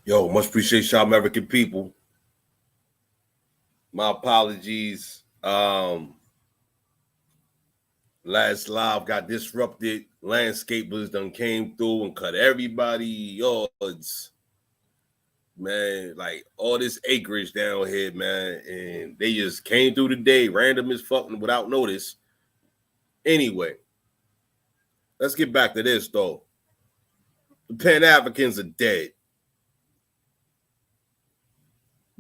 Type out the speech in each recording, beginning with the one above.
Yo, much appreciate y'all American people. My apologies. Last live got disrupted. Landscapers done came through and cut everybody yards. Man, like all this acreage down here, man. And they just came through today, random as fucking without notice. Anyway, let's get back to this though. The Pan-Africans are dead.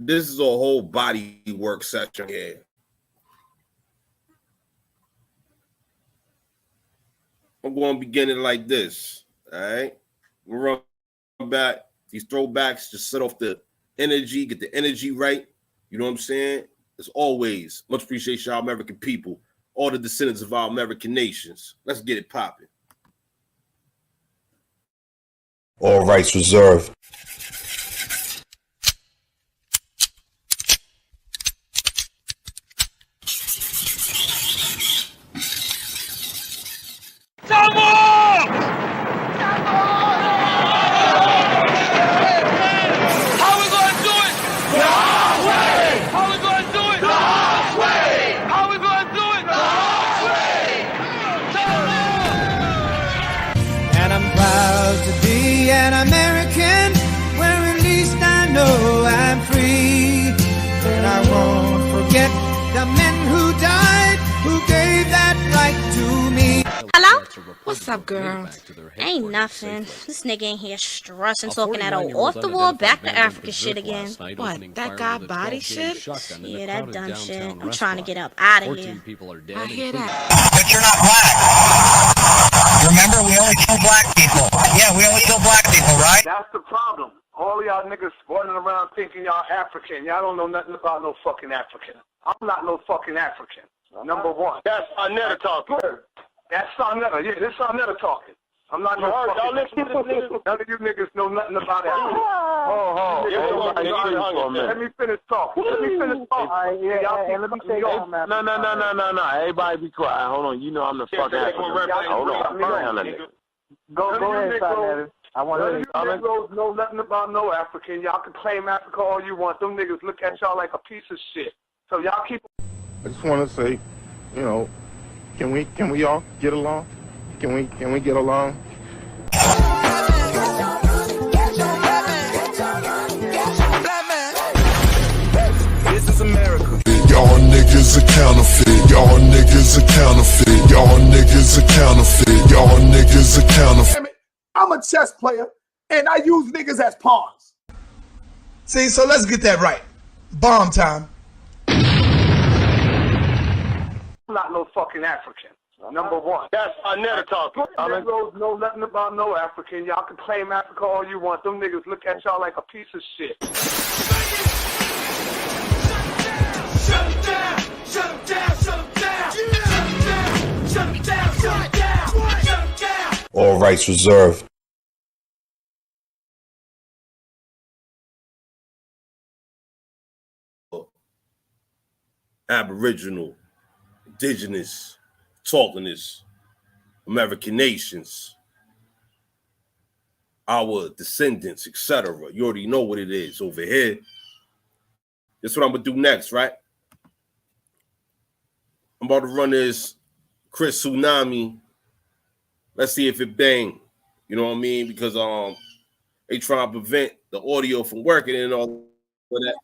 This is a whole body work session here. I'm going to begin it like this. All right. We'll run back. These throwbacks just set off the energy, get the energy right. You know what I'm saying? As always, much appreciate y'all American people, all the descendants of our American nations. Let's get it popping. All rights reserved. What's up, girl? Ain't nothing. This nigga in here stressing, talking that old off-the-wall, back-to-Africa shit again. What, that guy body shit? Yeah, that dumb shit. I'm trying to get up out of here. I hear that. But you're not black. Remember, we only kill black people. Yeah, we only kill black people, right? That's the problem. All y'all niggas running around thinking y'all African. Y'all don't know nothing about no fucking African. I'm not no fucking African. Number one. That's Sarnetta talking. That's Sarnetta. Yeah, this Sarnetta talking. I'm not no fucking... Y'all listen to this nigga? None of you niggas know nothing about Africa. Let me finish talking. Let me finish talking. Let me say No. Everybody be quiet. Hold on. You know I'm the fucking African. Hold on. Go ahead, Sarnetta. I want to niggas know nothing about no African. Y'all can claim Africa all you want. Them niggas look at y'all like a piece of shit. So y'all keep... I just want to say, you know, can we all get along? Can we get along? This is America. Y'all niggas a counterfeit. Y'all niggas a counterfeit. Y'all niggas a counterfeit. Y'all niggas a counterfeit. I'm a chess player, and I use niggas as pawns. See, so let's get that right. Bomb time. I'm not no fucking African. Number one. That's Sarnetta talking. Niggas know nothing about no African. Y'all can claim Africa all you want. Them niggas look at y'all like a piece of shit. Shut them down! Shut them down! Shut them down! Shut them down! Shut them down! Shut them down! All rights reserved. Aboriginal, indigenous, talkingist, American nations, our descendants, etc. You already know what it is over here. That's what I'm gonna do next, right? I'm about to run this Chris Tsunami. Let's see if it bang. You know what I mean? Because they trying to prevent the audio from working and all of that.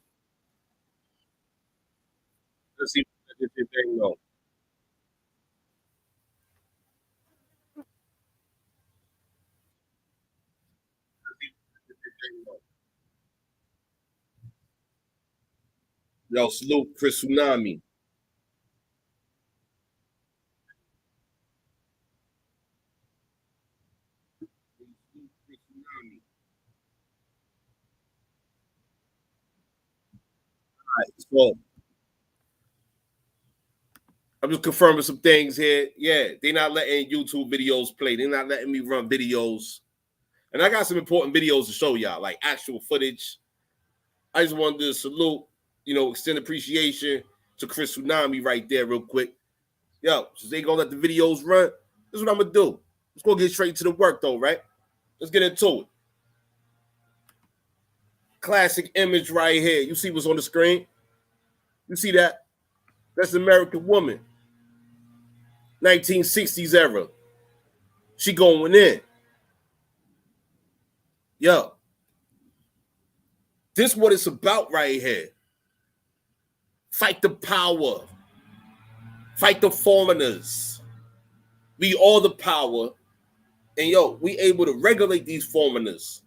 Let's see if it bang though. Yo, salute Chris Tsunami. All right, so I'm just confirming some things here. Yeah, they're not letting YouTube videos play. They're not letting me run videos. And I got some important videos to show y'all, like actual footage. I just wanted to salute, extend appreciation to Chris Tsunami right there real quick. Yo, since they gonna let the videos run, this is what I'm gonna do. Let's go get straight to the work though, right? Let's get into it. classic image right here. You see what's on the screen? You see that? That's the American woman. 1960s era. She going in. Yo. This what it's about right here. Fight the power. Fight the foreigners. We all the power. And yo, we able to regulate these foreigners.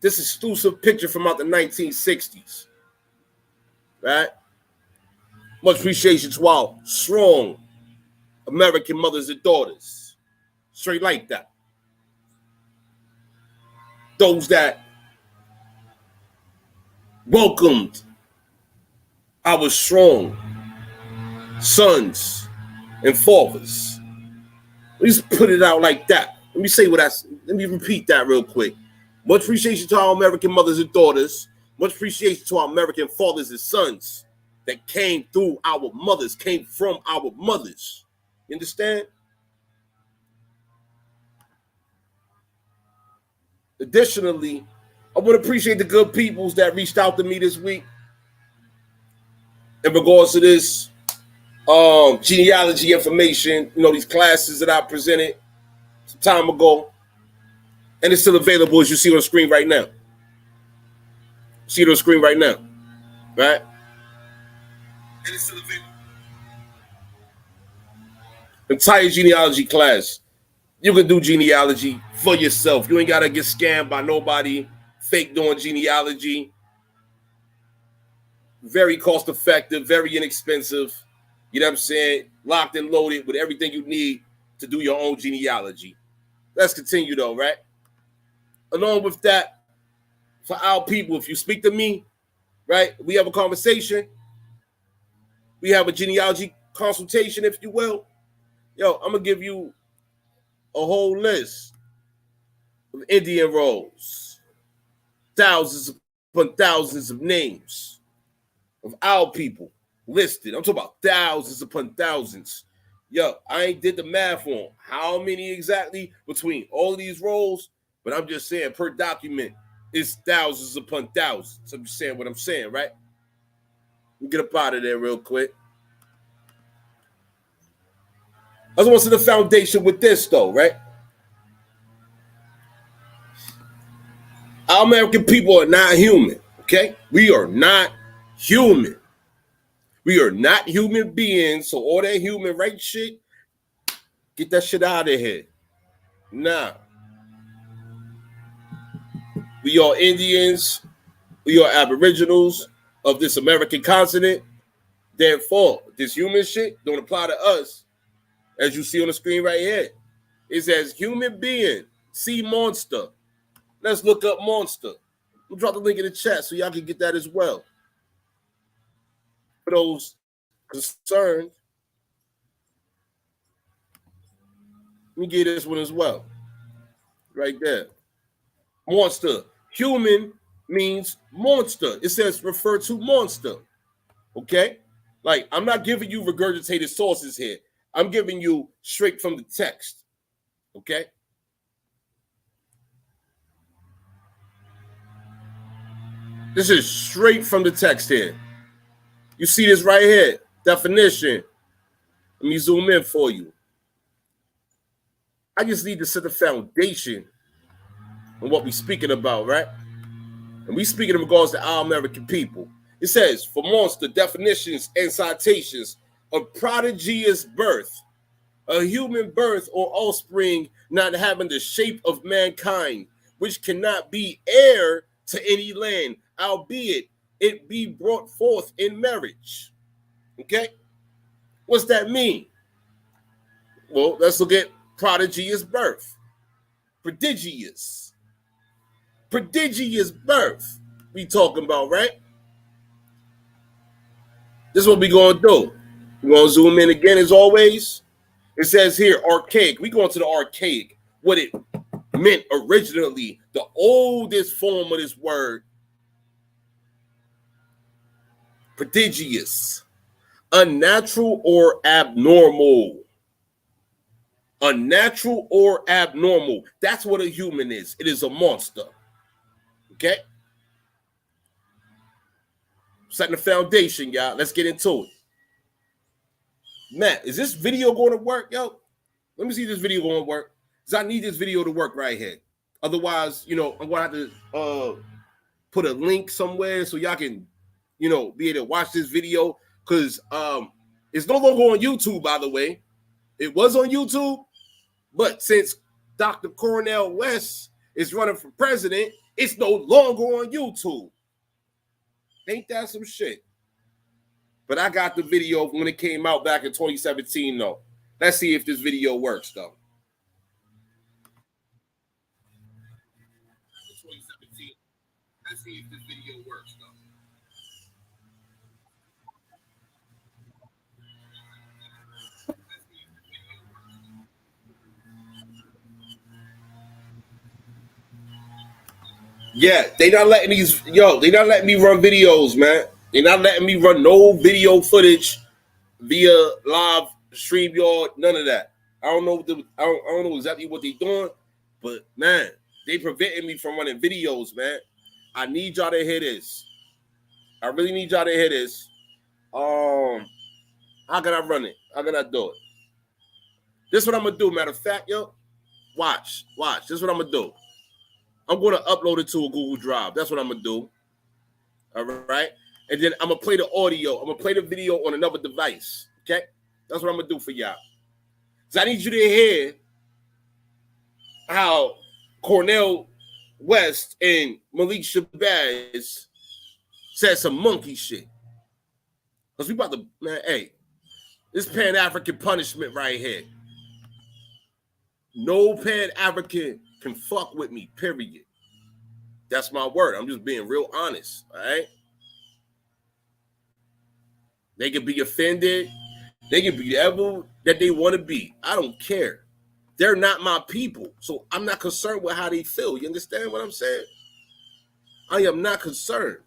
This exclusive picture from out the 1960s. Right? Much appreciation to our strong American mothers and daughters. Straight like that. Those that welcomed our strong sons and fathers. Let's put it out like that. Let me repeat that real quick. Much appreciation to our American mothers and daughters. Much appreciation to our American fathers and sons that came through our mothers, came from our mothers. You understand? Additionally, I want to appreciate the good peoples that reached out to me this week in regards to this genealogy information, these classes that I presented some time ago. And it's still available, as you see on the screen right now. See it on the screen right now, right? And it's still available. Entire genealogy class. You can do genealogy for yourself. You ain't got to get scammed by nobody fake doing genealogy. Very cost effective, very inexpensive. You know what I'm saying? Locked and loaded with everything you need to do your own genealogy. Let's continue though, right? Along with that, for our people, if you speak to me, right, we have a conversation. We have a genealogy consultation, if you will. Yo, I'm going to give you a whole list of Indian roles. Thousands upon thousands of names of our people listed. I'm talking about thousands upon thousands. Yo, I ain't did the math on how many exactly between all of these roles, but I'm just saying per document it's thousands upon thousands. I'm just saying what I'm saying, right? Let me get up out of there real quick. I just want to see the foundation with this, though, right? Our American people are not human, okay? We are not human. We are not human beings, so all that human rights shit, get that shit out of here. Nah. We are Indians. We are aboriginals of this American continent. Therefore, this human shit don't apply to us. As you see on the screen right here, it says human being, see monster. Let's look up monster. We'll drop the link in the chat so y'all can get that as well. For those concerned, let me get this one as well. Right there. Monster. Human means monster. It says refer to monster. Okay? Like, I'm not giving you regurgitated sources here. I'm giving you straight from the text. Okay? This is straight from the text here. You see this right here. Definition. Let me zoom in for you. I just need to set the foundation on what we're speaking about, right? And we speaking in regards to our American people. It says, for monster, definitions and citations of prodigious birth, a human birth or offspring not having the shape of mankind, which cannot be heir to any land, albeit it be brought forth in marriage. Okay? What's that mean? Well, let's look at prodigious birth. Prodigious birth we talking about, right? This is what we gonna do. We're gonna zoom in again as always. It says here, archaic. We going to the archaic, what it meant originally, the oldest form of this word. Prodigious. Unnatural or abnormal. Unnatural or abnormal. That's what a human is. It is a monster. Okay? Setting the foundation, y'all. Let's get into it. Matt, is this video going to work, yo? Let me see if this video going to work. Because I need this video to work right here. Otherwise, I'm going to have to put a link somewhere so y'all can, be able to watch this video. Because it's no longer on YouTube, by the way. It was on YouTube. But since Dr. Cornel West is running for president, it's no longer on YouTube. Ain't that some shit? But I got the video when it came out back in 2017, though. Let's see if this video works, though. 2017. Let's see if this video works, though. Yeah, they not letting they not letting me run videos, man. They not letting me run no video footage via live StreamYard, none of that. I don't know I don't know exactly what they doing, but man, they preventing me from running videos, man. I need y'all to hear this. I really need y'all to hear this. How can I run it? How can I do it? This is what I'm gonna do. Matter of fact, yo, watch. This is what I'm gonna do. I'm going to upload it to a Google Drive. That's what I'm going to do. All right. And then I'm going to play the audio. I'm going to play the video on another device. Okay. That's what I'm going to do for y'all. So I need you to hear how Cornel West and Malik Shabazz said some monkey shit. Because we about to, man, hey, this Pan-African punishment right here. No Pan-African can fuck with me, period. That's my word. I'm just being real honest, all right? They can be offended. They can be whatever that they want to be. I don't care. They're not my people, so I'm not concerned with how they feel. You understand what I'm saying? I am not concerned.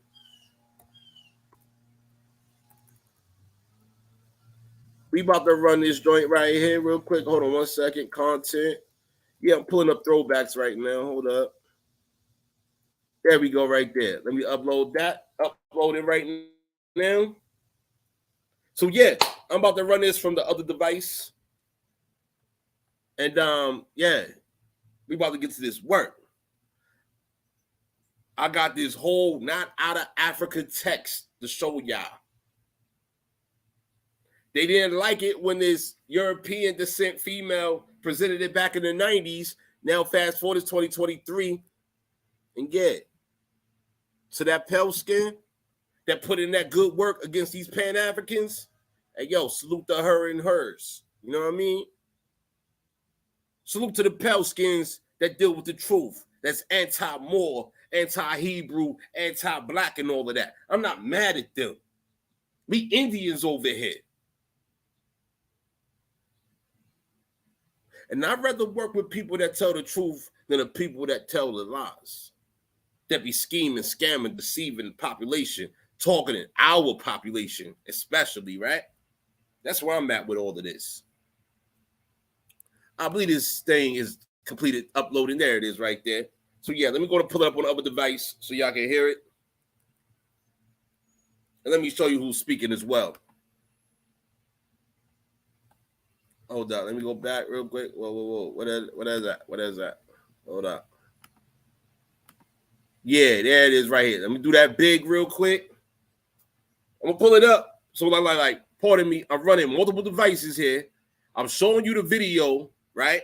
We about to run this joint right here real quick. Hold on 1 second. Content. Yeah, I'm pulling up throwbacks right now. Hold up. There we go right there. Let me upload that. Upload it right now. So, yeah, I'm about to run this from the other device. And, yeah, we about to get to this work. I got this whole not out of Africa text to show y'all. They didn't like it when this European descent female presented it back in the 90s. Now fast forward to 2023. And yeah. So that pale skin that put in that good work against these Pan-Africans, hey, yo, salute to her and hers. You know what I mean? Salute to the pale skins that deal with the truth. That's anti-Moor, anti-Hebrew, anti-Black and all of that. I'm not mad at them. We Indians over here. And I'd rather work with people that tell the truth than the people that tell the lies. That be scheming, scamming, deceiving the population, talking in our population, especially, right? That's where I'm at with all of this. I believe this thing is completed, uploading. There it is right there. So, yeah, let me go to pull it up on the other device so y'all can hear it. And let me show you who's speaking as well. Hold on, let me go back real quick. Whoa. What is that? Hold on. Yeah, there it is right here. Let me do that big real quick. I'm gonna pull it up. So like, pardon me, I'm running multiple devices here. I'm showing you the video, right?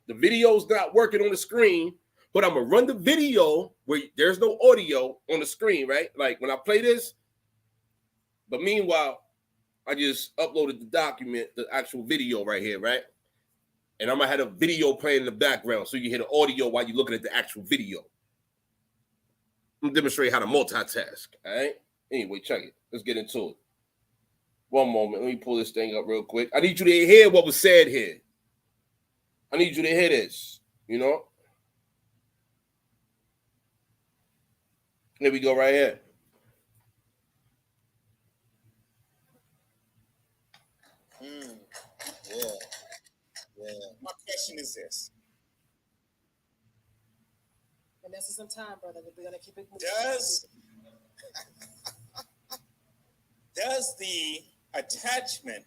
The video's not working on the screen, but I'm gonna run the video where there's no audio on the screen, right? Like when I play this, but meanwhile, I just uploaded the document, the actual video right here, right? And I'm gonna have a video playing in the background so you hear the audio while you're looking at the actual video. I'm gonna demonstrate how to multitask, all right? Anyway, check it. Let's get into it. One moment. Let me pull this thing up real quick. I need you to hear what was said here. I need you to hear this, you know? There we go right here. Yeah. My question is this. And this is some time, brother. We're gonna keep it moving. Does Does the attachment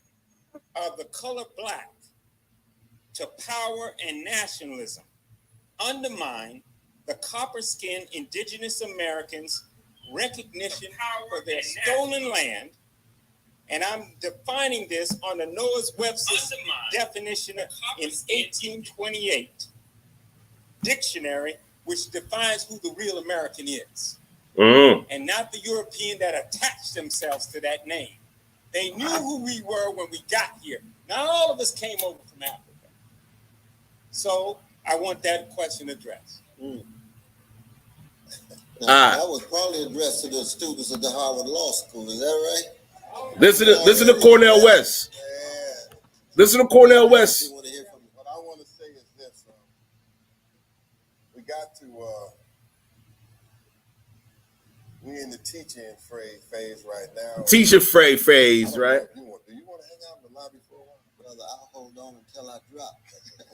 of the color black to power and nationalism undermine the copper-skinned indigenous Americans' recognition for their stolen land? And I'm defining this on the Noah's Webster's definition in 1828 dictionary, which defines who the real American is. And not the European that attached themselves to that name. They knew who we were when we got here. Not all of us came over from Africa. So I want that question addressed. That was probably addressed to the students at the Harvard Law School. Is that right? Listen to Cornel West. Yeah. Listen to Cornel West. What I want to say is this: we got to. We in the teaching phase right now. Teacher phase, right? Do you want to hang out in the lobby for a while? Brother, I'll hold on until I drop.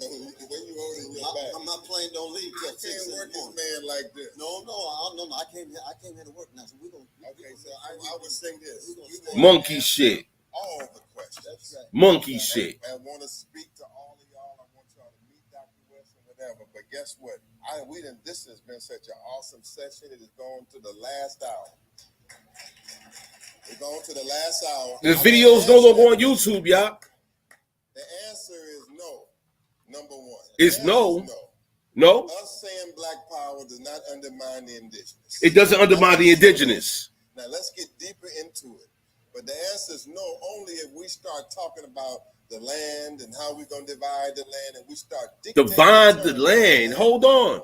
When you holding your back? My plane don't leave till 6 can't work this man like this. No. I came here to work now. So I would say this. Monkey shit. All the questions. That's right. Monkey shit. I want to speak to all of y'all. I want y'all to meet Dr. West and whatever. But guess what? This has been such an awesome session. It is going to the last hour. We're going to the last hour. The video's no longer on YouTube, y'all. The answer is no. Number one. It's no. No. Us saying black power does not undermine the indigenous. It doesn't undermine the indigenous. Now let's get deeper into it. But the answer is no, only if we start talking about the land and how we're going to divide the land, and we start divide the land. Hold on.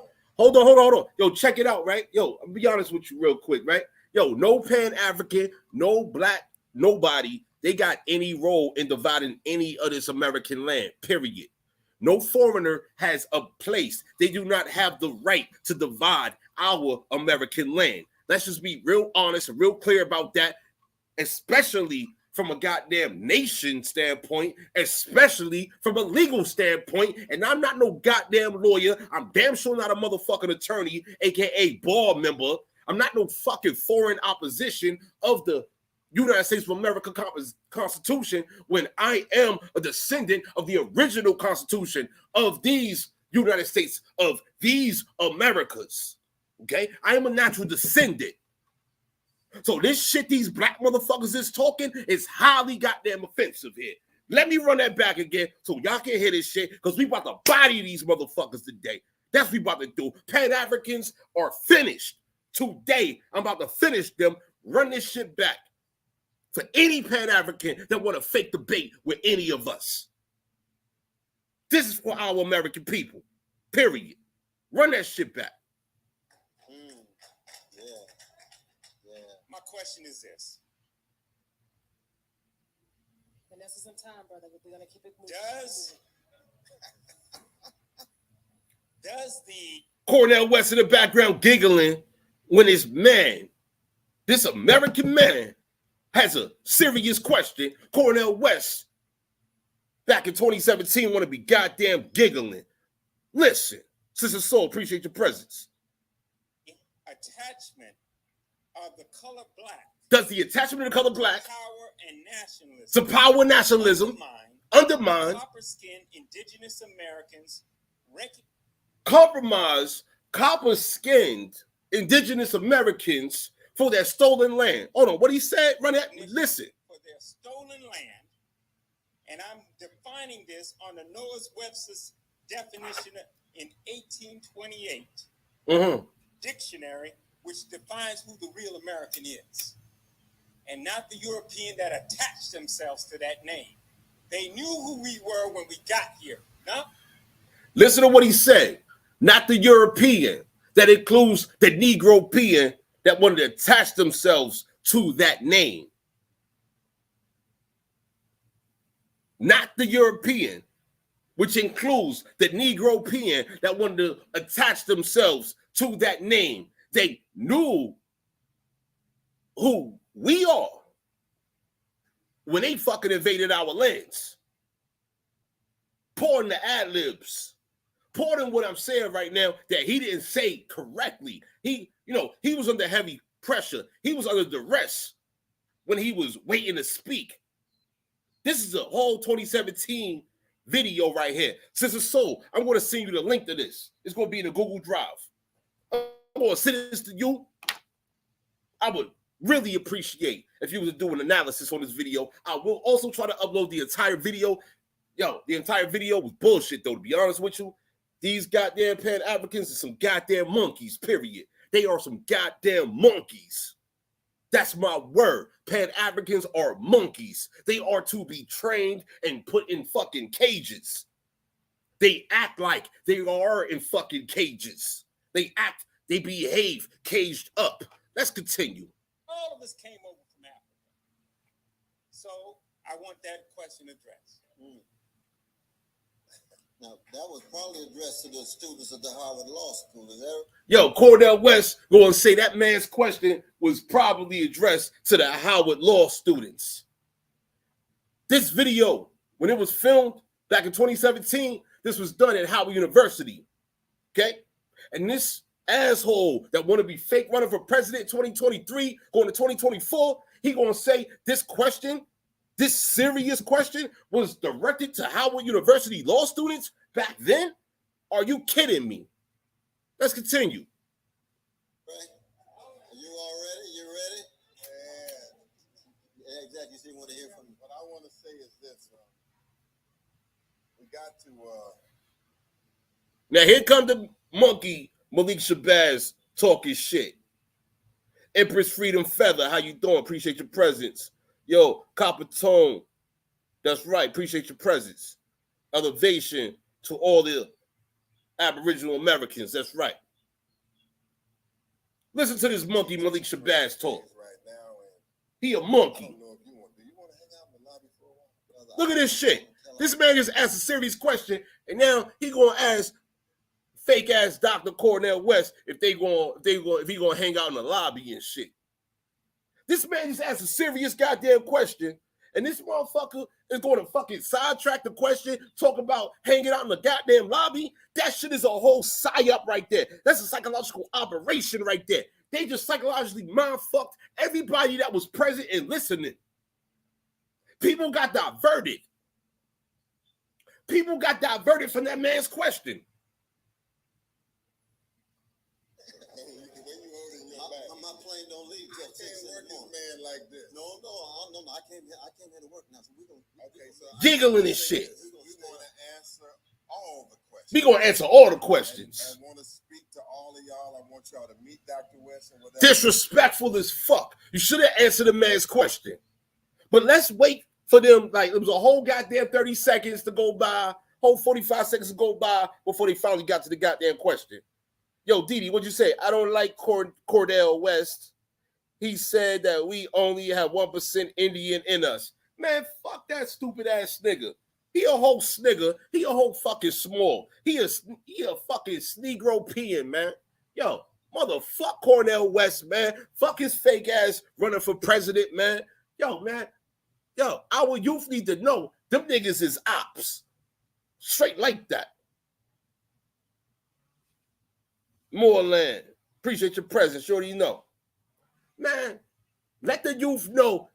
Yo, check it out, right? Yo, I'll be honest with you real quick, right? Yo, no Pan-African, no black, nobody, they got any role in dividing any of this American land, period. No foreigner has a place. They do not have the right to divide our American land. Let's just be real honest and real clear about that, especially from a goddamn nation standpoint, especially from a legal standpoint. And I'm not no goddamn lawyer. I'm damn sure not a motherfucking attorney, aka bar member. I'm not no fucking foreign opposition of the United States of America Constitution when I am a descendant of the original Constitution of these United States, of these Americas. Okay? I am a natural descendant. So this shit these black motherfuckers is talking is highly goddamn offensive here. Let me run that back again so y'all can hear this shit, because we about to body these motherfuckers today. That's what we about to do. Pan-Africans are finished. Today, I'm about to finish them, run this shit back for any Pan-African that want to fake debate with any of us. This is for our American people, period. Run that shit back. My question is this. Vanessa's in time, brother. We're going to keep it moving. Does the Cornel West in the background giggling when his man, this American man, has a serious question. Cornel West, back in 2017, want to be goddamn giggling. Listen, Sister Soul, appreciate your presence. Attachment of the color black. Does the attachment of the color black power and nationalism to power and nationalism undermine copper-skinned indigenous Americans compromise copper-skinned indigenous Americans for their stolen land? Hold on, what he said? Run it. Listen. For their stolen land, and I'm defining this on the Noah's Webster's definition in 1828 dictionary, which defines who the real American is, and not the European that attached themselves to that name. They knew who we were when we got here. No? Listen to what he said. Not the European. That includes the Negropean that wanted to attach themselves to that name. Not the European, which includes the Negropean that wanted to attach themselves to that name. They knew who we are when they fucking invaded our lands. Pardon the ad-libs. Pardon what I'm saying right now that he didn't say correctly. He was under heavy pressure. He was under duress when he was waiting to speak. This is a whole 2017 video right here. Sister Soul, I'm going to send you the link to this. It's going to be in the Google Drive. I'm going to send this to you. I would really appreciate if you was to do an analysis on this video. I will also try to upload the entire video. Yo, the entire video was bullshit, though, to be honest with you. These goddamn Pan-Africans are some goddamn monkeys, period. They are some goddamn monkeys. That's my word. Pan-Africans are monkeys. They are to be trained and put in fucking cages. They act like they are in fucking cages. They behave caged up. Let's continue. All of us came over from Africa. So I want that question addressed. Now, that was probably addressed to the students at the Harvard Law School. Is that? Yo, Cornel West going to say that man's question was probably addressed to the Howard Law students. This video, when it was filmed back in 2017, this was done at Howard University. Okay? And this asshole that want to be fake running for president in 2023, going to 2024, he going to say this question, this serious question, was directed to Howard University law students back then? Are you kidding me? Let's continue. Right? You all ready? You ready? Yeah, exactly. So you want to hear from me. What I want to say is this. We got to... Now here comes the monkey, Malik Shabazz, talking shit. Empress Freedom Feather, how you doing? Appreciate your presence. Yo, Copper Tone, that's right. Appreciate your presence. Elevation to all the Aboriginal Americans, that's right. Listen to this monkey Malik Shabazz talk. He a monkey. Look at this shit. This man just asked a serious question, and now he gonna ask fake ass Dr. Cornel West if he gonna hang out in the lobby and shit. This man just asked a serious goddamn question, and this motherfucker is going to fucking sidetrack the question, talk about hanging out in the goddamn lobby. That shit is a whole psyop right there. That's a psychological operation right there. They just psychologically mind-fucked everybody that was present and listening. People got diverted. People got diverted from that man's question. My plane don't leave till 6 in the morning. Man like this. No. I came here to work now. So we're going to... Giggling and shit. We're going to answer all the questions. We're going to answer all the questions. I want to speak to all of y'all. I want y'all to meet Dr. West and whatever. Disrespectful as fuck. You should have answered the man's question. But let's wait for them. Like, it was a whole goddamn 30 seconds to go by, whole 45 seconds to go by before they finally got to the goddamn question. Yo, Didi, what'd you say? I don't like Cordell West. He said that we only have 1% Indian in us. Man, fuck that stupid ass nigga. He a whole snigger. He a whole fucking small. He a fucking Negro peeing, man. Yo, motherfuck Cornel West, man. Fuck his fake ass running for president, man. Yo, man. Yo, our youth need to know them niggas is ops. Straight like that. Moreland, appreciate your presence. Sure you know. Man, let the youth know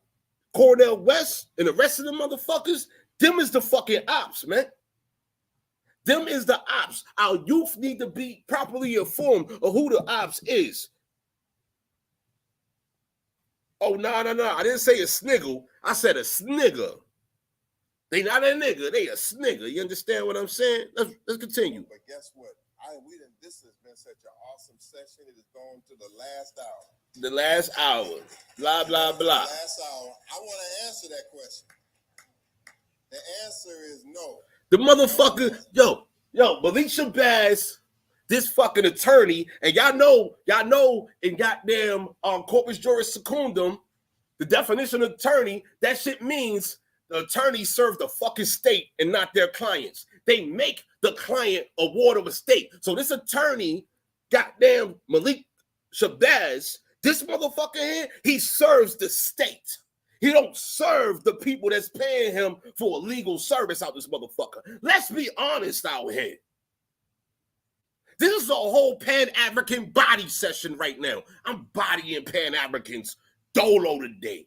Cornel West and the rest of the motherfuckers, them is the fucking ops, man. Them is the ops. Our youth need to be properly informed of who the ops is. Oh, no. I didn't say a sniggle. I said a snigger. They not a nigga. They a snigger. You understand what I'm saying? Let's continue. But guess what? This has been such an awesome session. It has gone to the last hour. The last hour. Blah, blah, blah. Last hour. I want to answer that question. The answer is no. The motherfucker, yo, Malik Shabazz, this fucking attorney, and y'all know in goddamn corpus juris secundum, the definition of attorney, that shit means the attorney serve the fucking state and not their clients. They make the client a ward of a state. So this attorney, goddamn Malik Shabazz, this motherfucker here, he serves the state. He don't serve the people that's paying him for a legal service out this motherfucker. Let's be honest out here. This is a whole Pan-African body session right now. I'm bodying Pan-Africans dolo today.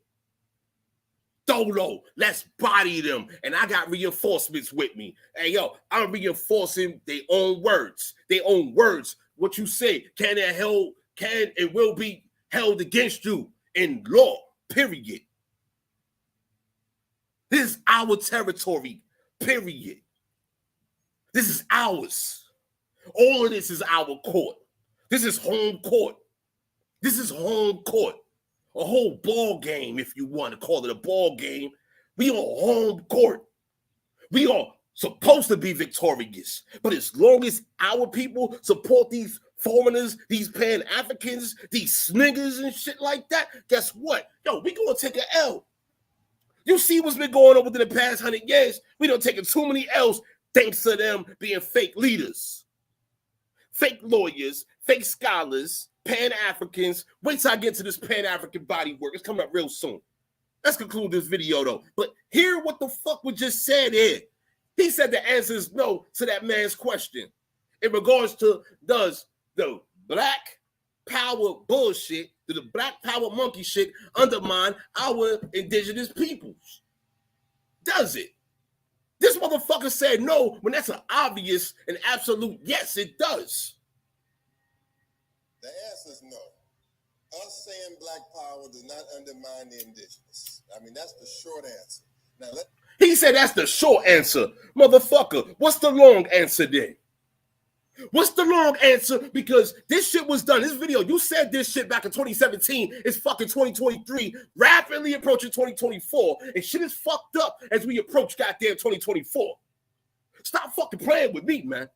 Dolo, let's body them. And I got reinforcements with me. Hey, yo, I'm reinforcing their own words. Their own words. What you say can and will be held against you in law, period. This is our territory, period. This is ours. All of this is our court. This is home court. This is home court. A whole ball game, if you want to call it a ball game. We on home court. We are supposed to be victorious. But as long as our people support these foreigners, these Pan-Africans, these niggas and shit like that, guess what? Yo, we gonna take an L. You see what's been going on within the past 100 years? We done taken too many L's thanks to them being fake leaders, fake lawyers, fake scholars, Pan-Africans. Wait till I get to this Pan-African body work. It's coming up real soon. Let's conclude this video, though. But hear what the fuck was just said here. He said the answer is no to that man's question in regards to does the black power bullshit, the black power monkey shit undermine our indigenous peoples? Does it? This motherfucker said no when that's an obvious and absolute yes, it does. The answer is no. Us saying black power does not undermine the indigenous. I mean, that's the short answer. Now, he said that's the short answer. Motherfucker, what's the long answer then? What's the long answer? Because this shit was done. This video, you said this shit back in 2017. It's fucking 2023, rapidly approaching 2024. And shit is fucked up as we approach goddamn 2024. Stop fucking playing with me, man.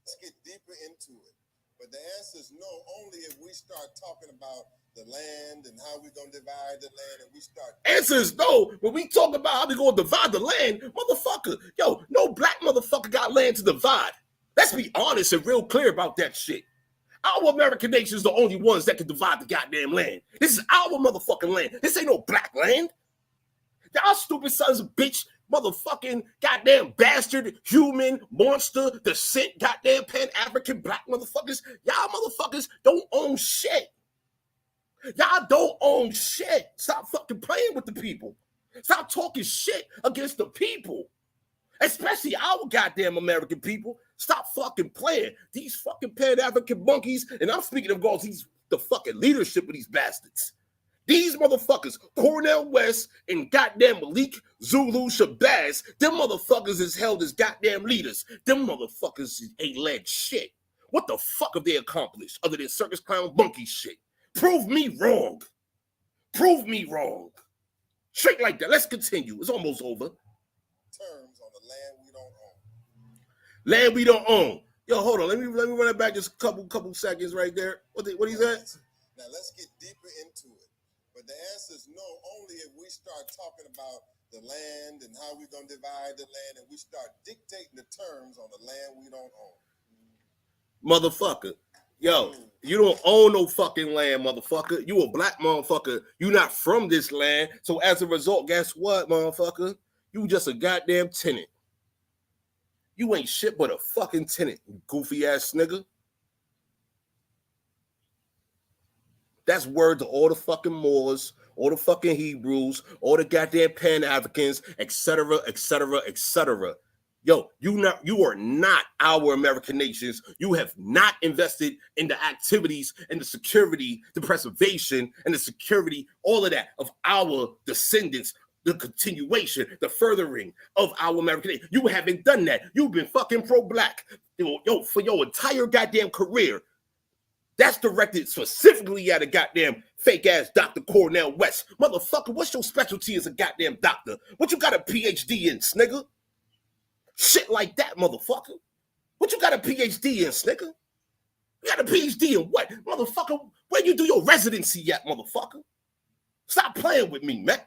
Let's get deeper into it. But the answer is no, only if we start talking about the land and how we're going to divide the land and we start... Answer is no. When we talk about how we're going to divide the land, motherfucker, yo, no black motherfucker got land to divide. Let's be honest and real clear about that shit. Our American nation is the only ones that can divide the goddamn land. This is our motherfucking land. This ain't no black land. Y'all stupid sons of bitch, motherfucking goddamn bastard, human, monster, descent, goddamn Pan-African black motherfuckers. Y'all motherfuckers don't own shit. Y'all don't own shit. Stop fucking playing with the people. Stop talking shit against the people. Especially our goddamn American people. Stop fucking playing. These fucking Pan-African monkeys, and I'm speaking of girls, the fucking leadership of these bastards. These motherfuckers, Cornel West and goddamn Malik Zulu Shabazz, them motherfuckers is held as goddamn leaders. Them motherfuckers ain't led shit. What the fuck have they accomplished other than circus clown monkey shit? Prove me wrong. Prove me wrong. Straight like that. Let's continue. It's almost over. Terms on the land we don't own. Land we don't own. Yo, hold on. Let me run it back just a couple seconds right there. What he said? Now let's get deeper into it. But the answer is no, only if we start talking about the land and how we're going to divide the land and we start dictating the terms on the land we don't own. Motherfucker. Yo, you don't own no fucking land, motherfucker. You a black motherfucker. You not from this land. So as a result, guess what, motherfucker? You just a goddamn tenant. You ain't shit but a fucking tenant, you goofy ass nigga. That's word to all the fucking Moors, all the fucking Hebrews, all the goddamn Pan-Africans, etc., etc., etc. Yo, you are not our American nations. You have not invested in the activities and the security, the preservation and the security, all of that of our descendants, the continuation, the furthering of our American nation. You haven't done that. You've been fucking pro-black. Yo, for your entire goddamn career. That's directed specifically at a goddamn fake-ass Dr. Cornel West. Motherfucker, what's your specialty as a goddamn doctor? What you got a PhD in, snigger? Shit like that, motherfucker. What you got a PhD in, snigger? You got a PhD in what? Motherfucker, where you do your residency at, motherfucker? Stop playing with me, man.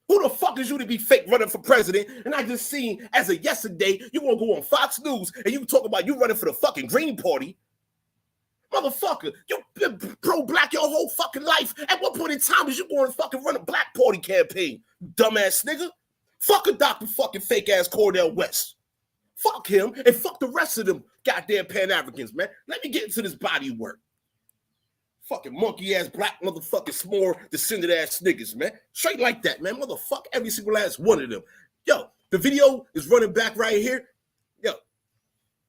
Who the fuck is you to be fake running for president? And I just seen as of yesterday, you want to go on Fox News and you talk about you running for the fucking Green Party. Motherfucker, you been pro-black your whole fucking life. At what point in time was you going to fucking run a black party campaign? Dumbass nigga. Fuck a Dr. fucking fake-ass Cornel West. Fuck him and fuck the rest of them goddamn Pan-Africans, man. Let me get into this body work. Fucking monkey ass black motherfucking s'more descended ass niggas, man. Straight like that, man. Motherfuck every single last one of them. Yo, the video is running back right here. Yo,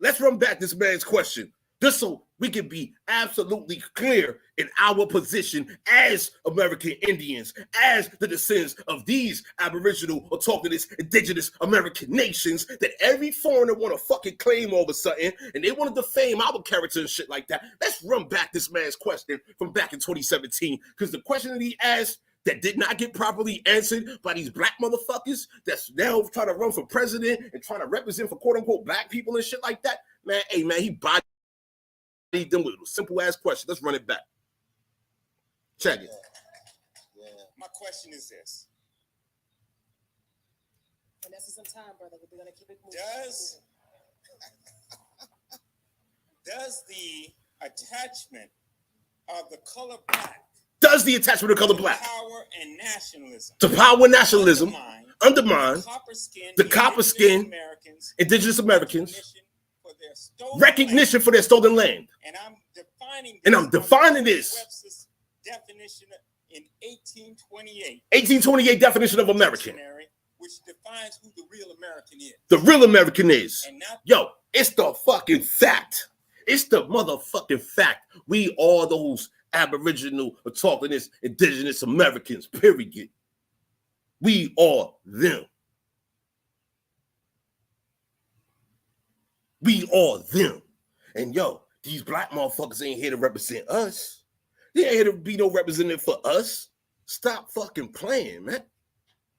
let's run back this man's question. Just so we can be absolutely clear in our position as American Indians, as the descendants of these Aboriginal, autochthonous, indigenous American nations that every foreigner want to fucking claim all of a sudden, and they want to defame our character and shit like that. Let's run back this man's question from back in 2017, because the question that he asked that did not get properly answered by these black motherfuckers that's now trying to run for president and trying to represent for quote-unquote black people and shit like that, man, hey, man, he bodied them with a simple ass question. Let's run it back. Check it. My question is this. And this is some time, brother. We're gonna keep it moving. Does the attachment of the color black, does the attachment of color black power and nationalism, to power and nationalism undermine the copper skin indigenous Americans recognition for their stolen land? And I'm defining this. Webster's definition in 1828. 1828 definition of American. Which defines who the real American is. The real American is. Yo, it's the fucking fact. It's the motherfucking fact. We are those Aboriginal, autochthonous, indigenous Americans, period. We are them. We are them. And yo, these black motherfuckers ain't here to represent us. They ain't here to be no representative for us. Stop fucking playing, man.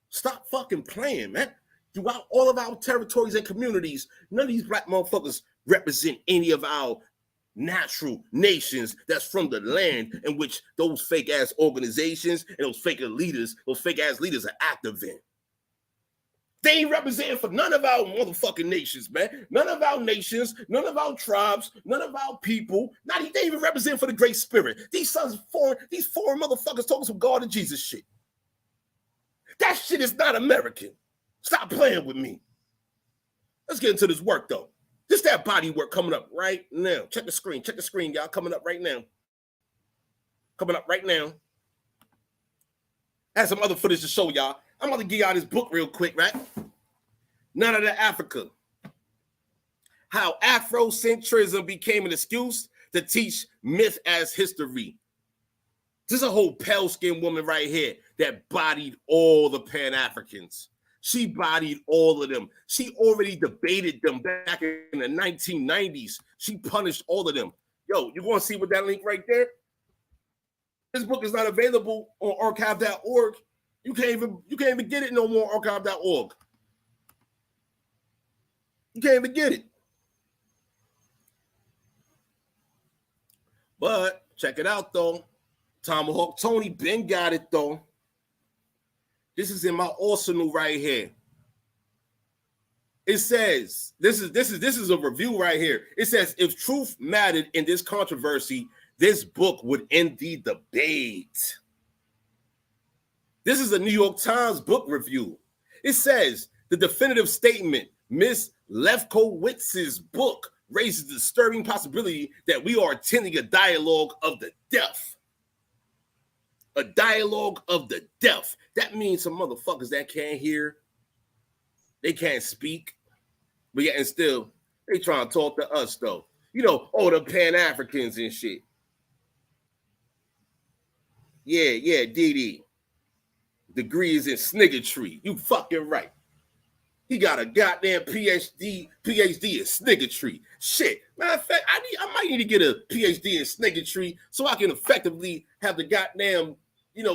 Stop fucking playing, man. Throughout all of our territories and communities, none of these black motherfuckers represent any of our natural nations that's from the land in which those fake ass organizations and those fake leaders, those fake ass leaders are active in. They ain't representing for none of our motherfucking nations, man. None of our nations, none of our tribes, none of our people. They even represent for the Great Spirit. These foreign motherfuckers talking some God and Jesus shit. That shit is not American. Stop playing with me. Let's get into this work, though. This that body work coming up right now. Check the screen, y'all. Coming up right now. I have some other footage to show y'all. I'm about to give y'all this book real quick, right? None of the Africa. How Afrocentrism became an excuse to teach myth as history. This is a whole pale-skinned woman right here that bodied all the Pan-Africans. She bodied all of them. She already debated them back in the 1990s. She punished all of them. Yo, you want to see what that link right there? This book is not available on archive.org. You can't even get it no more on archive.org. You can't even get it. But check it out though. Tomahawk Tony Ben got it though. This is in my arsenal right here. It says, this is a review right here. It says, if truth mattered in this controversy, this book would end the debate. This is a New York Times book review. It says, the definitive statement, Miss Lefkowitz's book raises the disturbing possibility that we are attending a dialogue of the deaf. A dialogue of the deaf. That means some motherfuckers that can't hear, they can't speak, but yet and still, they trying to talk to us though. You know, all the Pan-Africans and shit. Yeah, Didi. Degrees in sniggertree. You fucking right. He got a goddamn PhD in sniggertree. Shit. Matter of fact, I might need to get a PhD in sniggertree so I can effectively have the goddamn,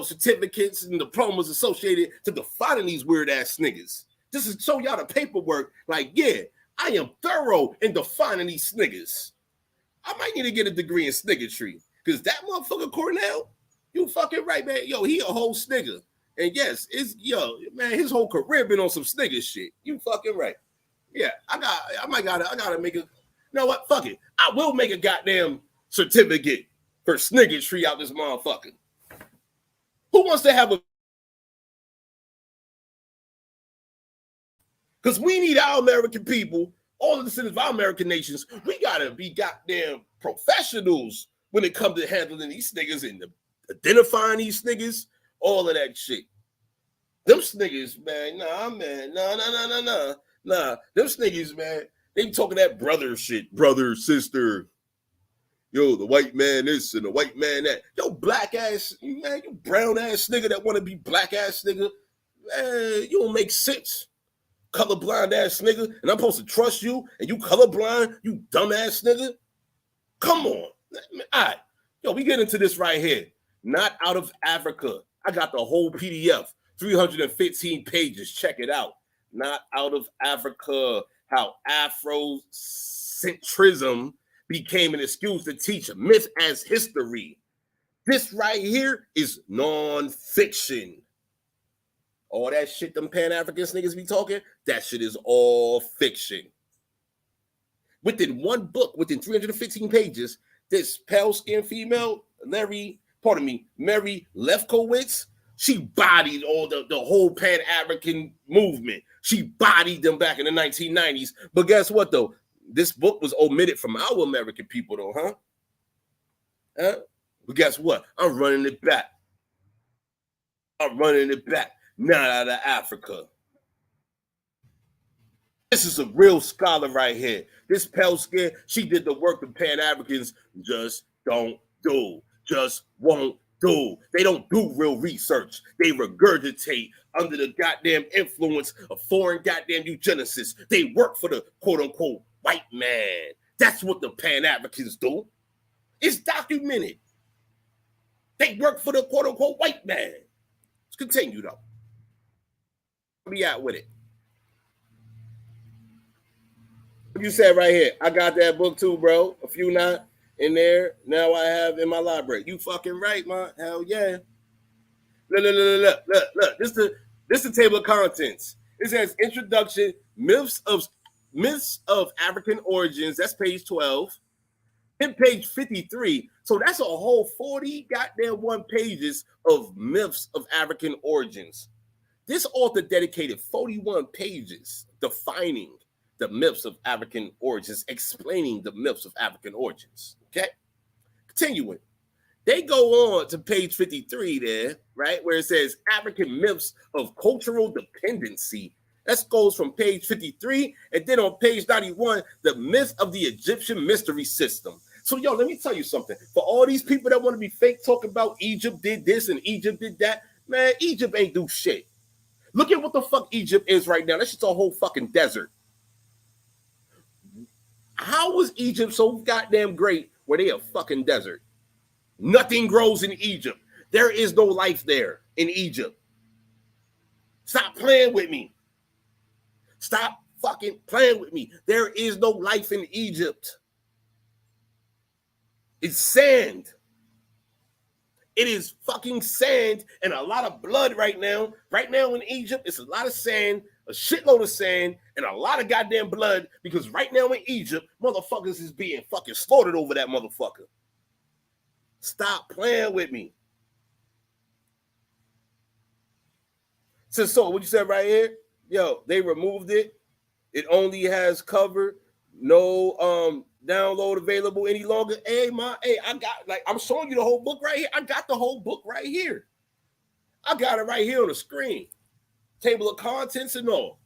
certificates and diplomas associated to defining these weird ass niggas. Just to show y'all the paperwork. Like, yeah, I am thorough in defining these niggas. I might need to get a degree in sniggertree because that motherfucker Cornell, you fucking right, man. Yo, he a whole snigger. And yes, his whole career been on some snigger shit. You fucking right. Yeah, I gotta make a, you know what? Fuck it. I will make a goddamn certificate for sniggertree out this motherfucker. Who wants to have a, because we need our American people, all of the citizens of our American nations, we gotta be goddamn professionals when it comes to handling these niggas and identifying these niggas, all of that shit. Them niggas, man, nah. Them niggas, man, they be talking that brother shit, brother, sister. Yo, the white man this and the white man that. Yo, black ass, man, you brown ass nigga that want to be black ass nigga. Man, you don't make sense. Colorblind ass nigga, and I'm supposed to trust you, and you colorblind, you dumb ass nigga. Come on. All right. Yo, we get into this right here. Not Out of Africa. I got the whole PDF, 315 pages. Check it out. Not Out of Africa. How Afrocentrism became an excuse to teach myth as history. This right here is non-fiction. All that shit them Pan-Africanist niggas be talking, that shit is all fiction. Within one book, within 315 pages, this pale-skinned female, Mary Lefkowitz, she bodied all the whole Pan-African movement. She bodied them back in the 1990s. But guess what, though? This book was omitted from our American people, though, huh? But guess what? I'm running it back. Not Out of Africa. This is a real scholar right here. This pale skin, she did the work the Pan-Africans just don't do, just won't do. They don't do real research. They regurgitate under the goddamn influence of foreign goddamn eugenicists. They work for the quote-unquote white man. That's what the Pan-Africans do. It's documented. They work for the quote-unquote white man. Let's continue, though. Be out with it. You said right here, I got that book too, bro. A few not in there. Now I have in my library. You fucking right, man. Hell yeah. Look. This the table of contents. It says introduction, myths of African origins. That's page 12. Then page 53. So that's a whole 40 goddamn 1 pages of myths of African origins. This author dedicated 41 pages defining the myths of African origins, explaining the myths of African origins. Okay? Continuing. They go on to page 53 there, right? Where it says African myths of cultural dependency. That goes from page 53. And then on page 91, the myth of the Egyptian mystery system. So, yo, let me tell you something. For all these people that want to be fake talking about Egypt did this and Egypt did that, man, Egypt ain't do shit. Look at what the fuck Egypt is right now. That's just a whole fucking desert. How was Egypt so goddamn great where they a fucking desert? Nothing grows in Egypt. There is no life there in Egypt. Stop playing with me. Stop fucking playing with me. There is no life in Egypt. It's sand. It is fucking sand and a lot of blood right now. Right now in Egypt, it's a lot of sand, a shitload of sand, and a lot of goddamn blood because right now in Egypt, motherfuckers is being fucking slaughtered over that motherfucker. Stop playing with me. So what you said right here? Yo, they removed it. It only has cover, no download available any longer. Hey, I got, like, I'm showing you the whole book right here. I got the whole book right here. I got it right here on the screen. Table of contents and all.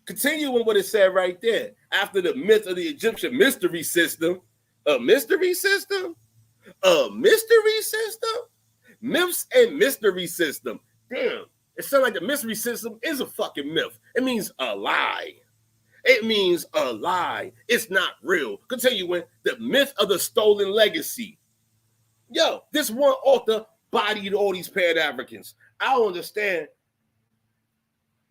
Continuing what it said right there. After the myth of the Egyptian mystery system. A mystery system? A mystery system? Myths and mystery system. Damn. It sounds like the mystery system is a fucking myth. It means a lie. It means a lie. It's not real. Continuing, the myth of the stolen legacy. Yo, this one author bodied all these Pan-Africans. I don't understand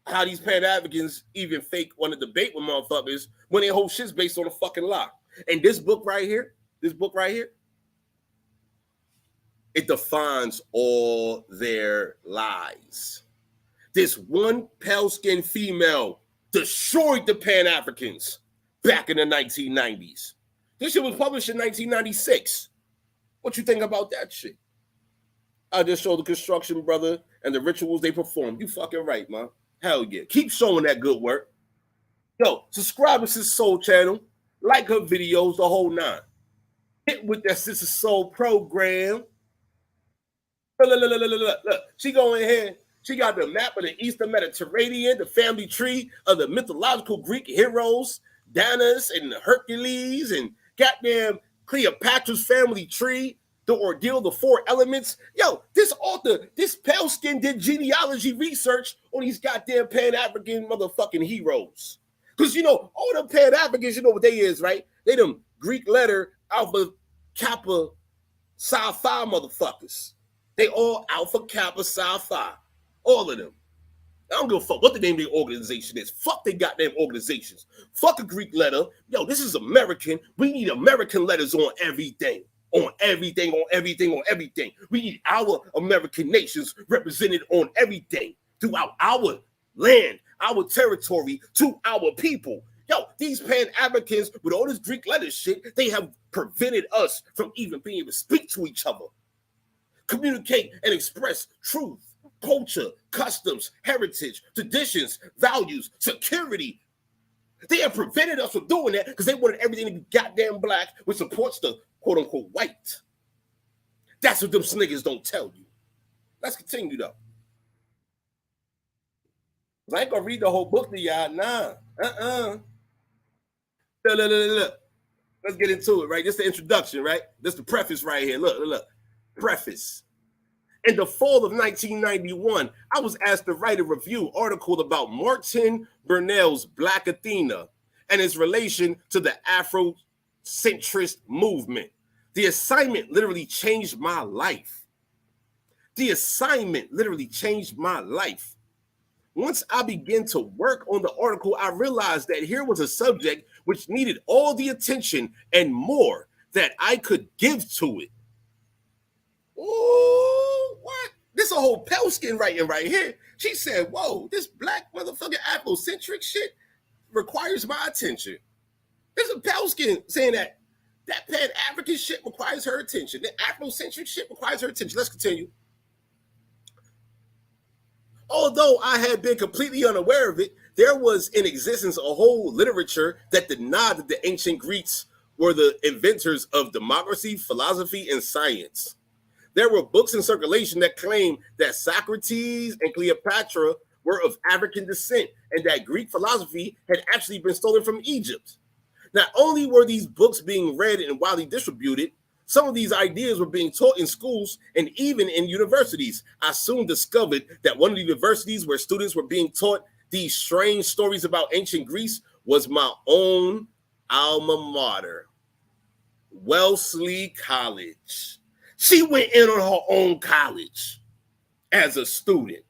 how these Pan-Africans even fake want to debate with motherfuckers when their whole shit's based on a fucking lie. And this book right here, it defines all their lies. This one pale-skinned female destroyed the Pan-Africans back in the 1990s. This shit was published in 1996. What you think about that shit? I just showed the construction, brother, and the rituals they performed. You fucking right, man. Hell yeah. Keep showing that good work. Yo, subscribe to this soul channel. Like her videos, the whole 9. Hit with that Sister Soul program. Look. She going here. She got the map of the Eastern Mediterranean, the family tree of the mythological Greek heroes, Danas and Hercules, and goddamn Cleopatra's family tree, the ordeal, the four elements. Yo, this author, this pale skin did genealogy research on these goddamn Pan-African motherfucking heroes. Because, you know, all the Pan-Africans, you know what they is, right? They them Greek letter, Alpha, Kappa, Psi Phi motherfuckers. They all Alpha, Kappa, Psi Phi. All of them. I don't give a fuck what the name of their organization is. Fuck they goddamn organizations. Fuck a Greek letter. Yo, this is American. We need American letters on everything. On everything. We need our American nations represented on everything. Throughout our land, our territory, to our people. Yo, these Pan-Africans with all this Greek letter shit, they have prevented us from even being able to speak to each other. Communicate and express truth. Culture, customs, heritage, traditions, values, security. They have prevented us from doing that because they wanted everything to be goddamn black, which supports the quote-unquote white. That's what them niggas don't tell you. Let's continue, though. I ain't gonna read the whole book to y'all. Nah. Look. Let's get into it, right? This is the introduction, right? This is the preface right here. Look. Preface. In the fall of 1991, I was asked to write a review article about Martin Burnell's Black Athena and its relation to the Afrocentrist movement. The assignment literally changed my life. Once I began to work on the article, I realized that here was a subject which needed all the attention and more that I could give to it. Oh, what? This a whole pale skin writing right here. She said, whoa, this black motherfucking Afrocentric shit requires my attention. There's a pale skin saying that Pan-African shit requires her attention. The Afrocentric shit requires her attention. Let's continue. Although I had been completely unaware of it, there was in existence a whole literature that denied that the ancient Greeks were the inventors of democracy, philosophy, and science. There were books in circulation that claimed that Socrates and Cleopatra were of African descent and that Greek philosophy had actually been stolen from Egypt. Not only were these books being read and widely distributed, some of these ideas were being taught in schools and even in universities. I soon discovered that one of the universities where students were being taught these strange stories about ancient Greece was my own alma mater, Wellesley College. She went in on her own college as a student.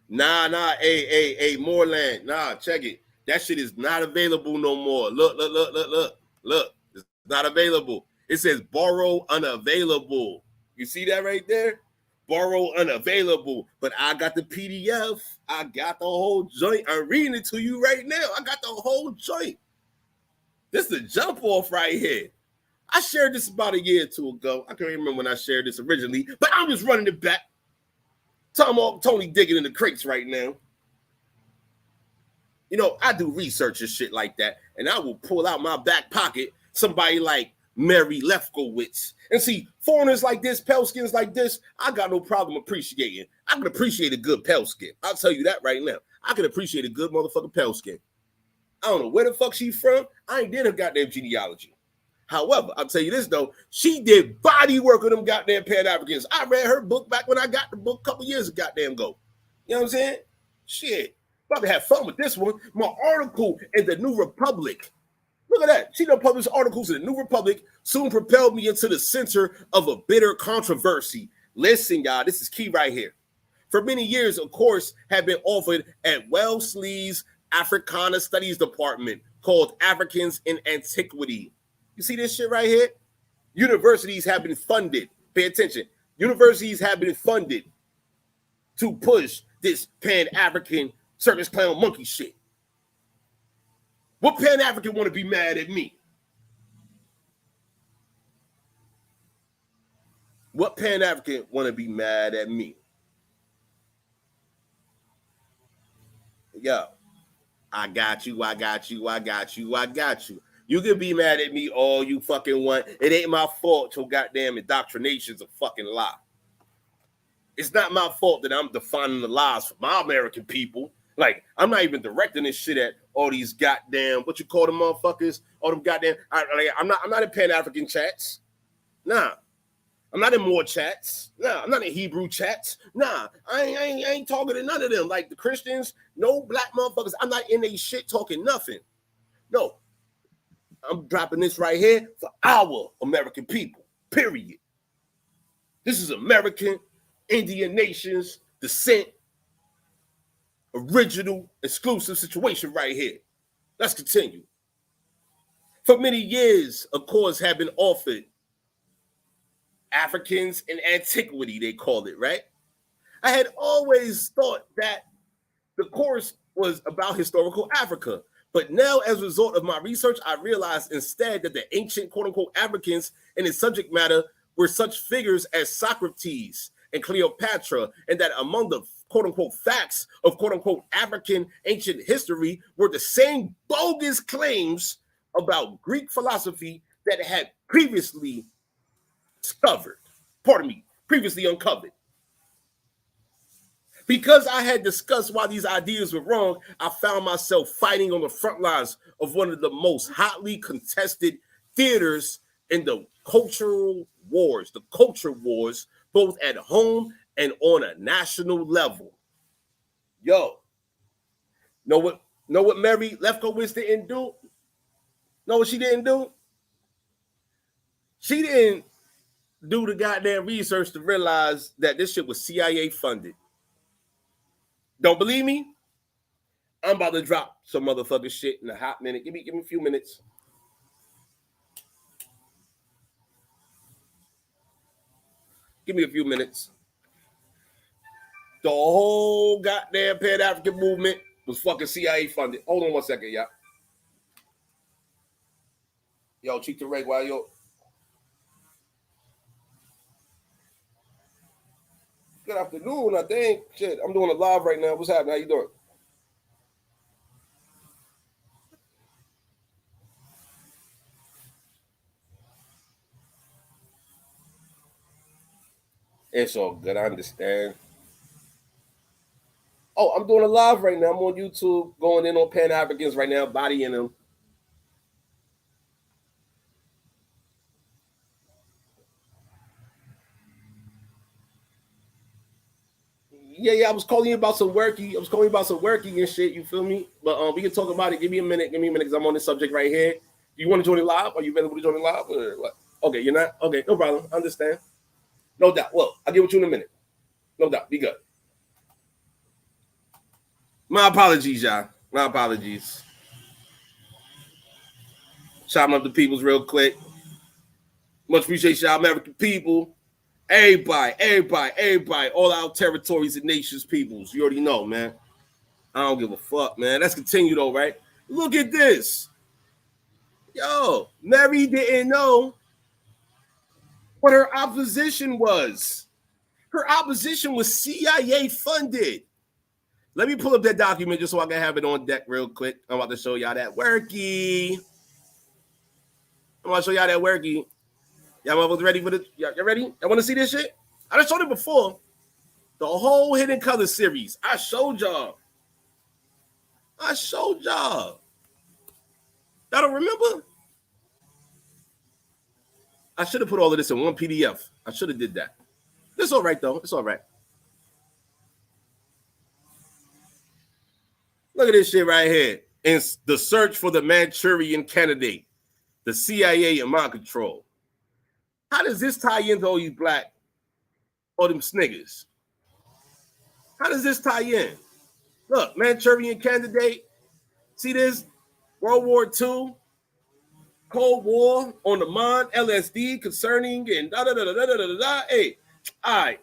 Nah, hey, Moreland. Nah, check it. That shit is not available no more. Look. It's not available. It says borrow unavailable. You see that right there? Borrow unavailable. But I got the PDF. I got the whole joint. I'm reading it to you right now. I got the whole joint. This is a jump off right here. I shared this about a year or two ago. I can't remember when I shared this originally, but I'm just running it back. Tony digging in the crates right now. You know, I do research and shit like that, and I will pull out my back pocket somebody like Mary Lefkowitz. And see, foreigners like this, pale skins like this, I got no problem appreciating. I can appreciate a good pale skin. I'll tell you that right now. I can appreciate a good motherfucking pale skin. I don't know where the fuck she's from. I ain't did her goddamn genealogy. However, I'll tell you this, though. She did body work on them goddamn Pan-Africans. I read her book back when I got the book a couple years ago, goddamn go. You know what I'm saying? Shit. About to have fun with this one. My article in the New Republic. Look at that. She done published articles in the New Republic, soon propelled me into the center of a bitter controversy. Listen, y'all, this is key right here. For many years, a course had been offered at Wellesley's Africana Studies Department called Africans in Antiquity. You see this shit right here? Universities have been funded. Pay attention. Universities have been funded to push this Pan-African circus clown monkey shit. What Pan-African want to be mad at me? What Pan-African want to be mad at me? Yo, I got you. You can be mad at me all you fucking want. It ain't my fault your goddamn indoctrination's a fucking lie. It's not my fault that I'm defining the lies for my American people. Like, I'm not even directing this shit at all these goddamn, what you call them motherfuckers? All them goddamn, I'm not in Pan-African chats. Nah. I'm not in more chats. Nah, I'm not in Hebrew chats. Nah, I ain't talking to none of them. Like the Christians, no black motherfuckers. I'm not in they shit talking nothing. No. I'm dropping this right here for our American people, period. This is American, Indian nations, descent, original, exclusive situation right here. Let's continue. For many years, a course have been offered. Africans in antiquity, they called it, right? I had always thought that the course was about historical Africa. But now, as a result of my research, I realized instead that the ancient quote-unquote Africans in its subject matter were such figures as Socrates and Cleopatra, and that among the quote-unquote facts of quote-unquote African ancient history were the same bogus claims about Greek philosophy that had previously previously uncovered. Because I had discussed why these ideas were wrong, I found myself fighting on the front lines of one of the most hotly contested theaters in the culture wars, both at home and on a national level. Yo, know what Mary Lefkowitz didn't do? Know what she didn't do? She didn't do the goddamn research to realize that this shit was CIA funded. Don't believe me? I'm about to drop some motherfucking shit in a hot minute. Give me a few minutes. Give me a few minutes. The whole goddamn Pan-African movement was fucking CIA funded. Hold on one second, y'all. Yo, Chief the Reg, why yo? Good afternoon, I think. Shit, I'm doing a live right now. What's happening? How you doing? It's all good. I understand. Oh, I'm doing a live right now. I'm on YouTube, going in on Pan-Africans right now, bodying them. Yeah, I was calling you about some worky. And shit, you feel me? But we can talk about it. Give me a minute, because I'm on this subject right here. Do you want to join it live? Are you available to join it live or what? Okay, you're not? Okay, no problem. I understand. No doubt. Well, I'll get with you in a minute. No doubt. Be good. My apologies, y'all. My apologies. Shouting up the peoples real quick. Much appreciate y'all, American people. Everybody, all our territories and nations, peoples. You already know, man. I don't give a fuck, man. Let's continue, though, right? Look at this. Yo, Mary didn't know what her opposition was. Her opposition was CIA funded. Let me pull up that document just so I can have it on deck real quick. I'm about to show y'all that worky. Y'all motherfuckers ready for the? Y'all ready? Y'all want to see this shit? I done showed it before. The whole Hidden Color series. I showed y'all. Y'all don't remember? I should have put all of this in one PDF. I should have did that. It's all right, though. It's all right. Look at this shit right here. It's the search for the Manchurian candidate. The CIA and mind control. How does this tie into all you black or them sniggers? How does this tie in? Look, Manchurian candidate. See this? World War II, Cold War on the mind, LSD concerning and da-da-da-da-da-da-da. Hey, all right.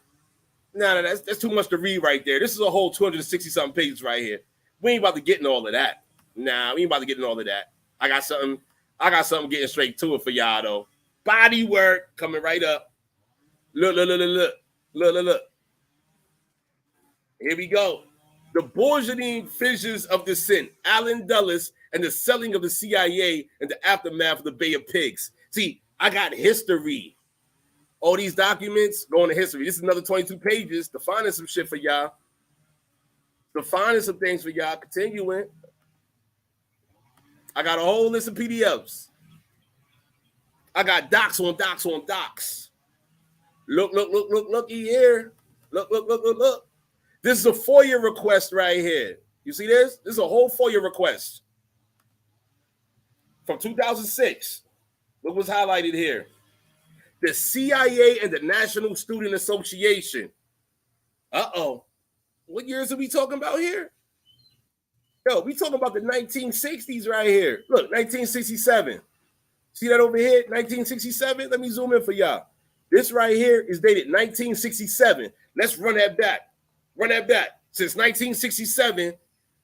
No, that's too much to read right there. This is a whole 260-something pages right here. We ain't about to get in all of that. Nah, we ain't about to get in all of that. I got something getting straight to it for y'all, though. Body work coming right up. Look. Here we go. The Bourgeois fissures of descent. Alan Dulles and the selling of the CIA and the aftermath of the Bay of Pigs. See, I got history. All these documents going to history. This is another 22 pages. Defining some shit for y'all. Defining some things for y'all. Continuing. I got a whole list of PDFs. I got docs on docs on docs. Look, looky here. Look. This is a FOIA request right here. You see this? This is a whole FOIA request from 2006. Look what's highlighted here. The CIA and the National Student Association. Uh-oh. What years are we talking about here? Yo, we talking about the 1960s right here. Look, 1967. See that over here? 1967? Let me zoom in for y'all. This right here is dated 1967. Let's run that back. Run that back. Since 1967,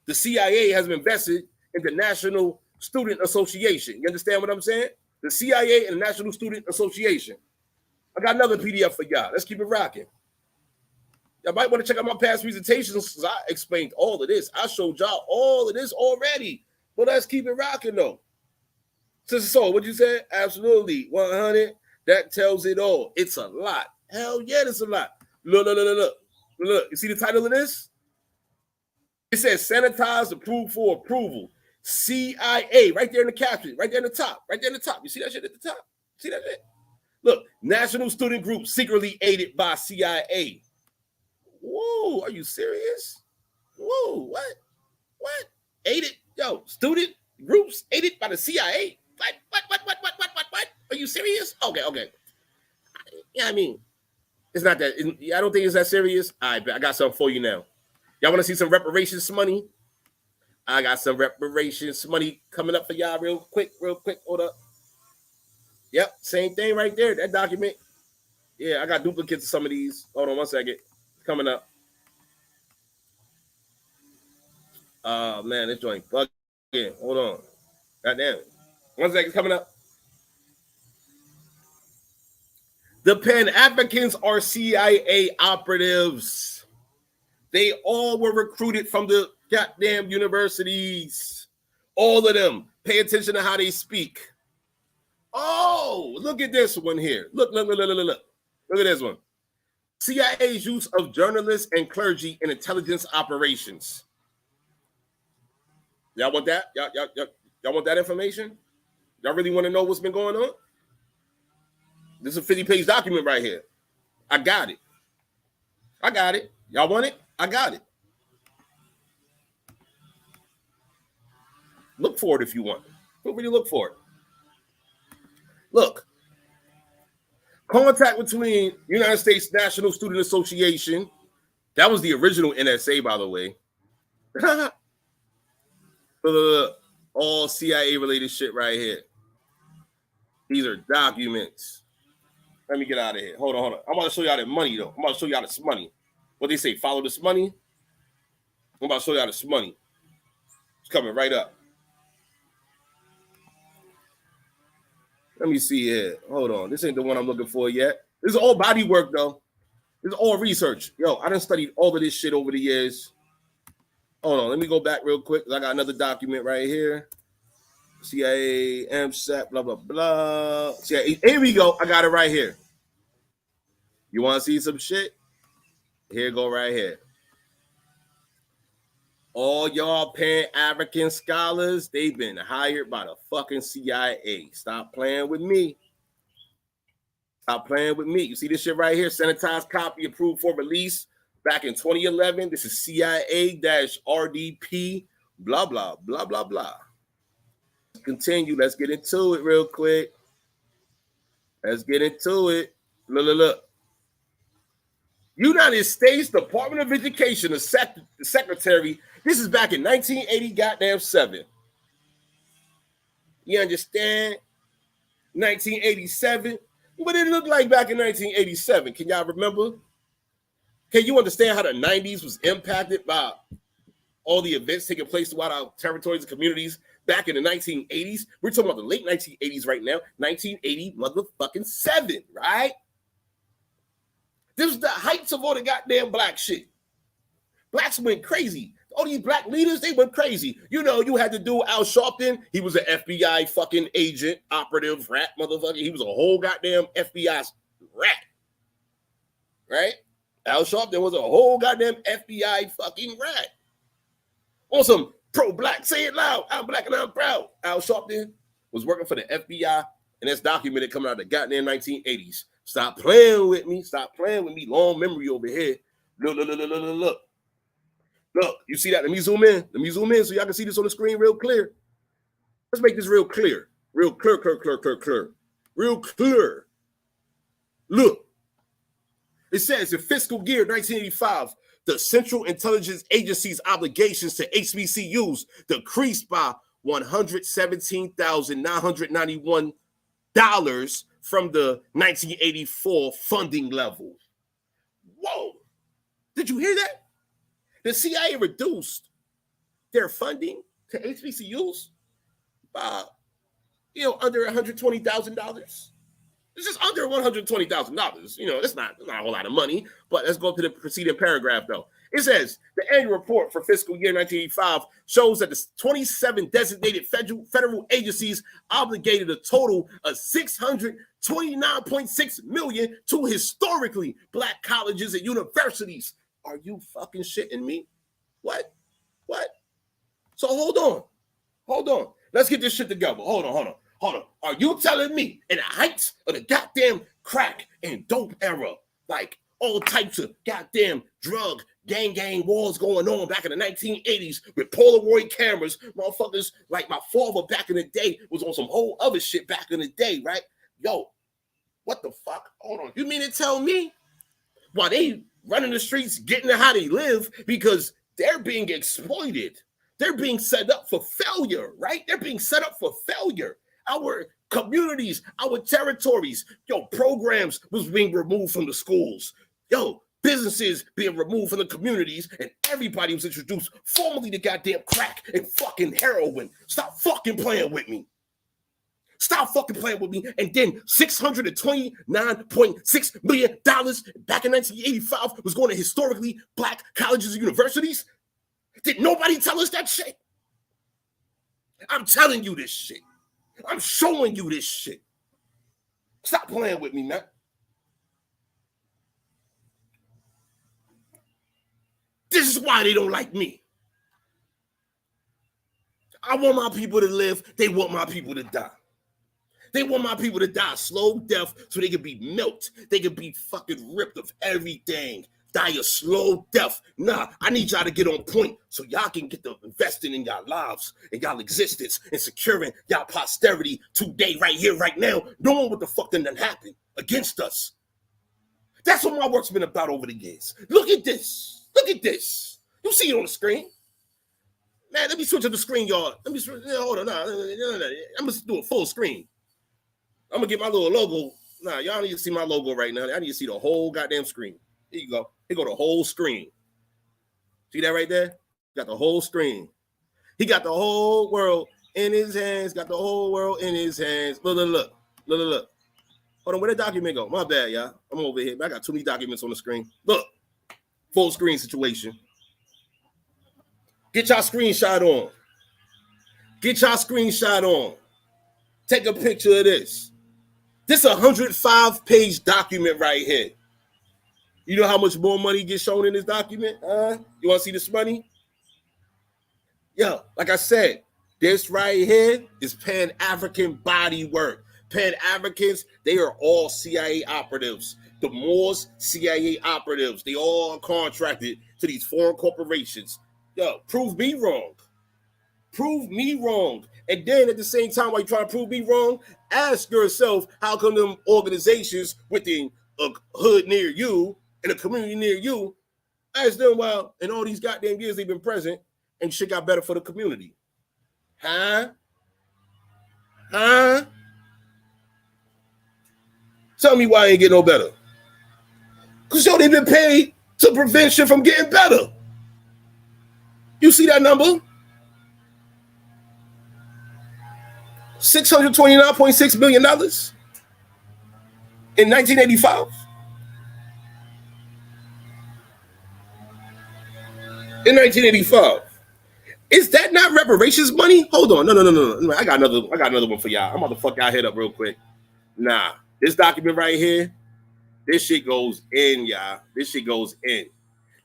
the CIA has been vested in the National Student Association. You understand what I'm saying? The CIA and the National Student Association. I got another PDF for y'all. Let's keep it rocking. Y'all might want to check out my past presentations because I explained all of this. I showed y'all all of this already. But let's keep it rocking, though. Sister Soul, what'd you say? Absolutely. 100. That tells it all. It's a lot. Hell yeah, it's a lot. Look. You see the title of this? It says sanitized, approved for approval. CIA, right there in the caption, right there in the top, You see that shit at the top? See that shit? Look, National Student Group secretly aided by CIA. Whoa, are you serious? Whoa, what? Aided? Yo, student groups aided by the CIA? What? Are you serious? Okay. Yeah, I mean, it's not that. I don't think it's that serious. All right, but I got something for you now. Y'all want to see some reparations money? I got some reparations money coming up for y'all real quick. Hold up. Yep, same thing right there. That document. Yeah, I got duplicates of some of these. Hold on 1 second. It's coming up. Oh, man, this joint bugging. Hold on. Goddamn. 1 second, it's coming up. The Pan-Africans are CIA operatives. They all were recruited from the goddamn universities. All of them. Pay attention to how they speak. Oh, look at this one here. Look. Look at this one. CIA's use of journalists and clergy in intelligence operations. Y'all want that? Y'all want that information? Y'all really want to know what's been going on? This is a 50-page document right here. I got it. Y'all want it? I got it. Look for it if you want. Feel free to look for it. Look. Contact between United States National Student Association. That was the original NSA, by the way. All CIA-related shit right here. These are documents. Let me get out of here. Hold on. I'm about to show y'all that money, though. I'm about to show y'all this money. What they say, follow this money? I'm about to show y'all this money. It's coming right up. Let me see here. Hold on. This ain't the one I'm looking for yet. This is all body work, though. This is all research. Yo, I done studied all of this shit over the years. Hold on. Let me go back real quick. I got another document right here. CIA, MSAT, blah, blah, blah. CIA. Here we go. I got it right here. You want to see some shit? Here you go right here. All y'all Pan-African scholars, they've been hired by the fucking CIA. Stop playing with me. You see this shit right here? Sanitized copy approved for release back in 2011. This is CIA-RDP, blah, blah, blah, blah, blah. Continue. Let's get into it real quick. Look. United States Department of Education, the secretary. This is back in 1987. You understand? 1987. What did it look like back in 1987? Can y'all remember? Can you understand how the 90s was impacted by all the events taking place throughout our territories and communities back in the 1980s? We're talking about the late 1980s right now. 1980 motherfucking 7, right? This was the heights of all the goddamn black shit. Blacks went crazy. All these black leaders, they went crazy. You know, you had to do Al Sharpton. He was an FBI fucking agent, operative, rat motherfucker. He was a whole goddamn FBI rat. Right? Al Sharpton was a whole goddamn FBI fucking rat. On some pro-black, say it loud. I'm black and I'm proud. Al Sharpton was working for the FBI, and that's documented coming out of the goddamn 1980s. Stop playing with me. Stop playing with me. Long memory over here. Look. Look, you see that? Let me zoom in. Let me zoom in so y'all can see this on the screen real clear. Let's make this real clear. Real clear. Real clear. Look. It says in fiscal year 1985, the Central Intelligence Agency's obligations to HBCUs decreased by $117,991 from the 1984 funding level. Whoa. Did you hear that? The CIA reduced their funding to HBCUs by, under $120,000. It's just under $120,000. That's not a whole lot of money. But let's go to the preceding paragraph, though. It says the annual report for fiscal year 1985 shows that the 27 designated federal agencies obligated a total of $629.6 million to historically black colleges and universities. Are you fucking shitting me? What? So hold on. Let's get this shit together. Hold on. Are you telling me in the heights of the goddamn crack and dope era, like all types of goddamn drug gang wars going on back in the 1980s with Polaroid cameras, motherfuckers like my father back in the day was on some whole other shit back in the day, right? Yo, what the fuck? Hold on. You mean to tell me while they running the streets, getting to how they live, because they're being exploited. They're being set up for failure, right? They're being set up for failure. Our communities, our territories, programs was being removed from the schools. Businesses being removed from the communities, and everybody was introduced formally to goddamn crack and fucking heroin. Stop fucking playing with me. And then $629.6 million back in 1985 was going to historically black colleges and universities. Did nobody tell us that shit? I'm telling you this shit. I'm showing you this shit. Stop playing with me, man. This is why they don't like me. I want my people to live. They want my people to die. They want my people to die slow death so they can be milked. They can be fucking ripped of everything. Die a slow death. Nah, I need y'all to get on point so y'all can get to investing in y'all lives and y'all existence and securing y'all posterity today, right here, right now, knowing what the fuck done happened against us. That's what my work's been about over the years. Look at this. You see it on the screen. Man, let me switch up the screen, y'all. Hold on. I'm going to do a full screen. I'm going to get my little logo. Nah, y'all need to see my logo right now. I need to see the whole goddamn screen. Here you go. Here go the whole screen. See that right there? Got the whole screen. He got the whole world in his hands. Look. Hold on, where the document go? My bad, y'all. I'm over here. I got too many documents on the screen. Look. Full screen situation. Get y'all screenshot on. Take a picture of this. This 105-page document right here. You know how much more money gets shown in this document? You want to see this money? Yo, like I said, this right here is Pan-African body work. Pan-Africans, they are all CIA operatives. The Moors, CIA operatives. They all are contracted to these foreign corporations. Yo, prove me wrong. And then at the same time, while you're trying to prove me wrong, ask yourself, how come them organizations within a hood near you, in a community near you, ask them, well, in all these goddamn years they've been present, and shit got better for the community. Huh? Tell me why I ain't get no better. Because they've been paid to prevent shit from getting better. You see that number? $629.6 million in 1985. in 1985. Is that not reparations money? Hold on. No. I got another one for y'all. I'm about to fuck y'all head up real quick. Nah, this document right here, this shit goes in, y'all. This shit goes in.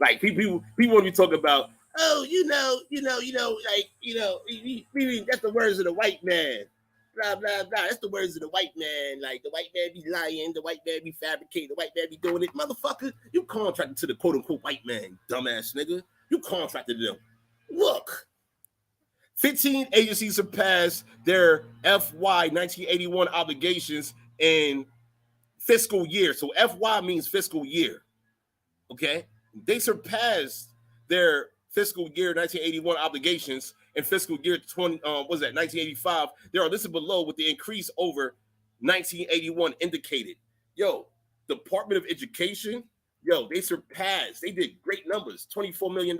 Like people want to be talking about, oh, that's the words of the white man. Blah, blah, blah. That's the words of the white man. Like, the white man be lying, the white man be fabricating, the white man be doing it. Motherfucker, you contracted to the quote-unquote white man, dumbass nigga. You contracted them. Look, 15 agencies surpassed their FY 1981 obligations in fiscal year. So FY means fiscal year, okay? They surpassed their fiscal year 1981 obligations in fiscal year 1985. They are listed below with the increase over 1981 indicated. Yo, Department of Education, they surpassed. They did great numbers, $24 million.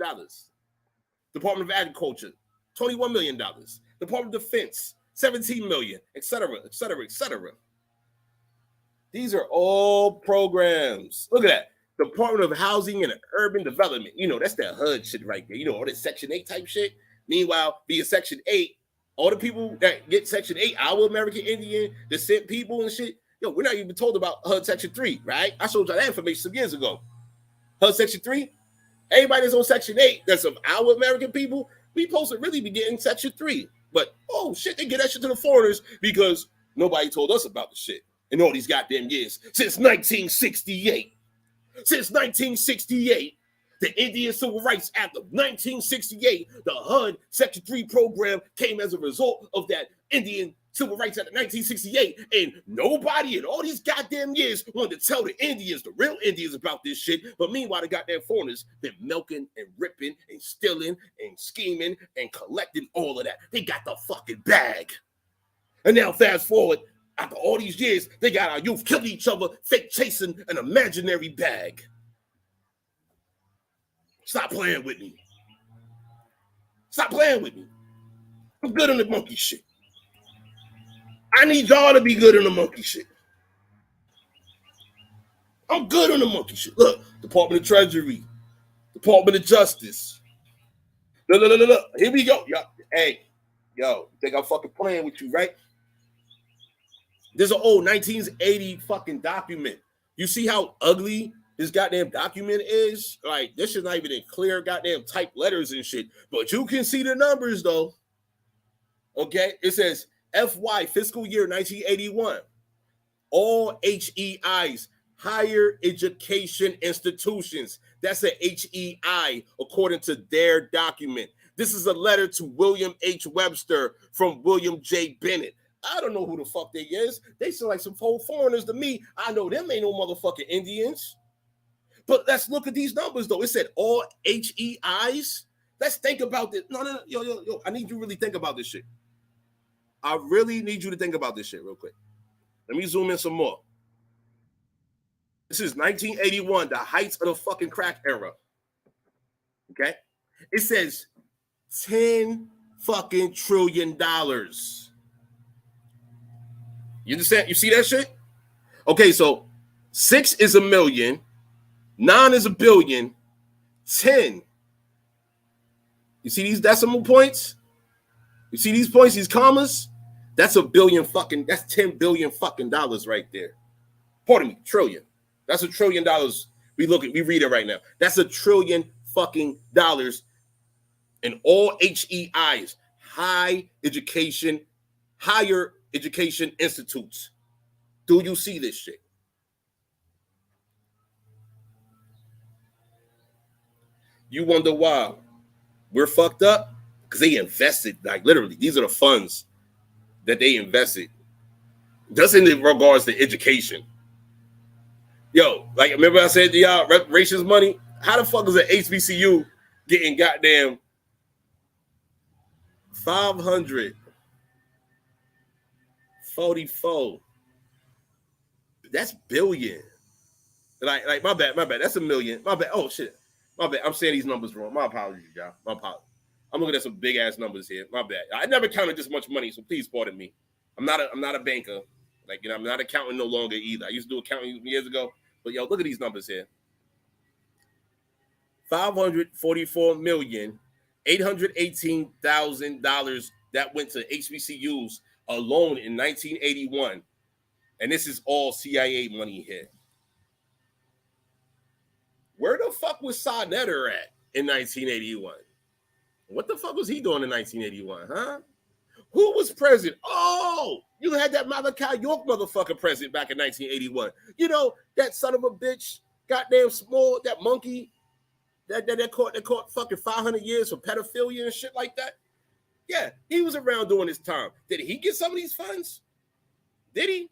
Department of Agriculture, $21 million. Department of Defense, $17 million, et cetera, et cetera, et cetera. These are all programs. Look at that. Department of Housing and Urban Development. That's that HUD shit right there. All this Section 8 type shit. Meanwhile, via Section 8, all the people that get Section 8, our American Indian descent people and shit, we're not even told about HUD Section 3, right? I showed y'all that information some years ago. HUD Section 3, everybody that's on Section 8, that's of our American people, we supposed to really be getting Section 3. But, oh, shit, they get that shit to the foreigners because nobody told us about the shit in all these goddamn years. Since 1968. Since 1968, the Indian Civil Rights Act of 1968, the HUD Section 3 program came as a result of that Indian Civil Rights Act of 1968, and nobody in all these goddamn years wanted to tell the Indians, the real Indians, about this shit. But meanwhile, the goddamn foreigners been milking and ripping and stealing and scheming and collecting all of that. They got the fucking bag. And now fast forward, after all these years, they got our youth killing each other, fake chasing an imaginary bag. Stop playing with me. Stop playing with me. I'm good on the monkey shit. I need y'all to be good on the monkey shit. I'm good on the monkey shit. Look, Department of Treasury, Department of Justice. Look. Here we go. Hey, think I'm fucking playing with you, right? There's an old 1980 fucking document. You see how ugly this goddamn document is? Like, this is not even in clear goddamn type letters and shit. But you can see the numbers, though. Okay? It says FY fiscal year 1981. All HEIs, higher education institutions. That's a HEI, according to their document. This is a letter to William H. Webster from William J. Bennett. I don't know who the fuck they is. They sound like some whole foreigners to me. I know them ain't no motherfucking Indians. But let's look at these numbers, though. It said all HEIs. Let's think about this. No. Yo. I need you to really think about this shit. I really need you to think about this shit real quick. Let me zoom in some more. This is 1981, the heights of the fucking crack era. Okay? It says $10 fucking trillion. You understand? You see that shit? Okay, so 6 is a million, 9 is a billion, 10. You see these decimal points? You see these points, these commas? That's $10 billion fucking dollars right there. Pardon me, trillion. That's $1 trillion. We read it right now. That's $1 trillion fucking dollars in all HEIs, higher education institutes. Do you see this shit? You wonder why we're fucked up? Because they invested, like literally, these are the funds that they invested. Just in regards to education. Yo, like remember I said to y'all, reparations money? How the fuck is an HBCU getting goddamn 544? That's billion. Like my bad. That's $1 million. My bad. Oh shit. My bad. I'm saying these numbers wrong. My apologies, y'all. My apologies. I'm looking at some big ass numbers here. My bad. I never counted this much money, so please pardon me. I'm not a banker. Like, I'm not accounting no longer either. I used to do accounting years ago. But yo, look at these numbers here. $544,818,000 that went to HBCUs alone in 1981. And this is all CIA money here. Where the fuck was Sa Neter at in 1981? What the fuck was he doing in 1981, huh? Who was president? Oh, you had that Malachi York motherfucker president back in 1981. You know, that son of a bitch, goddamn small, that monkey, that caught fucking 500 years for pedophilia and shit like that. Yeah, he was around during his time. Did he get some of these funds? Did he?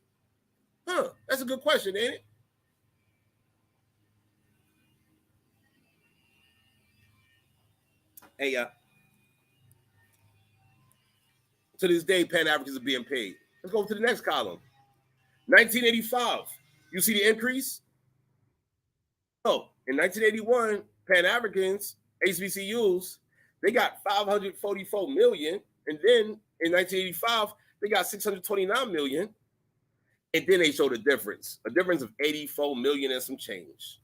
Huh, that's a good question, ain't it? Hey, to this day, Pan-Africans are being paid. Let's go to the next column. 1985. You see the increase? Oh, in 1981, Pan-Africans, HBCUs, they got 544 million. And then in 1985, they got 629 million. And then they showed a difference of 84 million and some change.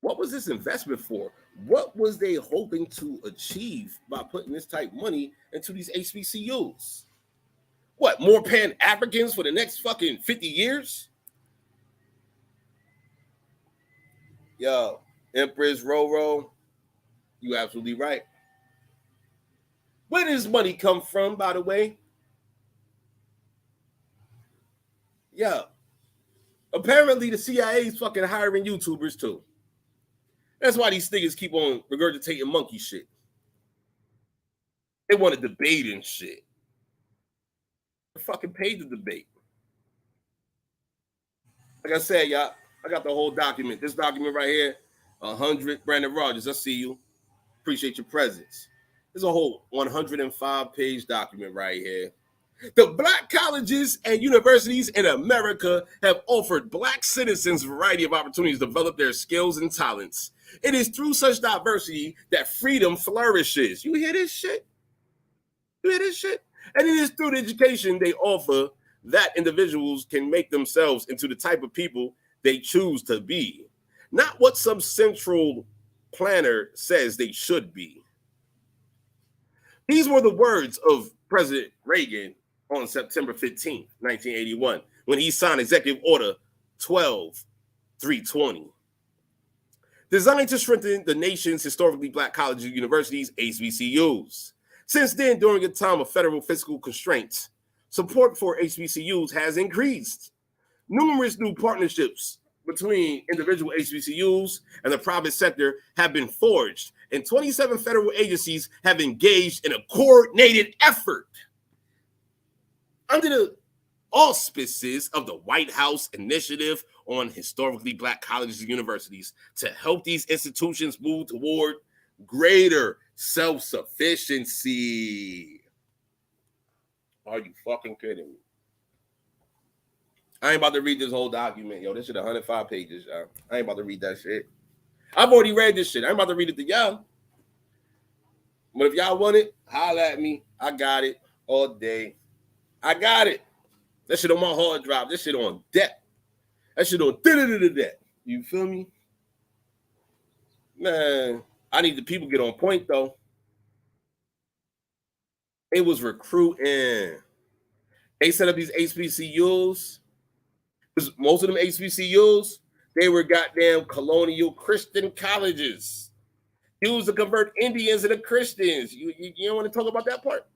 What was this investment for? What was they hoping to achieve by putting this type of money into these HBCUs? What, more Pan-Africans for the next fucking 50 years? Yo, Empress Roro, you absolutely right. Where does money come from, by the way? Yeah. Apparently the CIA is fucking hiring YouTubers too. That's why these niggas keep on regurgitating monkey shit. They want to debate and shit. They're fucking paid to debate. Like I said, y'all, I got the whole document. This document right here, 100. Brandon Rogers, I see you. Appreciate your presence. There's a whole 105-page document right here. The black colleges and universities in America have offered black citizens a variety of opportunities to develop their skills and talents. It is through such diversity that freedom flourishes. You hear this shit? You hear this shit? And it is through the education they offer that individuals can make themselves into the type of people they choose to be, not what some central planner says they should be. These were the words of President Reagan on September 15th, 1981, when he signed Executive Order 12-320, designed to strengthen the nation's historically black colleges and universities, HBCUs. Since then, during a time of federal fiscal constraints, support for HBCUs has increased. Numerous new partnerships between individual HBCUs and the private sector have been forged, and 27 federal agencies have engaged in a coordinated effort under the auspices of the White House Initiative on Historically Black Colleges and Universities to help these institutions move toward greater self-sufficiency. Are you fucking kidding me? I ain't about to read this whole document, yo. This shit 105 pages, y'all. I ain't about to read that shit. I've already read this shit. I ain't about to read it to y'all. But if y'all want it, holla at me. I got it all day. I got it. That shit on my hard drive. This shit on deck. That shit on deck. You feel me? Man, I need the people to get on point, though. It was recruiting. They set up these HBCUs. Most of them HBCUs, they were goddamn colonial Christian colleges. Used to convert Indians into Christians. You don't want to talk about that part?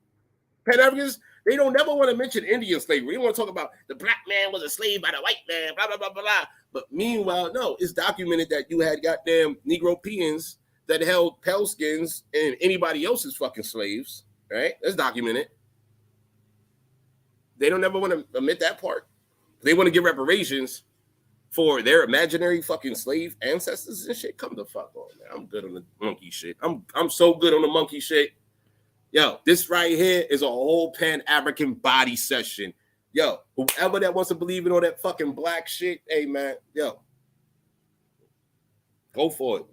Pan-Africans, they don't never want to mention Indian slavery. They want to talk about the black man was a slave by the white man, blah, blah, blah, blah, blah. But meanwhile, no, it's documented that you had goddamn Negropeans that held pale skins and anybody else's fucking slaves, right? That's documented. They don't ever want to admit that part. They want to give reparations for their imaginary fucking slave ancestors and shit. Come the fuck on, man. I'm good on the monkey shit. I'm so good on the monkey shit. Yo, this right here is a whole Pan-African body session. Yo, whoever that wants to believe in all that fucking black shit, hey, man, yo, go for it.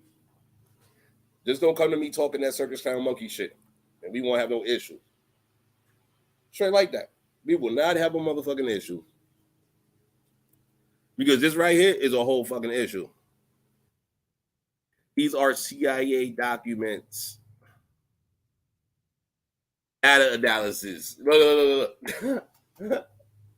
Just don't come to me talking that circus clown monkey shit, and we won't have no issue. Straight like that. We will not have a motherfucking issue. Because this right here is a whole fucking issue. These are CIA documents. Data analysis. Look.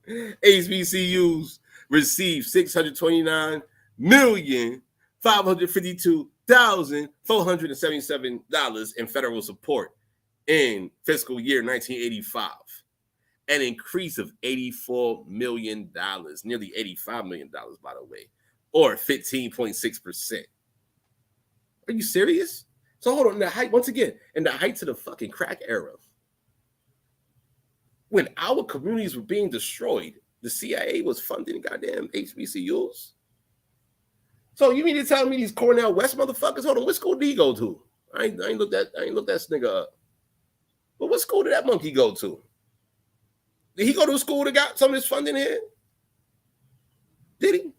HBCUs received $629,552,477 in federal support in fiscal year 1985, an increase of $84 million, nearly $85 million, by the way, or 15.6%. Are you serious? So hold on, once again, in the heights of the fucking crack era, when our communities were being destroyed, the CIA was funding goddamn HBCUs. So you mean to tell me these Cornell West motherfuckers? Hold on, what school did he go to? I ain't looked that nigga up. But what school did that monkey go to? Did he go to a school that got some of this funding here? Did he?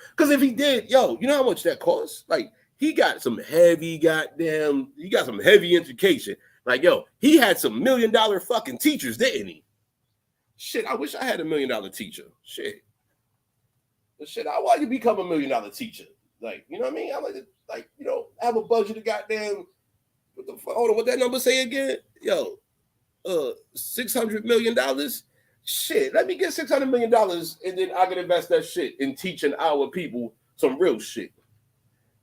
Because if he did, yo, you know how much that costs? Like, he got some heavy education. Like, yo, he had some $1 million fucking teachers, didn't he? Shit, I wish I had $1 million teacher. Shit. But shit, I want to become $1 million teacher. Like, you know what I mean? I like to, like, you know, have a budget of goddamn, hold on, what that number say again? Yo, $600 million? Shit, let me get $600 million and then I can invest that shit in teaching our people some real shit.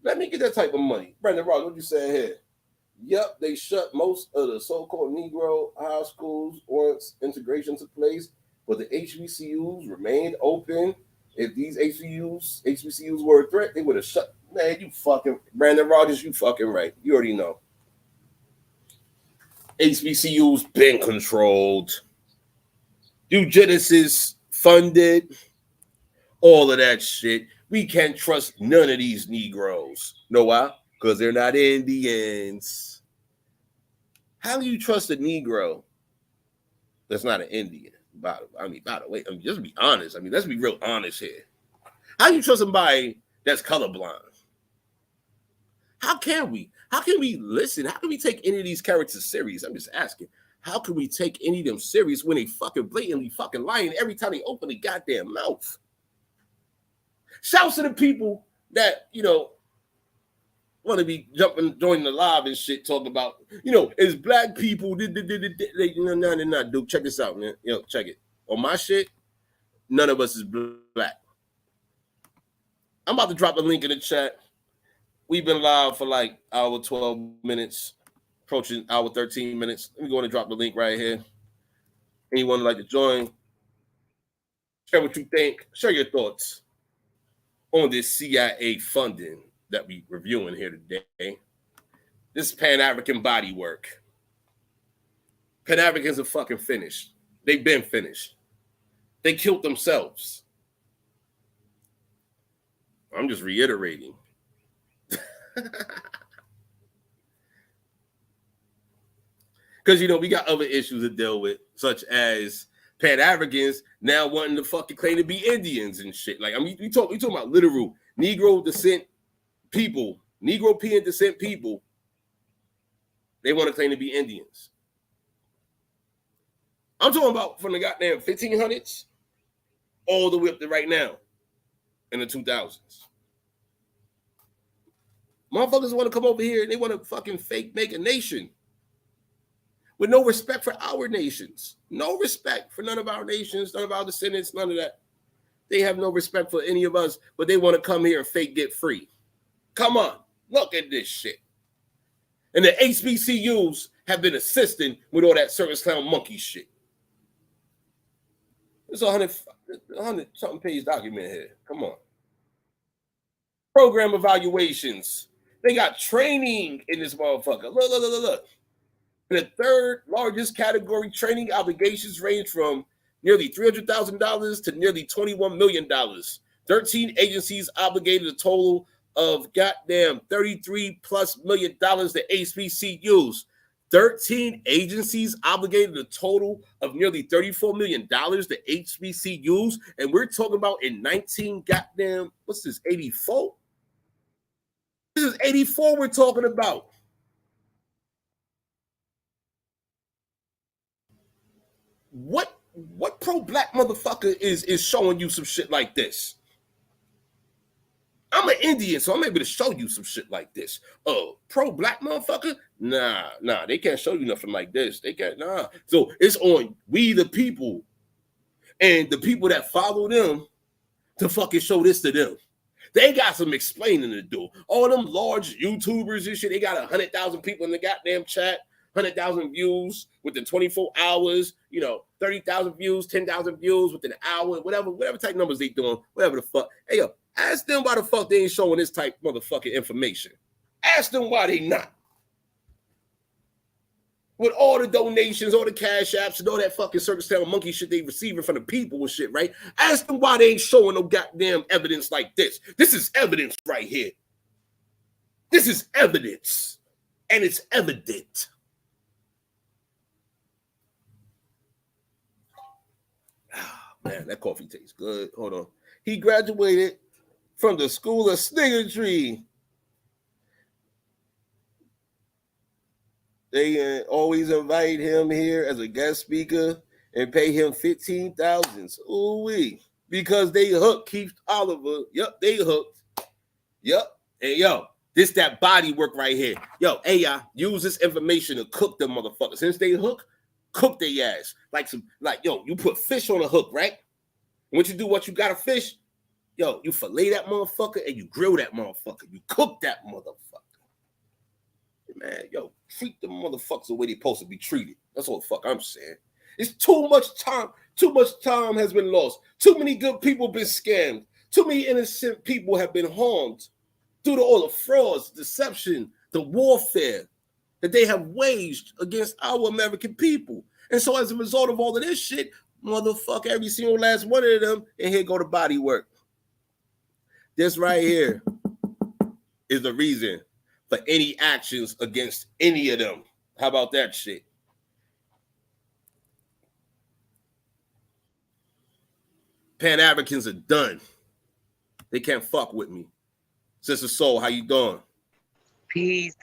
Let me get that type of money. Brandon Ross, what you saying here? Yep, they shut most of the so-called Negro high schools once integration took place, but the HBCUs remained open. If these HBCUs were a threat, they would have shut. Man, you fucking Brandon Rogers, you fucking right. You already know. HBCUs been controlled. Eugenics funded. All of that shit. We can't trust none of these Negroes. Know why? Because they're not Indians. How do you trust a Negro that's not an Indian? By the way, just be honest. Let's be real honest here. How do you trust somebody that's colorblind? How can we? How can we listen? How can we take any of these characters serious? I'm just asking. How can we take any of them serious when they fucking blatantly fucking lying every time they open their goddamn mouth? Shouts to the people that, you know, want to be joining the live and shit, talking about, you know, as black people, no, they're not, dude. Check this out, man. Yo, check it. On my shit, none of us is black. I'm about to drop the link in the chat. We've been live for like hour 12 minutes, approaching hour 13 minutes. Let me go and drop the link right here. Anyone like to join? Share what you think. Share your thoughts on this CIA funding that we reviewing here today. This Pan-African body work. Pan-Africans are fucking finished. They've been finished. They killed themselves. I'm just reiterating. Because, you know, we got other issues to deal with, such as Pan-Africans now wanting to fucking claim to be Indians and shit. Like, we talking about literal Negro descent people, Negro-European descent people. They want to claim to be Indians. I'm talking about from the goddamn 1500s all the way up to right now in the 2000s. Motherfuckers want to come over here and they want to fucking fake make a nation with no respect for our nations. No respect for none of our nations, none of our descendants, none of that. They have no respect for any of us, but they want to come here and fake get free. Come on, look at this shit. And the HBCUs have been assisting with all that circus clown monkey shit. It's a 100 something page document here. Come on. Program evaluations. They got training in this motherfucker. Look. The third largest category, training obligations range from nearly $300,000 to nearly $21 million. 13 agencies obligated a total of goddamn $33+ million to HBCUs. 13 agencies obligated a total of nearly $34 million to HBCUs. And we're talking about in 19 goddamn, what's this, 84? This is 84 we're talking about. What pro-black motherfucker is showing you some shit like this? I'm an Indian, so I'm able to show you some shit like this. Oh, pro-black motherfucker? Nah, they can't show you nothing like this. They can't, nah. So it's on we the people and the people that follow them to fucking show this to them. They got some explaining to do. All them large YouTubers and shit, they got 100,000 people in the goddamn chat, 100,000 views within 24 hours, 30,000 views, 10,000 views within an hour, whatever type numbers they doing, whatever the fuck. Hey, yo, ask them why the fuck they ain't showing this type motherfucking information. Ask them why they not. With all the donations, all the cash apps, and all that fucking circus town monkey shit they receiving from the people and shit, right? Ask them why they ain't showing no goddamn evidence like this. This is evidence right here. This is evidence. And it's evident. Man, that coffee tastes good. Hold on. He graduated from the School of Sniggertree. They always invite him here as a guest speaker and pay him $15,000. Ooh-wee. Because they hooked Keith Oliver. Yep, they hooked. Yep. And yo, this that body work right here. Yo, hey, y'all, use this information to cook them motherfuckers. Since they hook, cook their ass. Yo, you put fish on a hook, right? And once you do what you got a fish, yo, you fillet that motherfucker and you grill that motherfucker. You cook that motherfucker. Man, yo, treat the motherfuckers the way they supposed to be treated. That's what the fuck I'm saying. It's too much time. Too much time has been lost. Too many good people been scammed. Too many innocent people have been harmed due to all the frauds, deception, the warfare that they have waged against our American people. And so as a result of all of this shit, motherfucker, every single last one of them, and here go the body work. This right here is the reason for any actions against any of them. How about that shit? Pan-Africans are done. They can't fuck with me. Sister Soul, how you doing? Peace,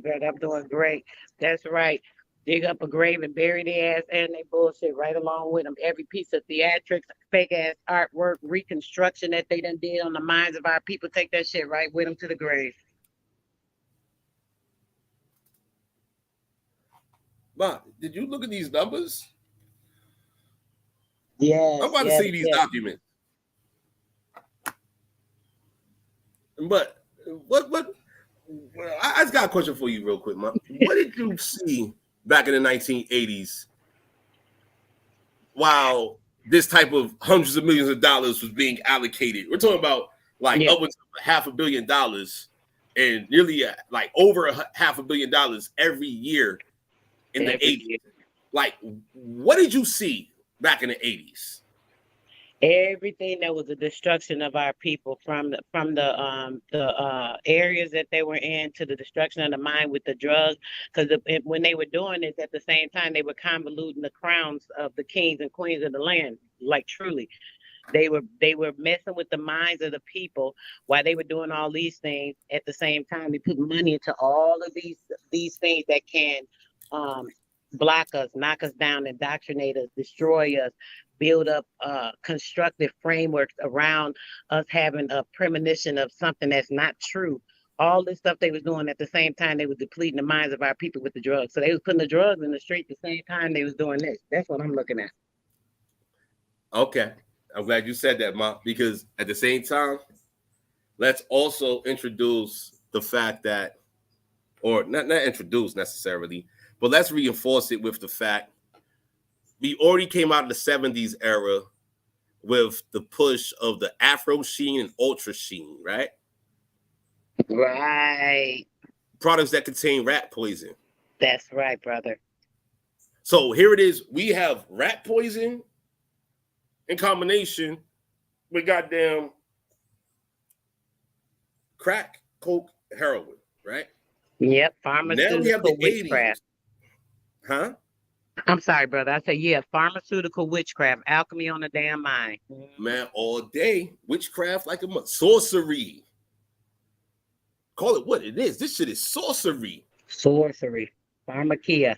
brother. I'm doing great. That's right. Dig up a grave and bury their ass and they bullshit right along with them. Every piece of theatrics, fake-ass artwork, reconstruction that they done did on the minds of our people, take that shit right with them to the grave. Ma, did you look at these numbers? Yeah. I'm about to see these documents. But I just got a question for you real quick, Ma. What did you see back in the 1980s while this type of hundreds of millions of dollars was being allocated? We're talking about upwards of $500 million and nearly over $500 million every year in the 80s. Like, what did you see back in the 80s? Everything that was a destruction of our people, from the areas that they were in to the destruction of the mind with the drugs. Because when they were doing this, at the same time, they were convoluting the crowns of the kings and queens of the land. Like, truly, they were messing with the minds of the people while they were doing all these things. At the same time, they put money into all of these things that can block us, knock us down, indoctrinate us, destroy us, build up constructive frameworks around us having a premonition of something that's not true. All this stuff they was doing at the same time, they were depleting the minds of our people with the drugs. So they was putting the drugs in the street at the same time they was doing this. That's what I'm looking at. Okay. I'm glad you said that, Ma, because at the same time, let's also introduce the fact that, or not introduce necessarily, but let's reinforce it with the fact we already came out of the 70s era with the push of the Afro Sheen and Ultra Sheen, right? Right. Products that contain rat poison. That's right, brother. So here it is. We have rat poison in combination with goddamn crack, coke, heroin, right? Yep. Pharmaceutical witchcraft. Huh? I'm sorry, brother. I say, yeah, pharmaceutical witchcraft, alchemy on the damn mind. Man, all day. Witchcraft like a sorcery. Call it what it is. This shit is sorcery. Sorcery. Pharmakia.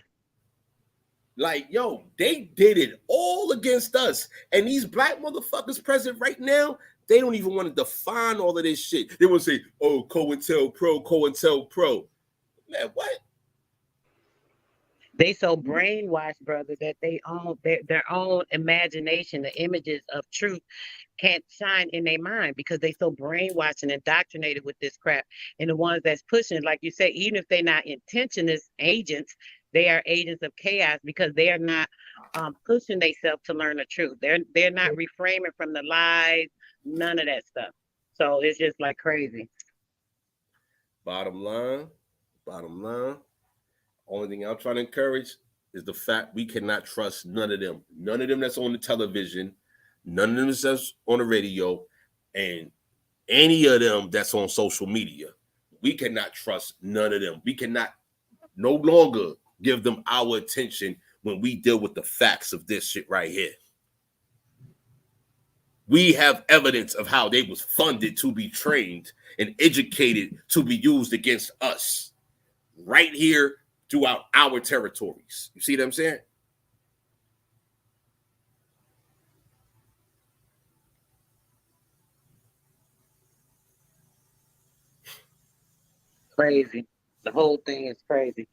Like, yo, they did it all against us. And these black motherfuckers present right now, They don't even want to define all of this shit. They want to say, oh, COINTELPRO. Man, what? They so brainwashed, brother, that they own their own imagination, the images of truth can't shine in their mind because they so brainwashed and indoctrinated with this crap. And the ones that's pushing, like you say, even if they're not intentionist agents, they are agents of chaos because they are not pushing themselves to learn the truth. They're not reframing from the lies, none of that stuff. So it's just like crazy. Bottom line. Only thing I'm trying to encourage is the fact we cannot trust none of them. None of them that's on the television, none of them that's on the radio, and any of them that's on social media. We cannot trust none of them. We cannot no longer give them our attention when we deal with the facts of this shit right here. We have evidence of how they was funded to be trained and educated to be used against us right here throughout our territories. You see what I'm saying? Crazy. The whole thing is crazy.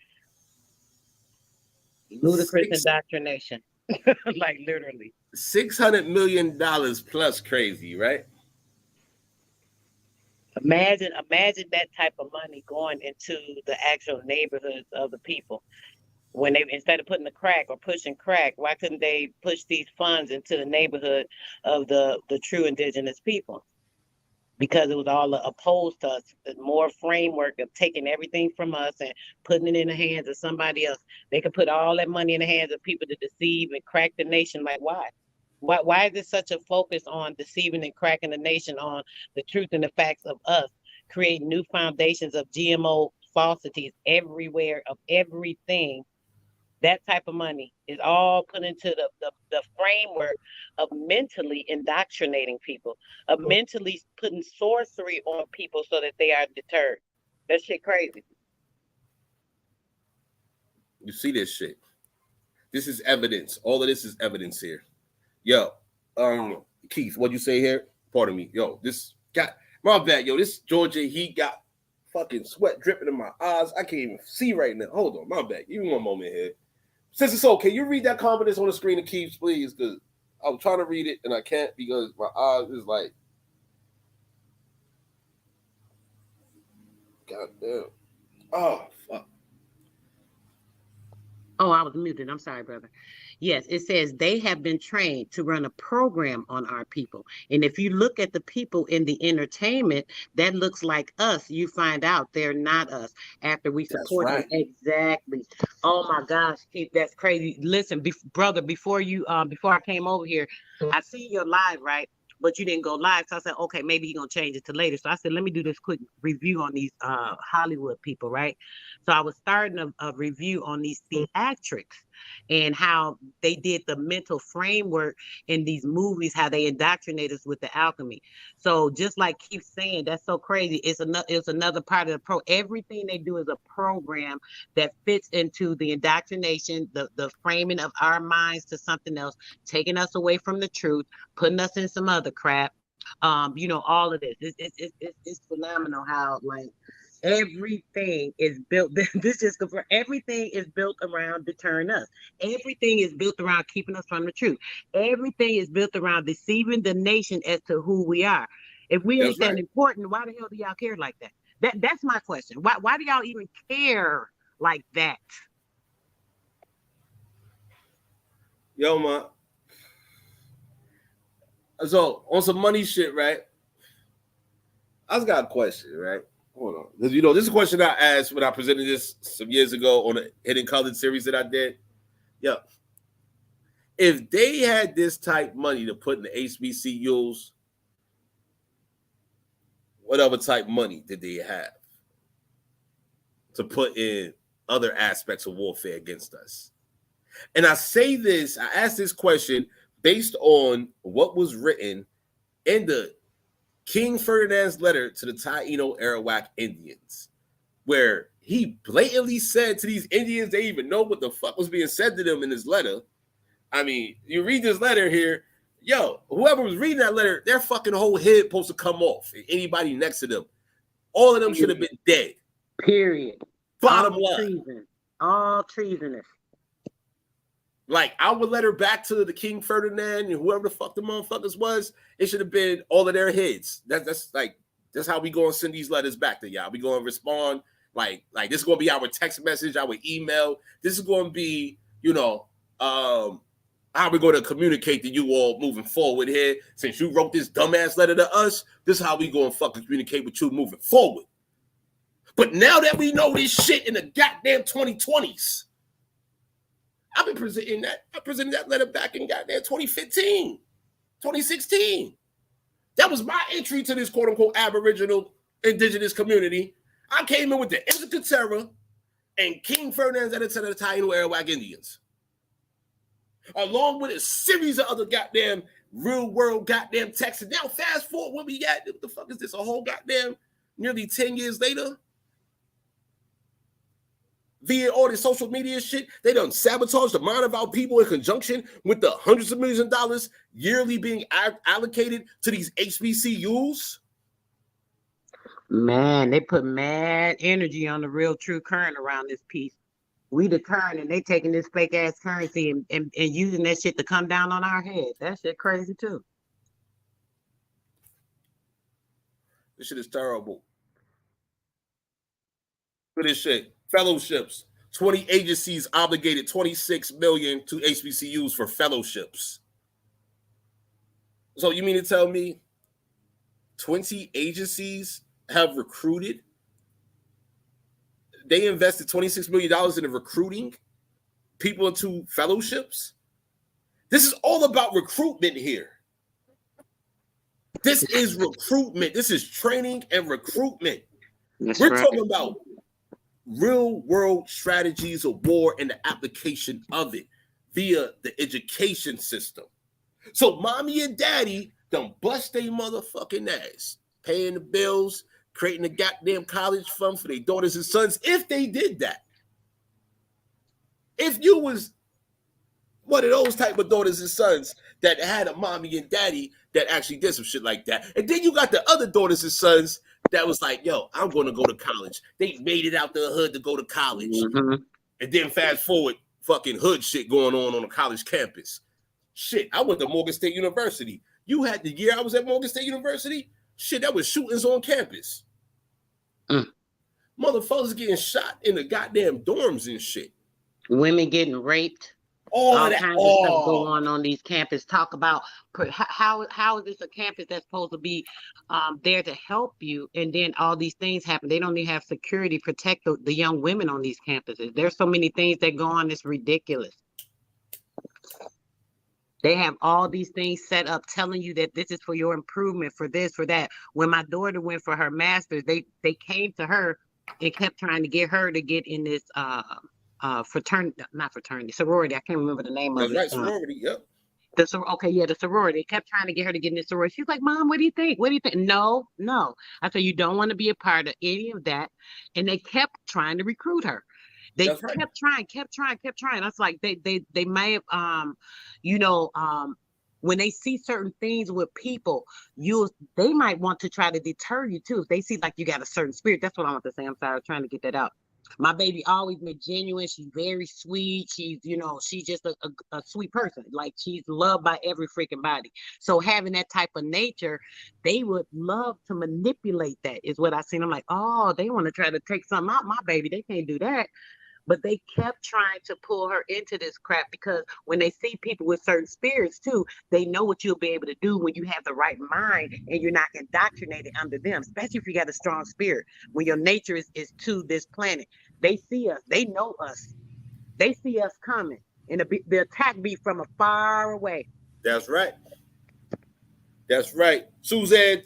Ludicrous indoctrination. Like literally. $600 million plus crazy, right? Imagine that type of money going into the actual neighborhoods of the people. When they, instead of putting the crack or pushing crack, why couldn't they push these funds into the neighborhood of the true indigenous people? Because it was all opposed to us. The more framework of taking everything from us and putting it in the hands of somebody else. They could put all that money in the hands of people to deceive and crack the nation. Like, why? Why is there such a focus on deceiving and cracking the nation on the truth and the facts of us, creating new foundations of GMO falsities everywhere of everything? That type of money is all put into the framework of mentally indoctrinating people, of mentally putting sorcery on people so that they are deterred. That shit crazy. You see this shit. This is evidence. All of this is evidence here. Yo, Keith, what'd you say here? Pardon me. Yo, this got my bad. Yo, this Georgia heat got fucking sweat dripping in my eyes. I can't even see right now. Hold on, my bad. Give me one moment here. Sister Soul, can you read that comment that's on the screen of Keith, please? Because I'm trying to read it and I can't because my eyes is like, God damn. Oh, fuck. Oh, I was muted. I'm sorry, brother. Yes, it says they have been trained to run a program on our people. And if you look at the people in the entertainment, that looks like us. You find out they're not us after we support them. Exactly. Oh my gosh, Keith, that's crazy. Listen, brother, before I came over here, I see your live, right? But you didn't go live. So I said, okay, maybe he's going to change it to later. So I said, let me do this quick review on these Hollywood people, right? So I was starting a review on these theatrics and how they did the mental framework in these movies, how they indoctrinate us with the alchemy. So just like Keith's saying, that's so crazy. It's another part of the everything they do is a program that fits into the indoctrination, the framing of our minds to something else, taking us away from the truth, putting us in some other crap. All of this. It's phenomenal how like everything is built. Everything is built around deterring us. Everything is built around keeping us from the truth. Everything is built around deceiving the nation as to who we are. If we ain't that important, why the hell do y'all care like that? That's my question. Why do y'all even care like that? Yo, man. So on some money shit, right? I just got a question, right? Hold on. Because, this is a question I asked when I presented this some years ago on a Hidden Colored series that I did. Yeah. If they had this type money to put in the HBCUs, what other type money did they have to put in other aspects of warfare against us? And I say this, I asked this question based on what was written in the King Ferdinand's letter to the Taino Arawak Indians, where he blatantly said to these Indians, they even know what the fuck was being said to them in his letter. I mean, you read this letter here, Yo, whoever was reading that letter, their fucking whole head supposed to come off. Anybody next to them, all of them should have been dead. Period. Bottom all line. Treason. All treasonous. Like, our letter back to the King Ferdinand and whoever the fuck the motherfuckers was, it should have been all of their heads. That's how we going to send these letters back to y'all. We going to respond like this is going to be our text message, our email. This is going to be, how we're going to communicate to you all moving forward here. Since you wrote this dumbass letter to us, this is how we going to fucking communicate with you moving forward. But now that we know this shit in the goddamn 2020s, I've been presenting that. I presented that letter back in goddamn 2015, 2016. That was my entry to this quote-unquote Aboriginal indigenous community. I came in with the Inca Terra and King Ferdinand's editor of the Taino Arawak Indians, along with a series of other goddamn real world goddamn texts. And now fast forward when we got, what the fuck is this, a whole goddamn nearly 10 years later? Via all this social media shit, they done sabotage the mind of our people in conjunction with the hundreds of millions of dollars yearly being allocated to these HBCUs. Man, they put mad energy on the real true current around this piece. We the current, and they taking this fake ass currency and using that shit to come down on our head. That shit crazy too. This shit is terrible. Look at this shit. Fellowships. 20 agencies obligated $26 million to HBCUs for fellowships. So you mean to tell me 20 agencies have recruited? They invested $26 million in recruiting people into fellowships? This is all about recruitment here. This is recruitment. This is training and recruitment. We're talking about real world strategies of war and the application of it via the education system. So mommy and daddy done bust their motherfucking ass, paying the bills, creating a goddamn college fund for their daughters and sons. If they did that, if you was one of those type of daughters and sons that had a mommy and daddy that actually did some shit like that, and then you got the other daughters and sons that was like, yo, I'm going to go to college. They made it out the hood to go to college. Mm-hmm. And then fast forward, fucking hood shit going on a college campus. Shit, I went to Morgan State University. You had the year I was at Morgan State University, shit, that was shootings on campus. Motherfuckers getting shot in the goddamn dorms and shit. Women getting raped. All kinds that, of stuff going on these campuses. Talk about how is this a campus that's supposed to be there to help you, and then all these things happen. They don't even have security protect the young women on these campuses. There's so many things that go on. It's ridiculous. They have all these things set up telling you that this is for your improvement, for this, for that. When my daughter went for her master's, they came to her and kept trying to get her to get in this sorority. I can't remember the name of it. That's right, sorority, yep. The sorority. They kept trying to get her to get in this sorority. She's like, Mom, what do you think? What do you think? No. I said, you don't want to be a part of any of that. And they kept trying to recruit her. They kept trying. That's like they may have, when they see certain things with people, they might want to try to deter you too. If they see like you got a certain spirit, that's what I want to say. I'm sorry, I'm trying to get that out. My baby always been genuine. She's very sweet. She's just a sweet person. Like, she's loved by every freaking body. So having that type of nature, they would love to manipulate that, is what I seen. I'm like, oh, they want to try to take something out my baby. They can't do that. But they kept trying to pull her into this crap, because when they see people with certain spirits too, they know what you'll be able to do when you have the right mind and you're not indoctrinated under them, especially if you got a strong spirit. When your nature is to this planet, they see us, they know us, they see us coming, and the attack be from afar away. That's right. That's right. Suzanne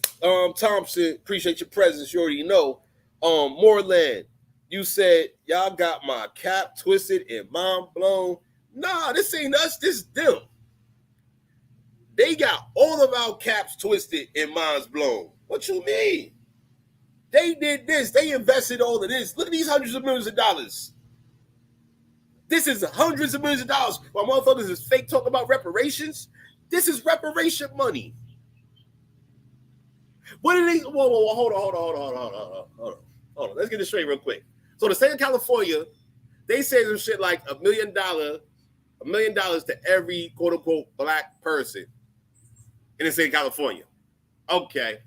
Thompson, appreciate your presence. You already know. Moreland, you said y'all got my cap twisted and mind blown. Nah, this ain't us, this them. They got all of our caps twisted and minds blown. What you mean? They did this. They invested all of this. Look at these hundreds of millions of dollars. This is hundreds of millions of dollars. While motherfuckers is fake talking about reparations, This is reparation money. What are they? Whoa, hold on. Let's get this straight real quick. So the state of California, they say some shit like $1 million to every quote unquote black person in the state of California. Okay.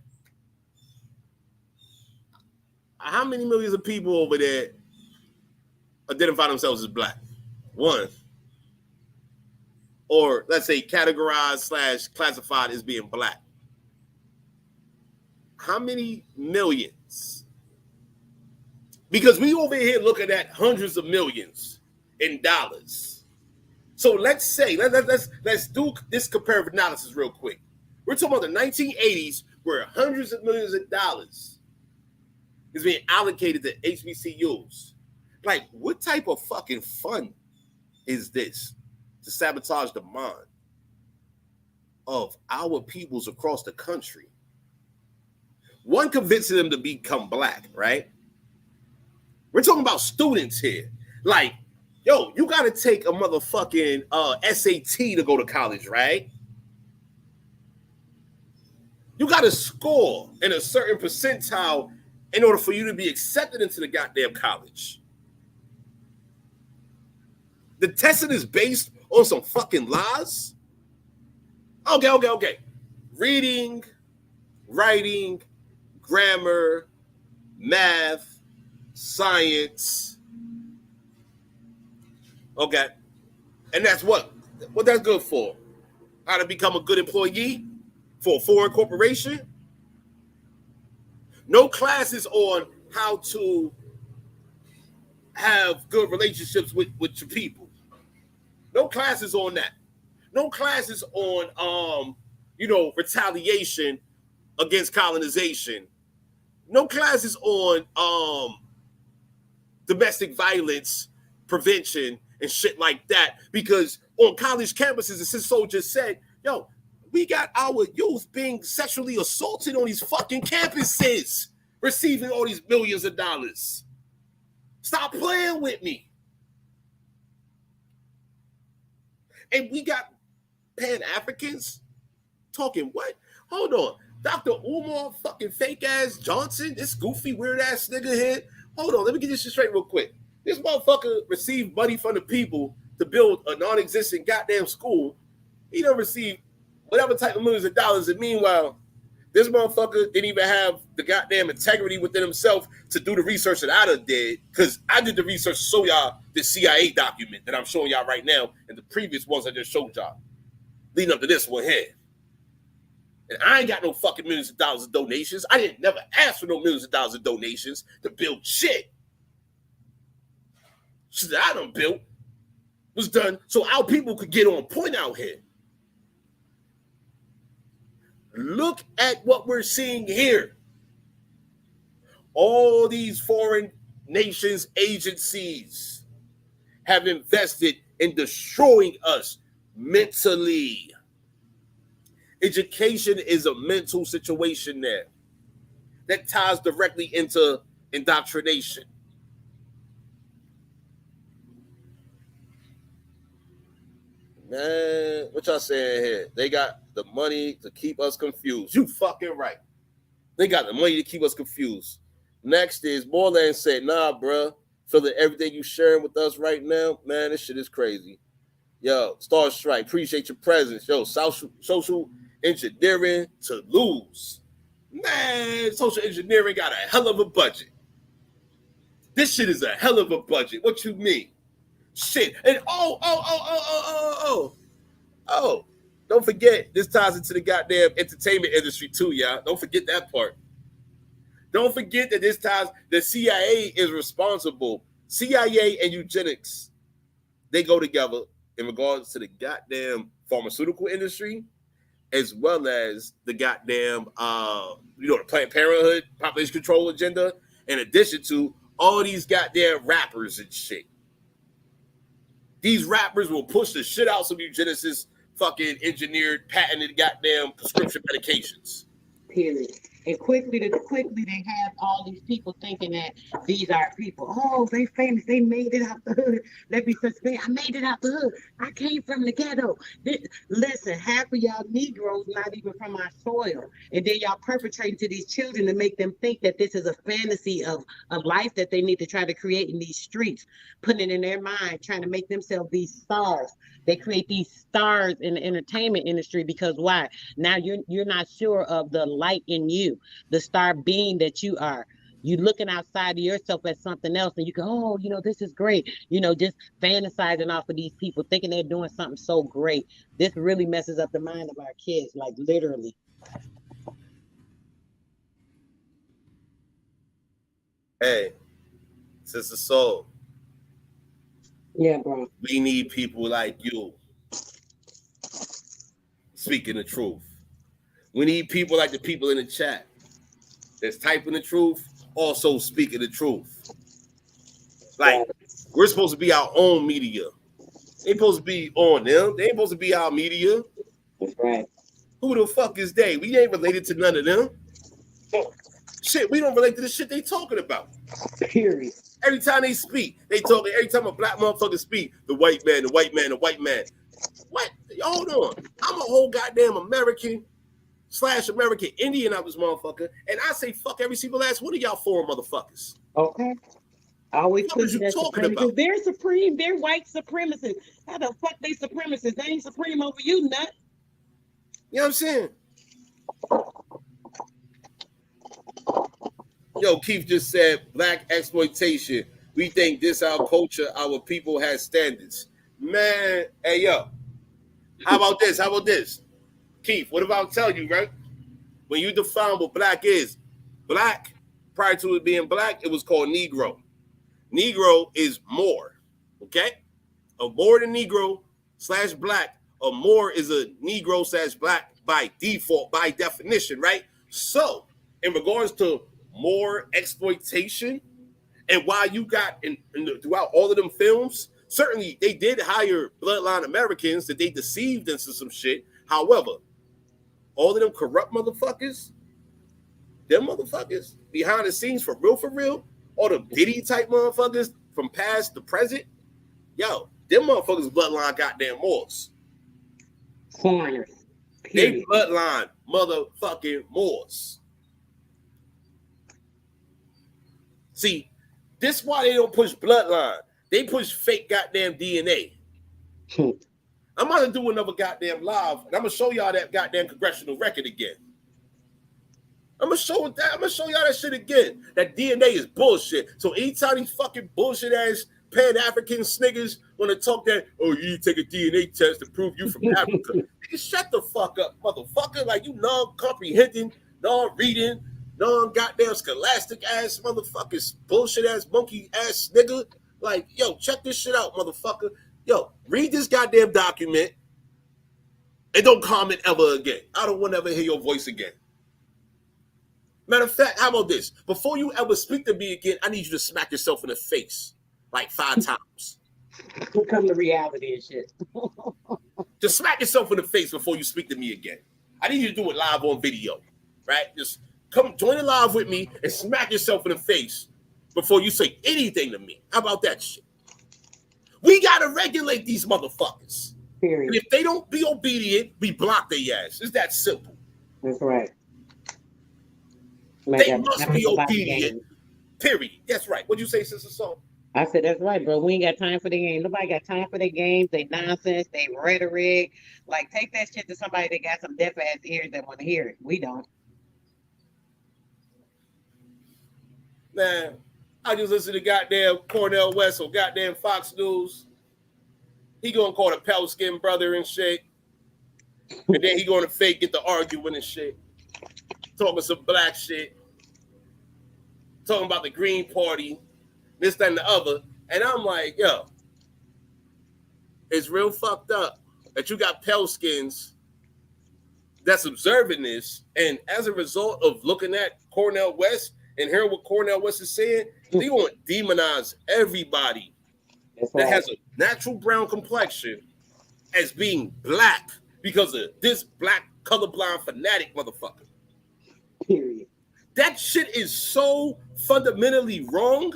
How many millions of people over there identify themselves as black? One. Or let's say categorized / classified as being black. How many millions? Because we over here looking at hundreds of millions in dollars. So let's say, let's do this comparative analysis real quick. We're talking about the 1980s where hundreds of millions of dollars is being allocated to HBCUs. Like, what type of fucking fun is this to sabotage the mind of our peoples across the country? One, convincing them to become black, right? We're talking about students here. Like, yo, you got to take a motherfucking SAT to go to college, right? You got to score in a certain percentile in order for you to be accepted into the goddamn college. The testing is based on some fucking lies? Okay. Reading, writing, grammar, math, science. Okay. And that's what that's good for? How to become a good employee for a foreign corporation? No classes on how to have good relationships with your people. No classes on that. No classes on retaliation against colonization. No classes on domestic violence prevention and shit like that. Because on college campuses, as Sis just said, yo, we got our youth being sexually assaulted on these fucking campuses, receiving all these millions of dollars. Stop playing with me. And we got Pan-Africans talking what? Hold on. Dr. Umar fucking fake ass Johnson, this goofy weird ass nigga here. Hold on, let me get this shit straight real quick. This motherfucker received money from the people to build a non-existent goddamn school. He done received whatever type of millions of dollars, and meanwhile, this motherfucker didn't even have the goddamn integrity within himself to do the research that I done did, because I did the research to show y'all the CIA document that I'm showing y'all right now, and the previous ones I just showed y'all, leading up to this one here. And I ain't got no fucking millions of dollars of donations. I didn't never ask for no millions of dollars of donations to build shit. Shit that I done built was done so our people could get on point out here. Look at what we're seeing here. All these foreign nations, agencies have invested in destroying us mentally. Education is a mental situation there that ties directly into indoctrination. Man, what y'all saying here? They got the money to keep us confused. You fucking right. They got the money to keep us confused. Next is Moreland said, nah, bruh. Feel that everything you sharing with us right now, man, this shit is crazy. Yo, Star Strike, appreciate your presence. Yo, social engineering to lose. Man, social engineering got a hell of a budget. This shit is a hell of a budget. What you mean? Shit. And don't forget, this ties into the goddamn entertainment industry too, y'all. Don't forget that part. Don't forget that this ties, the CIA is responsible. CIA and eugenics, they go together in regards to the goddamn pharmaceutical industry, as well as the goddamn, the Planned Parenthood population control agenda, in addition to all these goddamn rappers and shit. These rappers will push the shit out some eugenicists, fucking engineered, patented goddamn prescription medications. Period. And quickly they have all these people thinking that these are people. Oh, they famous. They made it out the hood. Let me just say, I made it out the hood. I came from the ghetto. Listen, half of y'all Negroes not even from our soil. And then y'all perpetrating to these children to make them think that this is a fantasy of life that they need to try to create in these streets, putting it in their mind, trying to make themselves these stars. They create these stars in the entertainment industry because why? Now you're not sure of the light in you, the star being that you are. You looking outside of yourself at something else and you go, oh, this is great. Just fantasizing off of these people, thinking they're doing something so great. This really messes up the mind of our kids, like literally. Hey, Sister Soul. Yeah, bro. We need people like you speaking the truth. We need people like the people in the chat that's typing the truth, also speaking the truth. Like, we're supposed to be our own media. They ain't supposed to be on them. They ain't supposed to be our media. That's right. Who the fuck is they? We ain't related to none of them. Shit, we don't relate to the shit they talking about. Period. Every time they speak, they talking. Every time a black motherfucker speak, the white man, the white man, the white man. What? Hold on. I'm a whole goddamn American / American Indian out this motherfucker, and I say fuck every single last one of y'all foreign motherfuckers. Okay. I always what are you talking about? They're supreme. They're white supremacists. How the fuck they supremacists? They ain't supreme over you, nut. You know what I'm saying? Yo, Keith just said black exploitation. We think this our culture, our people has standards. Man, hey yo. How about this? How about this? Keith, what if I tell you, right? When you define what black is, black, prior to it being black, it was called Negro. Negro is more, okay? A more than Negro / black, a more is a Negro / black by default, by definition, right? So, in regards to more exploitation, and why you got throughout all of them films, certainly they did hire bloodline Americans that they deceived into some shit. However, all of them corrupt motherfuckers, them motherfuckers behind the scenes for real, all the Diddy type motherfuckers from past to present, yo, them motherfuckers bloodline goddamn Moors. Foreigners. They bloodline motherfucking Moors. See, this why they don't push bloodline. They push fake goddamn DNA. I'm about to do another goddamn live, and I'm gonna show y'all that goddamn congressional record again. I'm gonna show y'all that shit again. That DNA is bullshit. So anytime these fucking bullshit ass Pan-African sniggers want to talk that, oh, you need to take a DNA test to prove you from Africa. Nigga, shut the fuck up, motherfucker. Like, you non-comprehending, non-reading, non-goddamn scholastic ass motherfuckers, bullshit ass monkey ass nigga. Like, yo, check this shit out, motherfucker. Yo, read this goddamn document and don't comment ever again. I don't want to ever hear your voice again. Matter of fact, how about this? Before you ever speak to me again, I need you to smack yourself in the face like 5 times. Come to reality and shit. Just smack yourself in the face before you speak to me again. I need you to do it live on video, right? Just come join it live with me and smack yourself in the face before you say anything to me. How about that shit? We got to regulate these motherfuckers. Period. And if they don't be obedient, we block their ass. It's that simple. That's right. They must be obedient. Period. That's right. What'd you say, Sister Soul? I said, that's right, bro. We ain't got time for the game. Nobody got time for their games, they nonsense, they rhetoric. Like, take that shit to somebody that got some deaf ass ears that want to hear it. We don't. Man, I just listen to goddamn Cornel West or goddamn Fox News. He gonna call the pale skin brother and shit. And then he gonna fake get the arguing and shit. Talking some black shit. Talking about the Green Party. This, that, and the other. And I'm like, yo, it's real fucked up that you got pale skins that's observing this. And as a result of looking at Cornel West and hearing what Cornel West is saying, they want to demonize everybody that has a natural brown complexion as being black because of this black colorblind fanatic motherfucker. Period. That shit is so fundamentally wrong.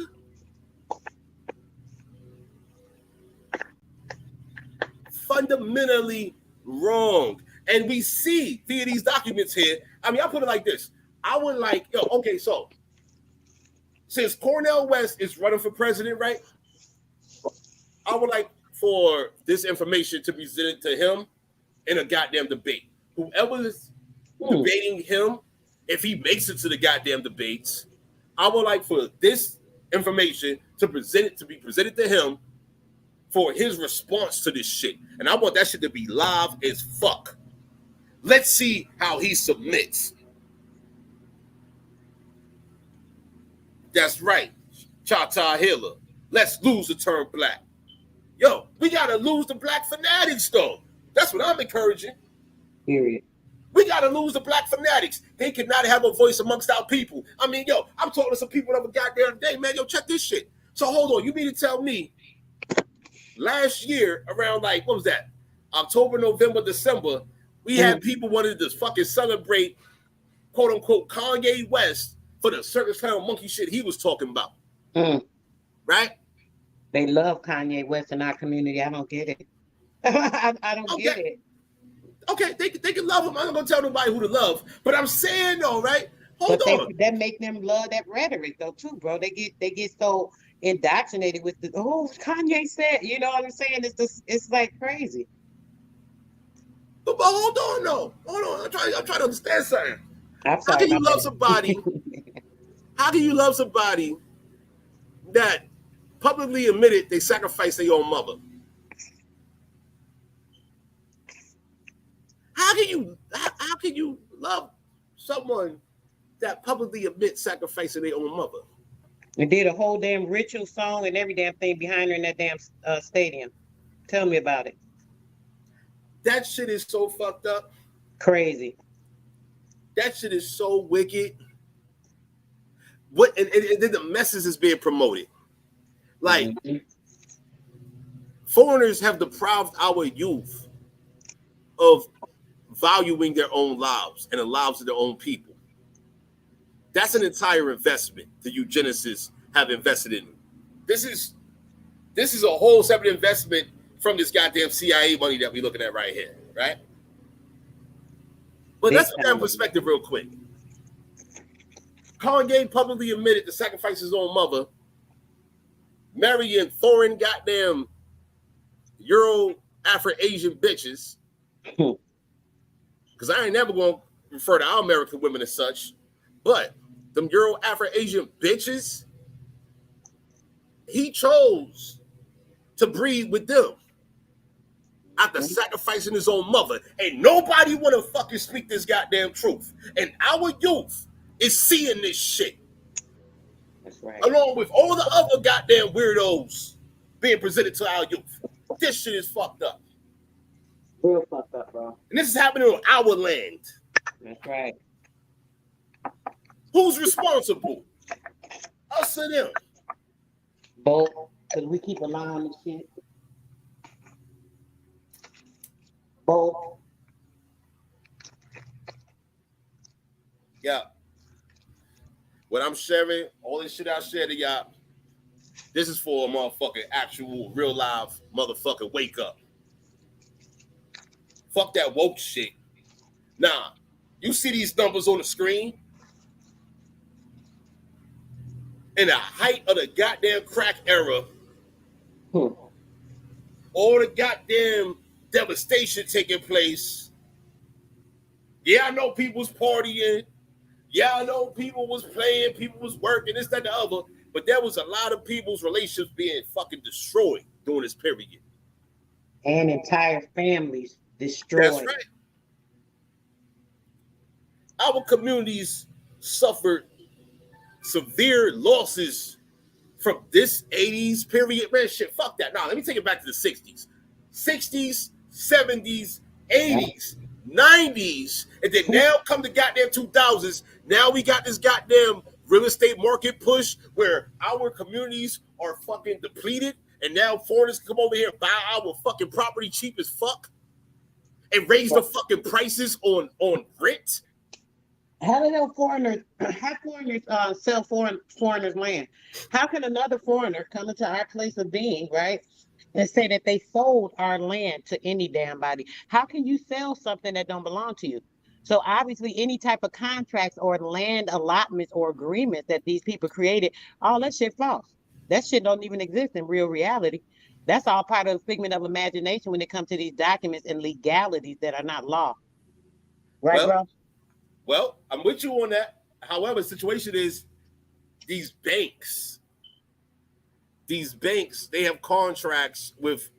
Fundamentally wrong. And we see via these documents here. I mean, I put it like this. I would like, okay, so since Cornel West is running for president, right? I would like for this information to be presented to him in a goddamn debate. Whoever is debating him, if he makes it to the goddamn debates, I would like for this information to be presented to him for his response to this shit. And I want that shit to be live as fuck. Let's see how he submits. That's right. Chata Hiller. Let's lose the term black. Yo, we gotta lose the black fanatics though. That's what I'm encouraging. Period. We gotta lose the black fanatics. They cannot have a voice amongst our people. I mean, yo, I'm talking to some people the other goddamn day, man. Yo, check this shit. So hold on, you mean to tell me last year around like, what was that? October, November, December, we had people wanting to fucking celebrate, quote unquote, Kanye West for the circus clown monkey shit he was talking about. Right? They love Kanye West in our community. I don't get it. I don't get it. Okay, they can love him. I'm not gonna tell nobody who to love, but I'm saying though, right? Hold on. That make them love that rhetoric though too, bro. They get so indoctrinated with the Kanye said, you know what I'm saying? It's like crazy. But hold on, though. Hold on. I'm trying to understand something. I'm sorry, how can you love somebody? How can you love somebody that publicly admitted they sacrificed their own mother? How can you love someone that publicly admits sacrificing their own mother? And did a whole damn ritual song and every damn thing behind her in that damn stadium. Tell me about it. That shit is so fucked up. Crazy. That shit is so wicked. What and then the message is being promoted. Like foreigners have deprived our youth of valuing their own lives and the lives of their own people. That's an entire investment the eugenicists have invested in. This is a whole separate investment from this goddamn CIA money that we're looking at right here, right? But let's put that in perspective real quick. Kanye publicly admitted to sacrifice his own mother, marrying foreign goddamn Euro Afro-Asian bitches. Because I ain't never going to refer to our American women as such, but them Euro Afro-Asian bitches, he chose to breed with them after sacrificing his own mother. And nobody want to fucking speak this goddamn truth. And our youth is seeing this shit. That's right. Along with all the other goddamn weirdos being presented to our youth. This shit is fucked up. Real fucked up, bro. And this is happening on our land. That's right. Who's responsible? Us or them? Both. Because we keep allowing this shit. Both. Yeah. What I'm sharing, all this shit I share to y'all, this is for a motherfucking actual, real live motherfucking wake up. Fuck that woke shit. Nah, you see these numbers on the screen? In the height of the goddamn crack era, all the goddamn devastation taking place. Yeah, I know people was partying. Yeah, I know people was playing, people was working, this, that, the other. But there was a lot of people's relationships being fucking destroyed during this period. And entire families destroyed. That's right. Our communities suffered severe losses from this 80s period. Man, shit, fuck that. Now, let me take it back to the 60s. 60s, 70s, 80s, 90s, and then now come the goddamn 2000s. Now we got this goddamn real estate market push where our communities are fucking depleted, and now foreigners come over here and buy our fucking property cheap as fuck and raise the fucking prices on rent. How do those foreigners? How foreigners sell foreigners land? How can another foreigner come into our place of being, right, and say that they sold our land to any damn body? How can you sell something that don't belong to you? So obviously, any type of contracts or land allotments or agreements that these people created, all that shit false. That shit don't even exist in real reality. That's all part of the figment of imagination when it comes to these documents and legalities that are not law. Right, bro? Well, I'm with you on that. However, the situation is these banks, they have contracts with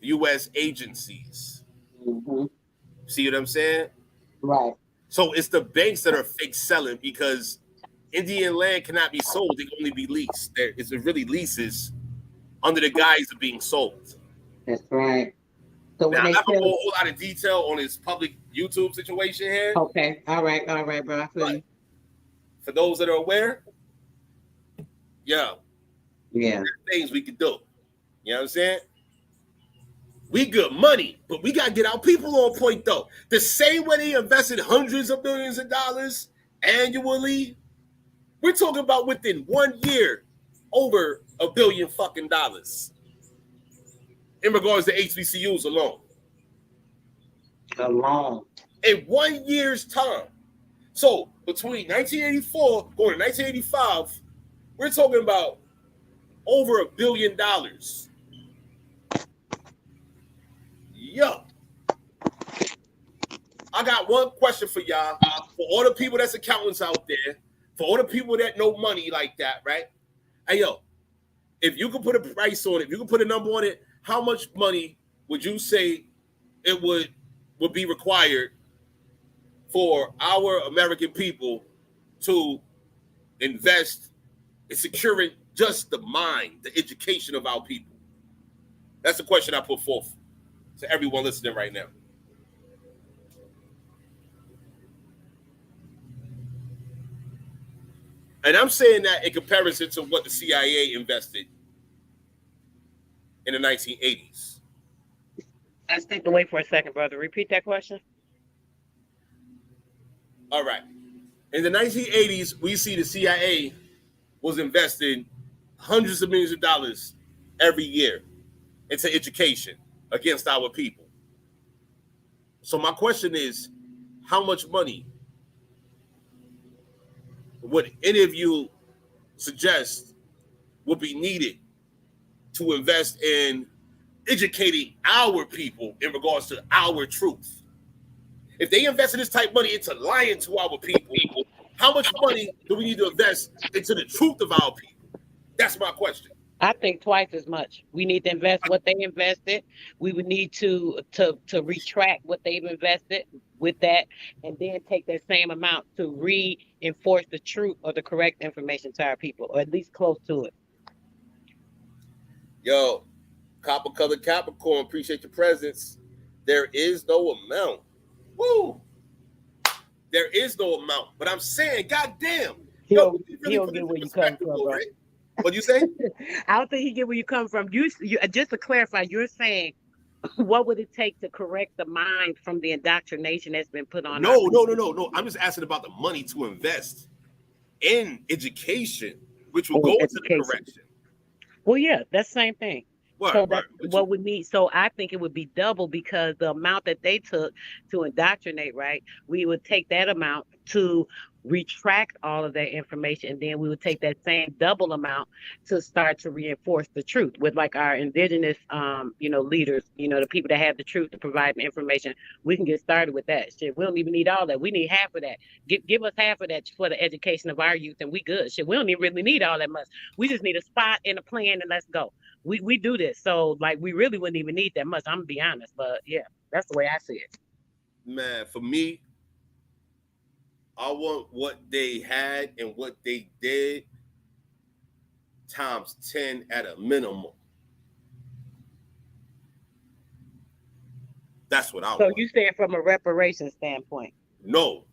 U.S. agencies. Mm-hmm. See what I'm saying? Right. So it's the banks that are fake selling because Indian land cannot be sold. They can only be leased. There is really leases under the guise of being sold. That's right. So now, I'm not going to go a whole lot of detail on this public YouTube situation here. Okay. All right, bro. I feel you. For those that are aware, yeah, things we could do. You know what I'm saying? We good money, but we got to get our people on point, though. The same way they invested hundreds of millions of dollars annually, we're talking about within 1 year, over $1 billion fucking dollars in regards to HBCUs alone. In 1 year's time. So between 1984 going to 1985, we're talking about over $1 billion. Yo, I got one question for y'all. For all the people that's accountants out there, for all the people that know money like that, right? Hey, yo, if you could put a price on it, if you could put a number on it, how much money would you say it would be required for our American people to invest in securing just the mind, the education of our people? That's the question I put forth to everyone listening right now. And I'm saying that in comparison to what the CIA invested in the 1980s. I stepped away for a second, brother. Repeat that question. All right. In the 1980s, we see the CIA was investing hundreds of millions of dollars every year into education against our people. So my question is, how much money would any of you suggest would be needed to invest in educating our people in regards to our truth? If they invested this type of money into lying to our people, how much money do we need to invest into the truth of our people? That's my question. I think twice as much. We need to invest what they invested. We would need to retract what they've invested with that, and then take that same amount to reinforce the truth or the correct information to our people, or at least close to it. Yo, Copper Colored Capricorn, appreciate your presence. There is no amount. Woo! There is no amount. But I'm saying, goddamn. He don't get where you come from, bro. What'd you say? I don't think he get where you come from. You just to clarify, you're saying, what would it take to correct the mind from the indoctrination that's been put on? No. I'm just asking about the money to invest in education, which will go into the correction. Well, yeah, that's the same thing. Right. What we need, so I think it would be double, because the amount that they took to indoctrinate, right? We would take that amount to retract all of that information, and then we would take that same double amount to start to reinforce the truth with, like, our indigenous leaders, the people that have the truth to provide the information. We can get started with that shit. We don't even need all that. We need half of that. Give us half of that for the education of our youth, and we good. Shit, we don't even really need all that much. We just need a spot and a plan, and let's go. We do this, so like we really wouldn't even need that much. I'm gonna be honest, but yeah, that's the way I see it. Man, for me, I want what they had and what they did times 10 at a minimum. That's what I want. So you saying from a reparation standpoint? No.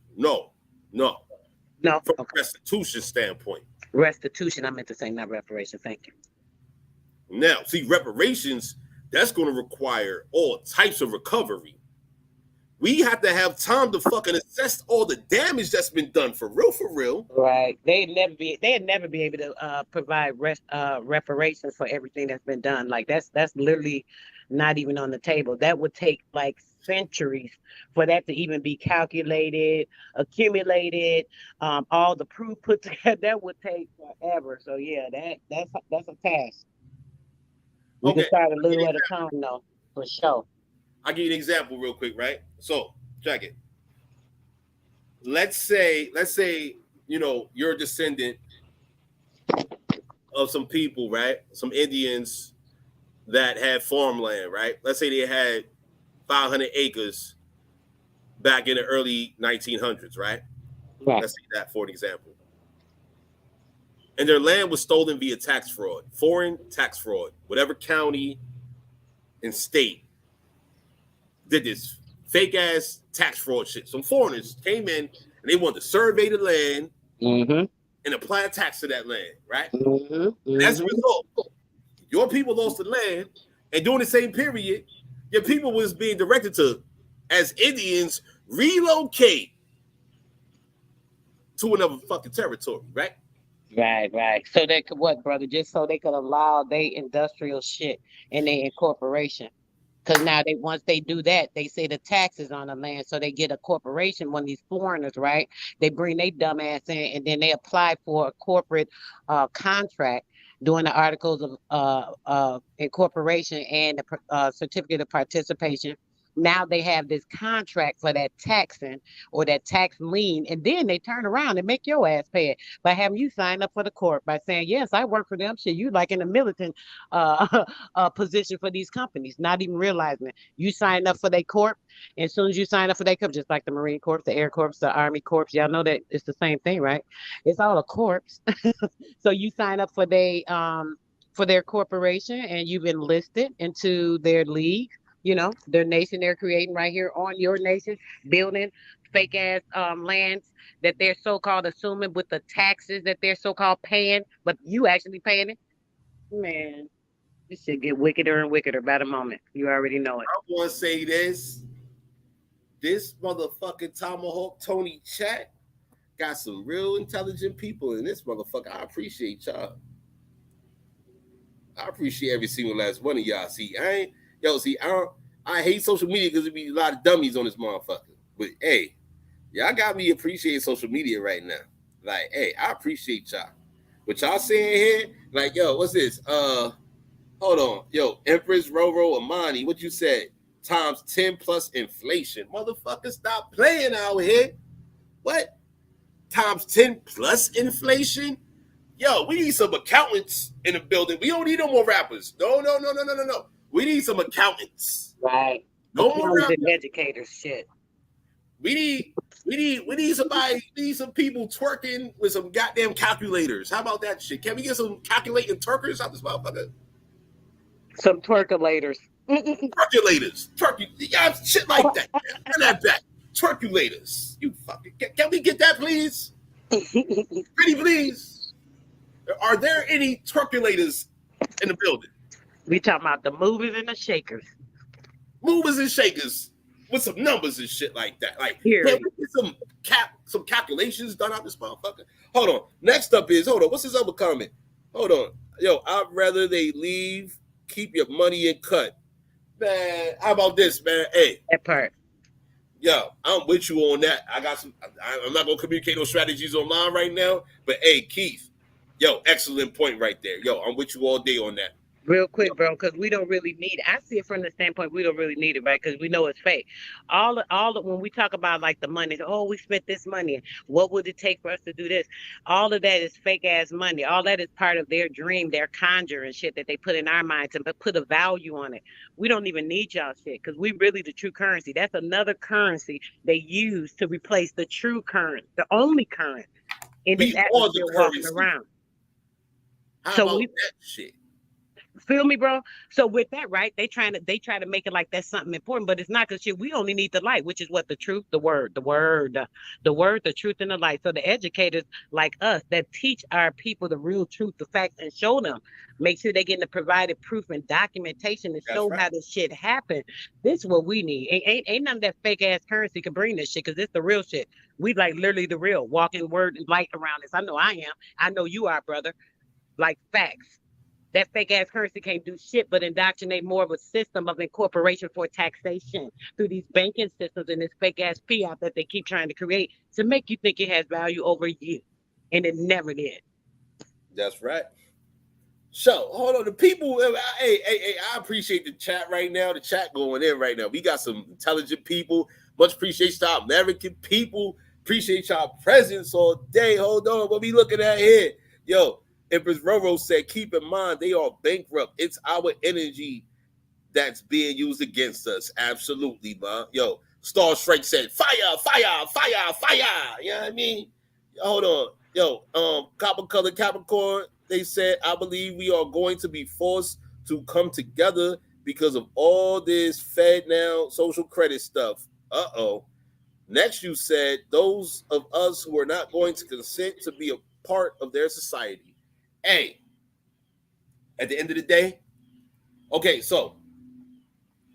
From a restitution standpoint. Restitution, I meant to say, not reparation. Thank you. Now, see, reparations, that's going to require all types of recovery. We have to have time to fucking assess all the damage that's been done for real. Right. They'd never be able to provide reparations for everything that's been done. Like that's literally not even on the table. That would take like centuries for that to even be calculated, accumulated, all the proof put together. That would take forever. So yeah, that's a task. We can start a little at a time though, for sure. I'll give you an example real quick, right? So check it. Let's say, you know, you're a descendant of some people, right? Some Indians that had farmland, right? Let's say they had 500 acres back in the early 1900s, right? Let's say that for an example. And their land was stolen via tax fraud, foreign tax fraud, whatever county and state did this fake ass tax fraud shit. Some foreigners came in and they wanted to survey the land and apply a tax to that land, right? And as a result, your people lost the land, and during the same period, your people was being directed to, as Indians, relocate to another fucking territory, right? Right. So they could what, brother? Just so they could allow their industrial shit and their incorporation. Because now once they do that, they say the taxes on the land, so they get a corporation. When these foreigners, right, they bring their dumb ass in, and then they apply for a corporate contract, doing the articles of incorporation and the certificate of participation. Now they have this contract for that taxing or that tax lien, and then they turn around and make your ass pay it by having you sign up for the corp by saying, yes, I work for them. Shit, you like in a militant position for these companies, not even realizing it. You sign up for their corp, and as soon as you sign up for their corp, just like the Marine Corps, the Air Corps, the Army Corps, y'all know that it's the same thing, right? It's all a corp. So you sign up for their corporation, and you've enlisted into their league. You know, their nation they're creating right here on your nation, building fake ass lands that they're so-called assuming with the taxes that they're so-called paying, but you actually paying it. Man, this shit get wickeder and wickeder by the moment. You already know it. I want to say this motherfucking Tomahawk Tony chat got some real intelligent people in this motherfucker. I appreciate y'all. I appreciate every single last one of y'all. See, I hate social media because there be a lot of dummies on this motherfucker. But hey, y'all got me appreciating social media right now. Like, hey, I appreciate y'all. What y'all saying here? Like, yo, what's this? Hold on. Yo, Empress Roro Amani, what you said? Times 10 plus inflation. Motherfucker, stop playing out here. What? Times 10 plus inflation? Yo, we need some accountants in the building. We don't need no more rappers. No. We need some accountants. Right. No more rappers. Educators. Shit. We need somebody. We need some people twerking with some goddamn calculators. How about that shit? Can we get some calculating twerkers out this motherfucker? Some twerkulators. Twerkulators. Yeah, shit like that. Get that back. Twerkulators. You fucking. Can we get that, please? Pretty please. Are there any twerkulators in the building? We talking about the movers and the shakers. Movers and shakers with some numbers and shit like that. Like, man, we get some calculations done out this motherfucker. Hold on. Next up is, what's this other comment? Hold on. Yo, I'd rather they leave, keep your money and cut. Man, how about this, man? Hey. That part. Yo, I'm with you on that. I'm not going to communicate those strategies online right now, but hey, Keith, yo, excellent point right there. Yo, I'm with you all day on that. Real quick, bro, because we don't really need it. I see it from the standpoint we don't really need it, right? Because we know it's fake. All when we talk about like the money, we spent this money. What would it take for us to do this? All of that is fake ass money. All that is part of their dream, their conjure and shit that they put in our minds and put a value on it. We don't even need y'all shit because we really the true currency. That's another currency they use to replace the true current, the only current in this atmosphere walking around. How about that shit? Feel me, bro? So with that, right? They try to make it like that's something important, but it's not, because shit, we only need the light, which is what? The truth, the word, the truth, and the light. So the educators like us that teach our people the real truth, the facts, and show them, make sure they get the provided proof and documentation to show how this shit happened. This is what we need. Ain't none of that fake ass currency can bring this shit, because it's the real shit. We like literally the real walking word and light around this. I know I am. I know you are, brother. Like facts. That fake ass currency can't do shit but indoctrinate more of a system of incorporation for taxation through these banking systems and this fake ass fiat that they keep trying to create to make you think it has value over you. And it never did. That's right. So, hold on. The people, hey, I appreciate the chat right now. The chat going in right now. We got some intelligent people. Much appreciation to our American people. Appreciate y'all presence all day. Hold on. What we looking at here? Yo, Empress Roro said, keep in mind, they are bankrupt. It's our energy that's being used against us. Absolutely, man. Yo, Star Strike said, fire, fire, fire, fire. You know what I mean? Hold on. Yo, Copper Color Capricorn, they said, I believe we are going to be forced to come together because of all this Fed now social credit stuff. Uh-oh. Next, you said, those of us who are not going to consent to be a part of their society. Hey, at the end of the day, okay, so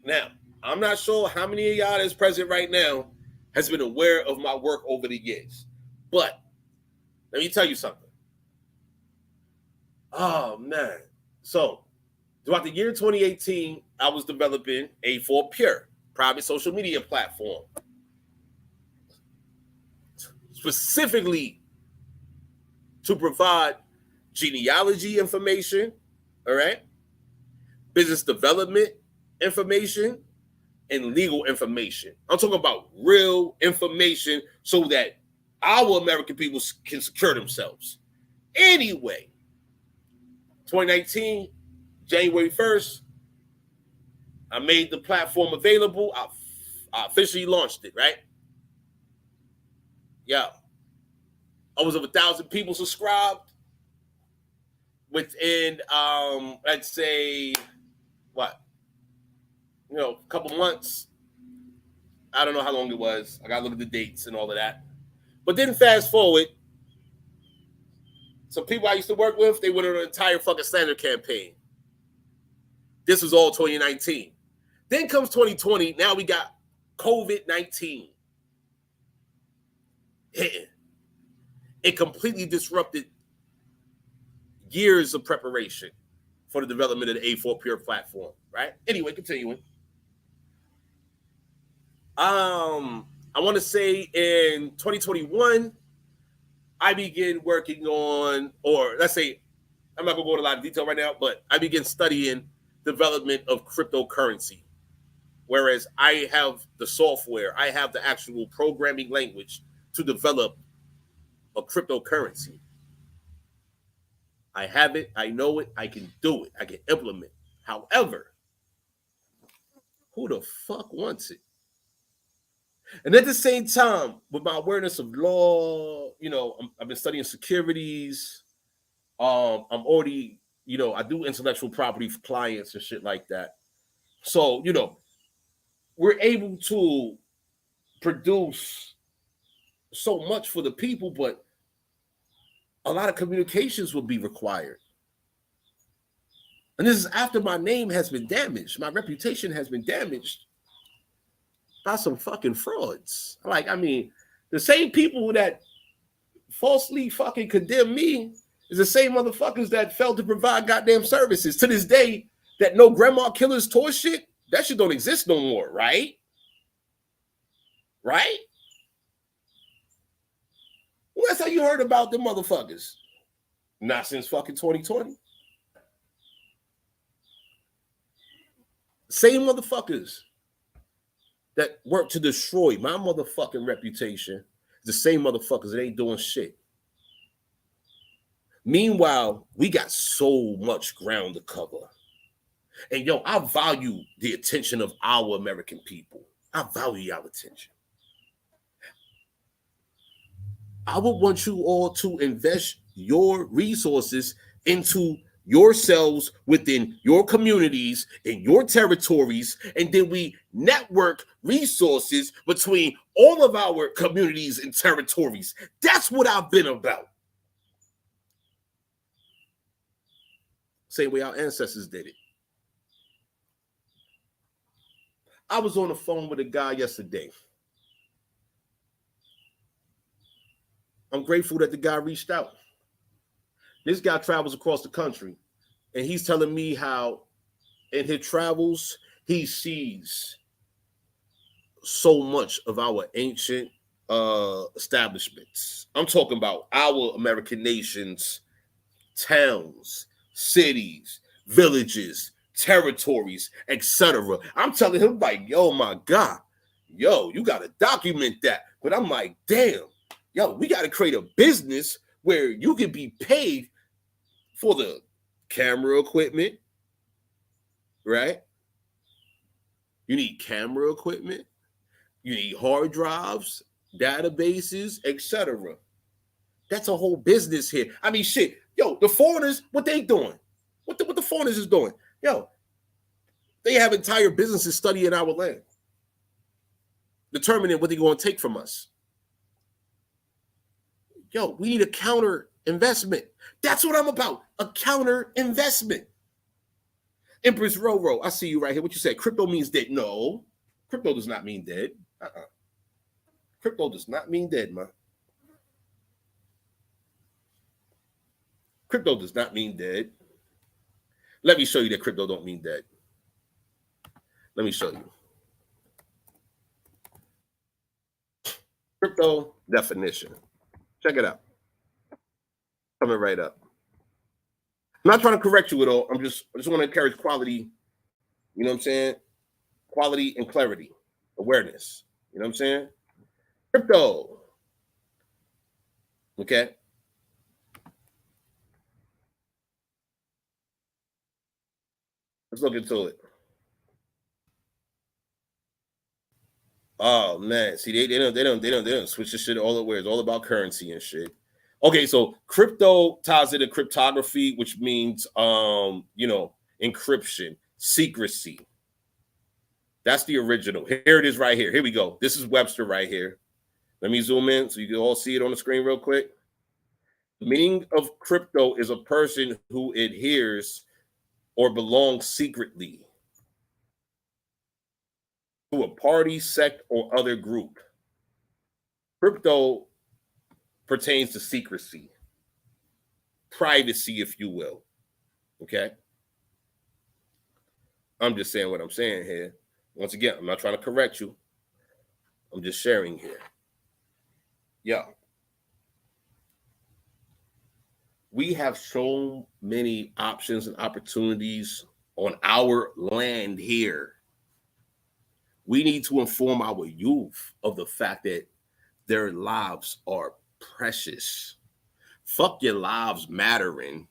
now I'm not sure how many of y'all that's present right now has been aware of my work over the years, but let me tell you something. Oh, man. So throughout the year 2018, I was developing A4 Pure, private social media platform, specifically to provide genealogy information, all right, business development information, and legal information. I'm talking about real information so that our American people can secure themselves. Anyway, 2019, January 1st, I made the platform available. I officially launched it, right? Yeah. I was of 1,000 people subscribed. Within, I'd say, what? A couple months. I don't know how long it was. I got to look at the dates and all of that. But then fast forward, some people I used to work with, they went on an entire fucking slander campaign. This was all 2019. Then comes 2020. Now we got COVID-19 hitting. It completely disrupted years of preparation for the development of the A4 Pure platform, right? Anyway, continuing. I want to say in 2021, I began working on, or let's say, I'm not going to go into a lot of detail right now, but I began studying development of cryptocurrency. Whereas I have the software, I have the actual programming language to develop a cryptocurrency. I have it, I know it, I can do it, I can implement. However, who the fuck wants it? And at the same time, with my awareness of law, I've been studying securities. I'm already, I do intellectual property for clients and shit like that. So, we're able to produce so much for the people, but a lot of communications will be required. And this is after my name has been damaged. My reputation has been damaged by some fucking frauds. The same people that falsely fucking condemn me is the same motherfuckers that failed to provide goddamn services. To this day, that no grandma killers toy shit, that shit don't exist no more, right? Right? Well, that's how you heard about them motherfuckers. Not since fucking 2020. Same motherfuckers that work to destroy my motherfucking reputation, the same motherfuckers that ain't doing shit. Meanwhile, we got so much ground to cover. And I value the attention of our American people. I value y'all attention. I would want you all to invest your resources into yourselves within your communities and your territories, and then we network resources between all of our communities and territories. That's what I've been about. Same way our ancestors did it. I was on the phone with a guy yesterday. I'm grateful that the guy reached out. This guy travels across the country, and he's telling me how in his travels, he sees so much of our ancient establishments. I'm talking about our American nations, towns, cities, villages, territories, etc. I'm telling him, like, yo, my God, yo, you got to document that. But I'm like, damn, yo, we got to create a business where you can be paid for the camera equipment, right? You need camera equipment. You need hard drives, databases, etc. That's a whole business here. I mean, shit, yo, the foreigners, what they doing? What the foreigners is doing? Yo, they have entire businesses studying our land, determining what they're going to take from us. Yo, we need a counter investment. That's what I'm about, a counter investment. Empress Roro, I see you right here. What you said, crypto means dead. No, crypto does not mean dead. Crypto does not mean dead, man. Crypto does not mean dead. Let me show you that crypto don't mean dead. Let me show you. Crypto definition. Check it out. Coming right up. I'm not trying to correct you at all. I just want to encourage quality, you know what I'm saying? Quality and clarity, awareness. You know what I'm saying? Crypto. Okay. Let's look into it. Oh man, see they don't switch this shit all the way. It's all about currency and shit. Okay, so crypto ties into cryptography, which means encryption, secrecy. That's the original. Here it is right here. Here we go. This is Webster right here. Let me zoom in so you can all see it on the screen real quick. The meaning of crypto is a person who adheres or belongs secretly to a party, sect, or other group. Crypto pertains to secrecy, privacy, if you will. Okay? I'm just saying what I'm saying here. Once again, I'm not trying to correct you. I'm just sharing here. Yeah. We have so many options and opportunities on our land here. We need to inform our youth of the fact that their lives are precious. Fuck your lives mattering.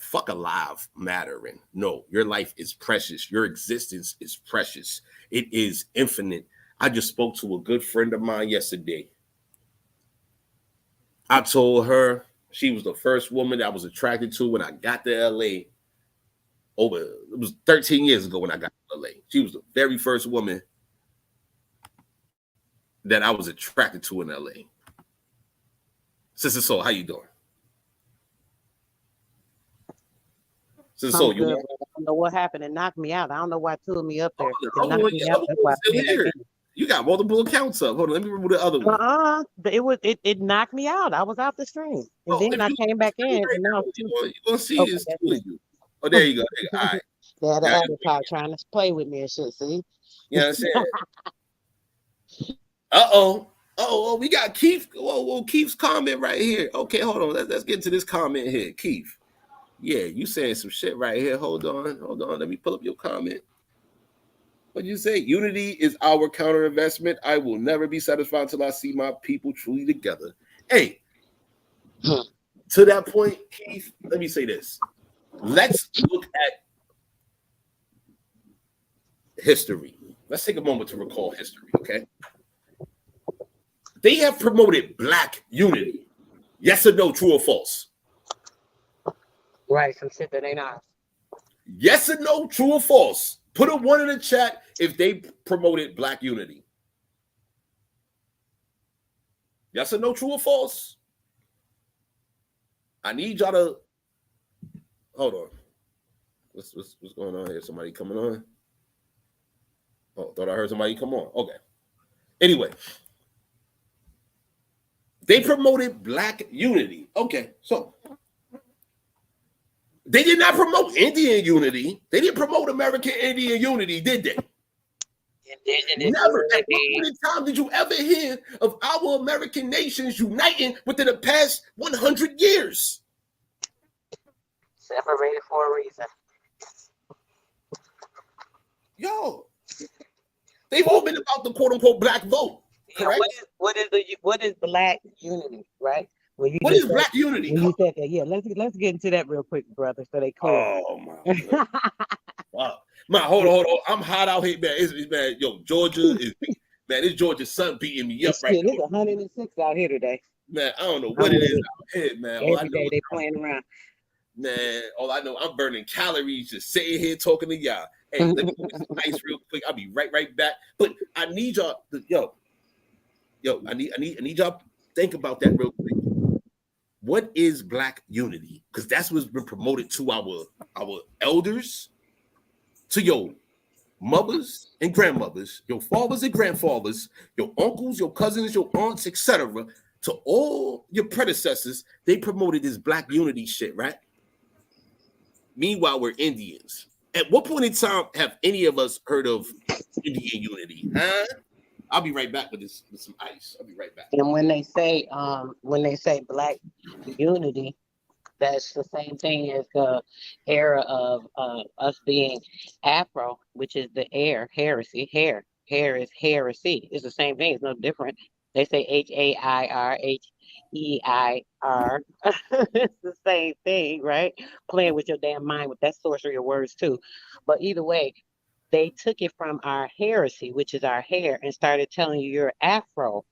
Fuck a life mattering. No, your life is precious. Your existence is precious. It is infinite. I just spoke to a good friend of mine yesterday. I told her she was the first woman that I was attracted to when I got to LA. It was 13 years ago when I got to LA. She was the very first woman that I was attracted to in LA. Sister Soul, how you doing? Sister Soul, you I don't know what happened. It knocked me out. I don't know why it threw me up there. You got multiple accounts up. Hold on, let me remove the other one. It knocked me out. I was out the stream. And then I came back in. And now you're gonna see this too. Oh, there you go. All right. Yeah, the other part trying to play with me and shit, see? You know what I'm saying? Uh-oh, we got Keith. Whoa, Keith's comment right here. Okay, hold on. Let's get to this comment here. Keith. Yeah, you saying some shit right here. Hold on. Let me pull up your comment. What'd you say? Unity is our counter investment. I will never be satisfied until I see my people truly together. Hey, to that point, Keith, let me say this. Let's look at history. Let's take a moment to recall history, okay? They have promoted Black unity. Yes or no, true or false? Right, some shit that ain't ours. Yes or no, true or false? Put a 1 in the chat if they promoted Black unity. Yes or no, true or false? I need y'all to hold on. What's going on here? Somebody coming on? Oh, thought I heard somebody come on. Okay. Anyway, they promoted Black unity. Okay, so they did not promote Indian unity. They didn't promote American Indian unity, did they? Never. At what point in time did you ever hear of our American nations uniting within the past 100 years? Separated for a reason. Yo, they've all been about the quote unquote black vote. Correct? Yeah, what is Black unity, right? What is Black unity? When you said that, yeah, let's get into that real quick, brother, so they clear. Oh my wow. Man, hold on. I'm hot out here, man. It's man, yo, Georgia is man, it's Georgia's sun beating me up right now. It's 106 out here today. Man, I don't know what it is out here, man. Every day they playing around. Man, all I know, I'm burning calories just sitting here talking to y'all. Hey, let me get some ice real quick. I'll be right back. But I need y'all to, I need y'all to think about that real quick. What is Black unity? Because that's what's been promoted to our elders, to your mothers and grandmothers, your fathers and grandfathers, your uncles, your cousins, your aunts, etc. To all your predecessors, they promoted this Black unity shit, right? Meanwhile, we're Indians. At what point in time have any of us heard of Indian unity? Huh? I'll be right back with some ice. I'll be right back. And when they say Black unity, that's the same thing as the era of us being Afro, which is the heresy. Hair is heresy. It's the same thing. It's no different. They say HAIR, HEIR. It's the same thing, right? Playing with your damn mind with that sorcery of words too. But either way, they took it from our heresy, which is our hair, and started telling you you're Afro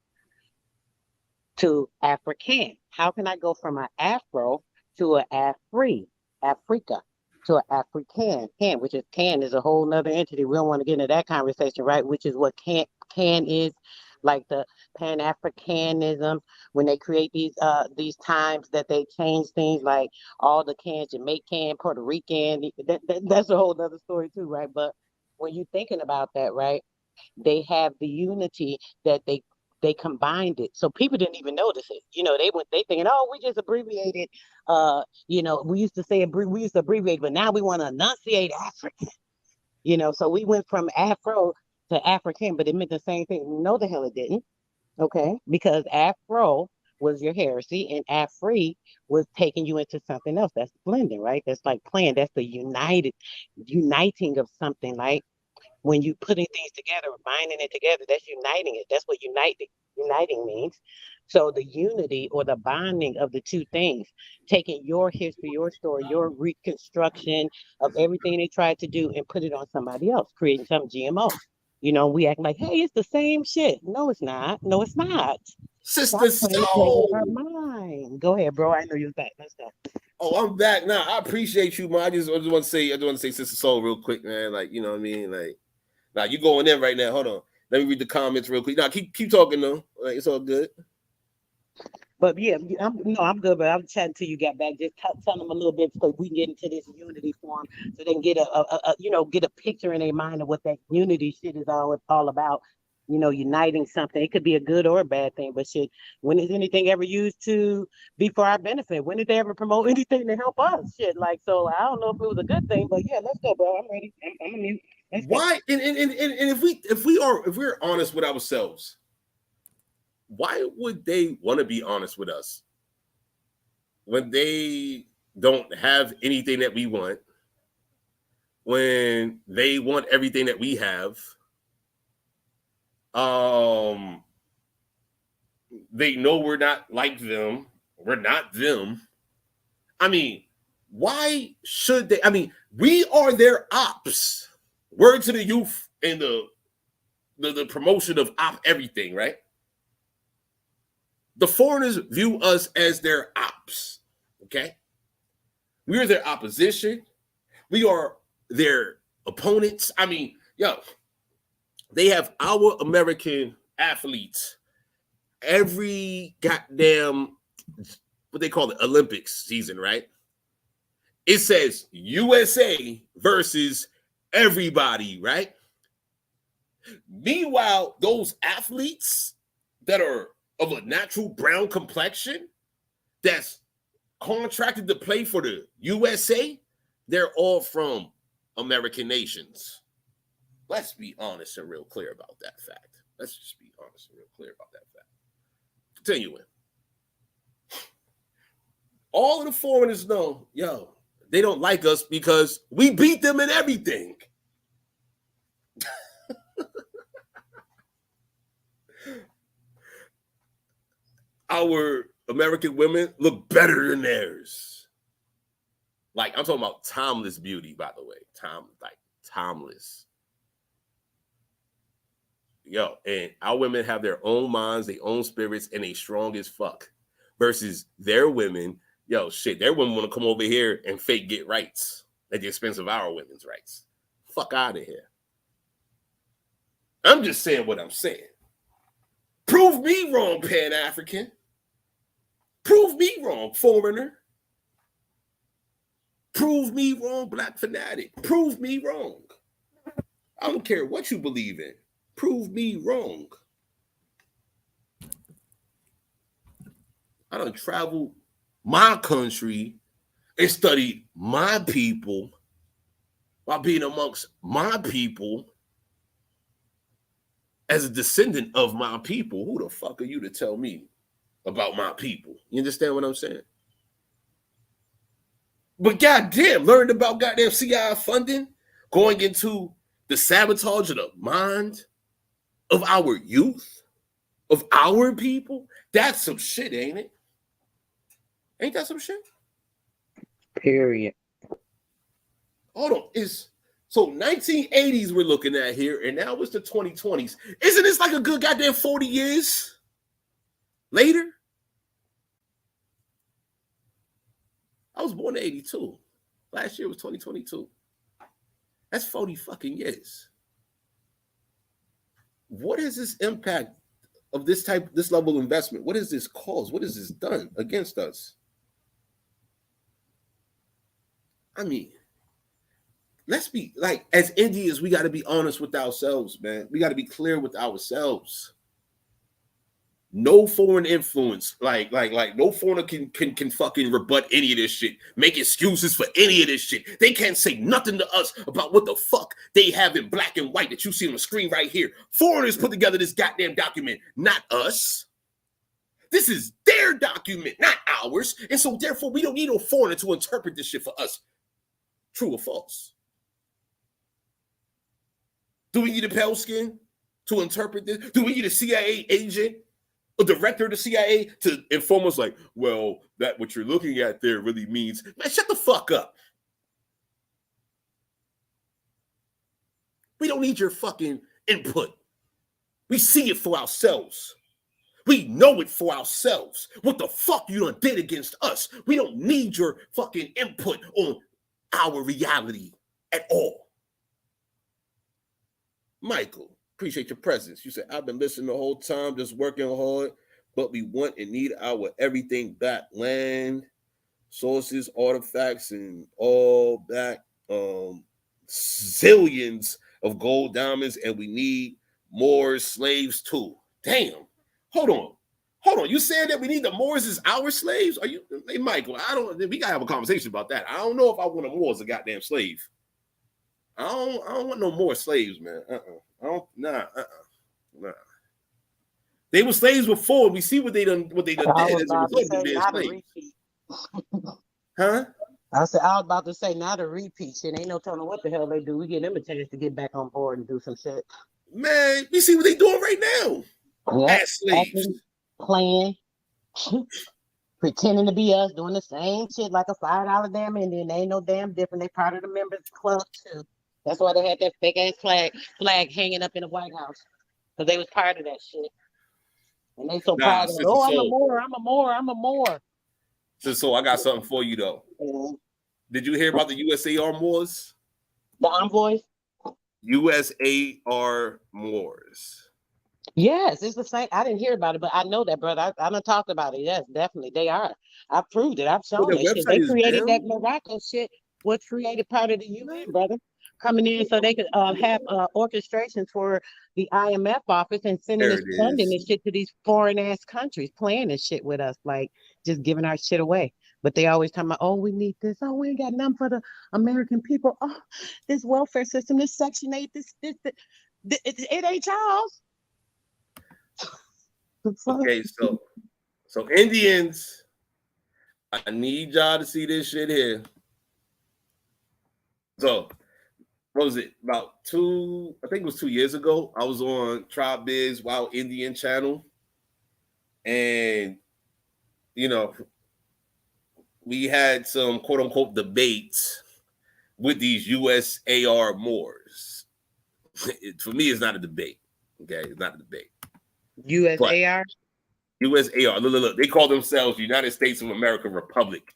to African. How can I go from an Afro to an Africa to an African, which is can is a whole nother entity. We don't want to get into that conversation, right? Which is what can is, like the Pan-Africanism, when they create these times that they change things, like all the cans, Jamaican, Puerto Rican, that's a whole other story too, right? But when you're thinking about that, right, they have the unity that they combined it, so people didn't even notice it. They thinking, oh, we just abbreviated. We used to abbreviate, but now we want to enunciate African. So we went from Afro to African, but it meant the same thing. No, the hell it didn't. Okay, because Afro was your heresy, and Afri was taking you into something else. That's blending, right? That's like playing. That's the uniting of something. Like when you putting things together, binding it together, that's uniting it. That's what uniting means. So the unity or the bonding of the two things, taking your history, your story, your reconstruction of everything they tried to do and put it on somebody else, creating some GMO. We act like, hey, it's the same shit. No, it's not. No, it's not. Sister Soul. Her mind. Go ahead, bro. I know you're back. Let's go. Oh, I'm back now. I appreciate you, man. I just want to say, Sister Soul, real quick, man. Like, you know what I mean? Like, now you going in right now. Hold on. Let me read the comments real quick. Now, keep talking though. Like, it's all good. But yeah, I'm good. But I'm chatting till you got back. Just tell them a little bit so we can get into this unity form, so they can get a picture in their mind of what that unity shit is all about. Uniting something. It could be a good or a bad thing, but shit, when is anything ever used to be for our benefit? When did they ever promote anything to help us? Shit, like, so I don't know if it was a good thing, but yeah, let's go, bro. I'm ready. I'm mute. Why? And if we're honest with ourselves, why would they want to be honest with us when they don't have anything that we want, when they want everything that we have? They know we're not like them. We're not them. I mean, why should they? I mean, we are their ops. Word to the youth in the promotion of op everything, right? The foreigners view us as their ops, okay? We are their opposition. We are their opponents. I mean, yo, they have our American athletes every goddamn, what they call it, Olympics season, right? It says USA versus everybody, right? Meanwhile, those athletes that are of a natural brown complexion that's contracted to play for the USA, they're all from American nations. Let's be honest and real clear about that fact. Let's just be honest and real clear about that fact. Continuing. All of the foreigners know, yo, they don't like us because we beat them in everything. Our American women look better than theirs. Like, I'm talking about timeless beauty, by the way. Timeless. Yo, and our women have their own minds, their own spirits, and they strong as fuck. Versus their women, yo, shit, their women want to come over here and fake get rights at the expense of our women's rights. Fuck out of here. I'm just saying what I'm saying. Prove me wrong, Pan-African. Prove me wrong, foreigner. Prove me wrong, black fanatic. Prove me wrong. I don't care what you believe in. Prove me wrong. I done traveled my country and studied my people while being amongst my people as a descendant of my people. Who the fuck are you to tell me about my people? You understand what I'm saying? But goddamn, learned about goddamn CIA funding, going into the sabotage of the mind of our youth, of our people. That's some shit, ain't it? Ain't that some shit? Period. Hold on. So 1980s we're looking at here, and now it's the 2020s. Isn't this like a good goddamn 40 years later? I was born in 82. Last year was 2022. That's 40 fucking years. What is this impact of this level of investment? What is this cause? What has this done against us? I mean, let's be like, as Indians, we got to be honest with ourselves, man. We got to be clear with ourselves. No foreign influence, like no foreigner can fucking rebut any of this shit, make excuses for any of this shit. They can't say nothing to us about what the fuck they have in black and white that you see on the screen right here. Foreigners put together this goddamn document, not us. This is their document, not ours. And so therefore we don't need no foreigner to interpret this shit for us. True or false? Do we need a pale skin to interpret this? Do we need a CIA agent, a director of the CIA to inform us like, well, that what you're looking at there really means, man, shut the fuck up. We don't need your fucking input. We see it for ourselves. We know it for ourselves. What the fuck you done did against us? We don't need your fucking input on our reality at all. Michael, appreciate your presence. You said, I've been listening the whole time, just working hard, but we want and need our everything back. Land, sources, artifacts, and all back. Zillions of gold, diamonds, and we need more slaves too. Damn. Hold on. You saying that we need the Moors as our slaves? Are you, hey, Michael, we gotta have a conversation about that. I don't know if I want a Moor as a goddamn slave. I don't want no more slaves, man. Nah. They were slaves before. We see what they done did as a result of being slaves. Huh? I was about to say, not a repeat. Shit, ain't no telling what the hell they do. We give them a chance to get back on board and do some shit. Man, you see what they doing right now? Yep. As slaves. Playing, pretending to be us, doing the same shit like a $5 damn Indian. They ain't no damn different. They part of the members club too. That's why they had that fake ass flag hanging up in the White House, because they was part of that shit. And they so proud of, I'm a Moor. So I got something for you though. Did you hear about the USAR Moors? The envoys? USAR Moors. Yes, it's the same. I didn't hear about it, but I know that, brother. I done talked about it. Yes, definitely. They are. I've proved it. I've shown their that shit. website They is created down? that Morocco shit. What created part of the UN, brother? Coming in so they could have orchestration for the IMF office and sending There us it funding is. and shit to these foreign ass countries, playing this shit with us, like just giving our shit away. But they always talking about, oh, we need this. Oh, we ain't got nothing for the American people. Oh, this welfare system, this Section 8, it ain't y'all's. Okay, so Indians, I need y'all to see this shit here. So, what was it? About I think it was 2 years ago, I was on Tribe Biz Wild Indian channel. And, you know, we had some quote unquote debates with these USAR Moors. For me, it's not a debate. Okay, it's not a debate. USAR? USAR. Look. They call themselves United States of America Republic.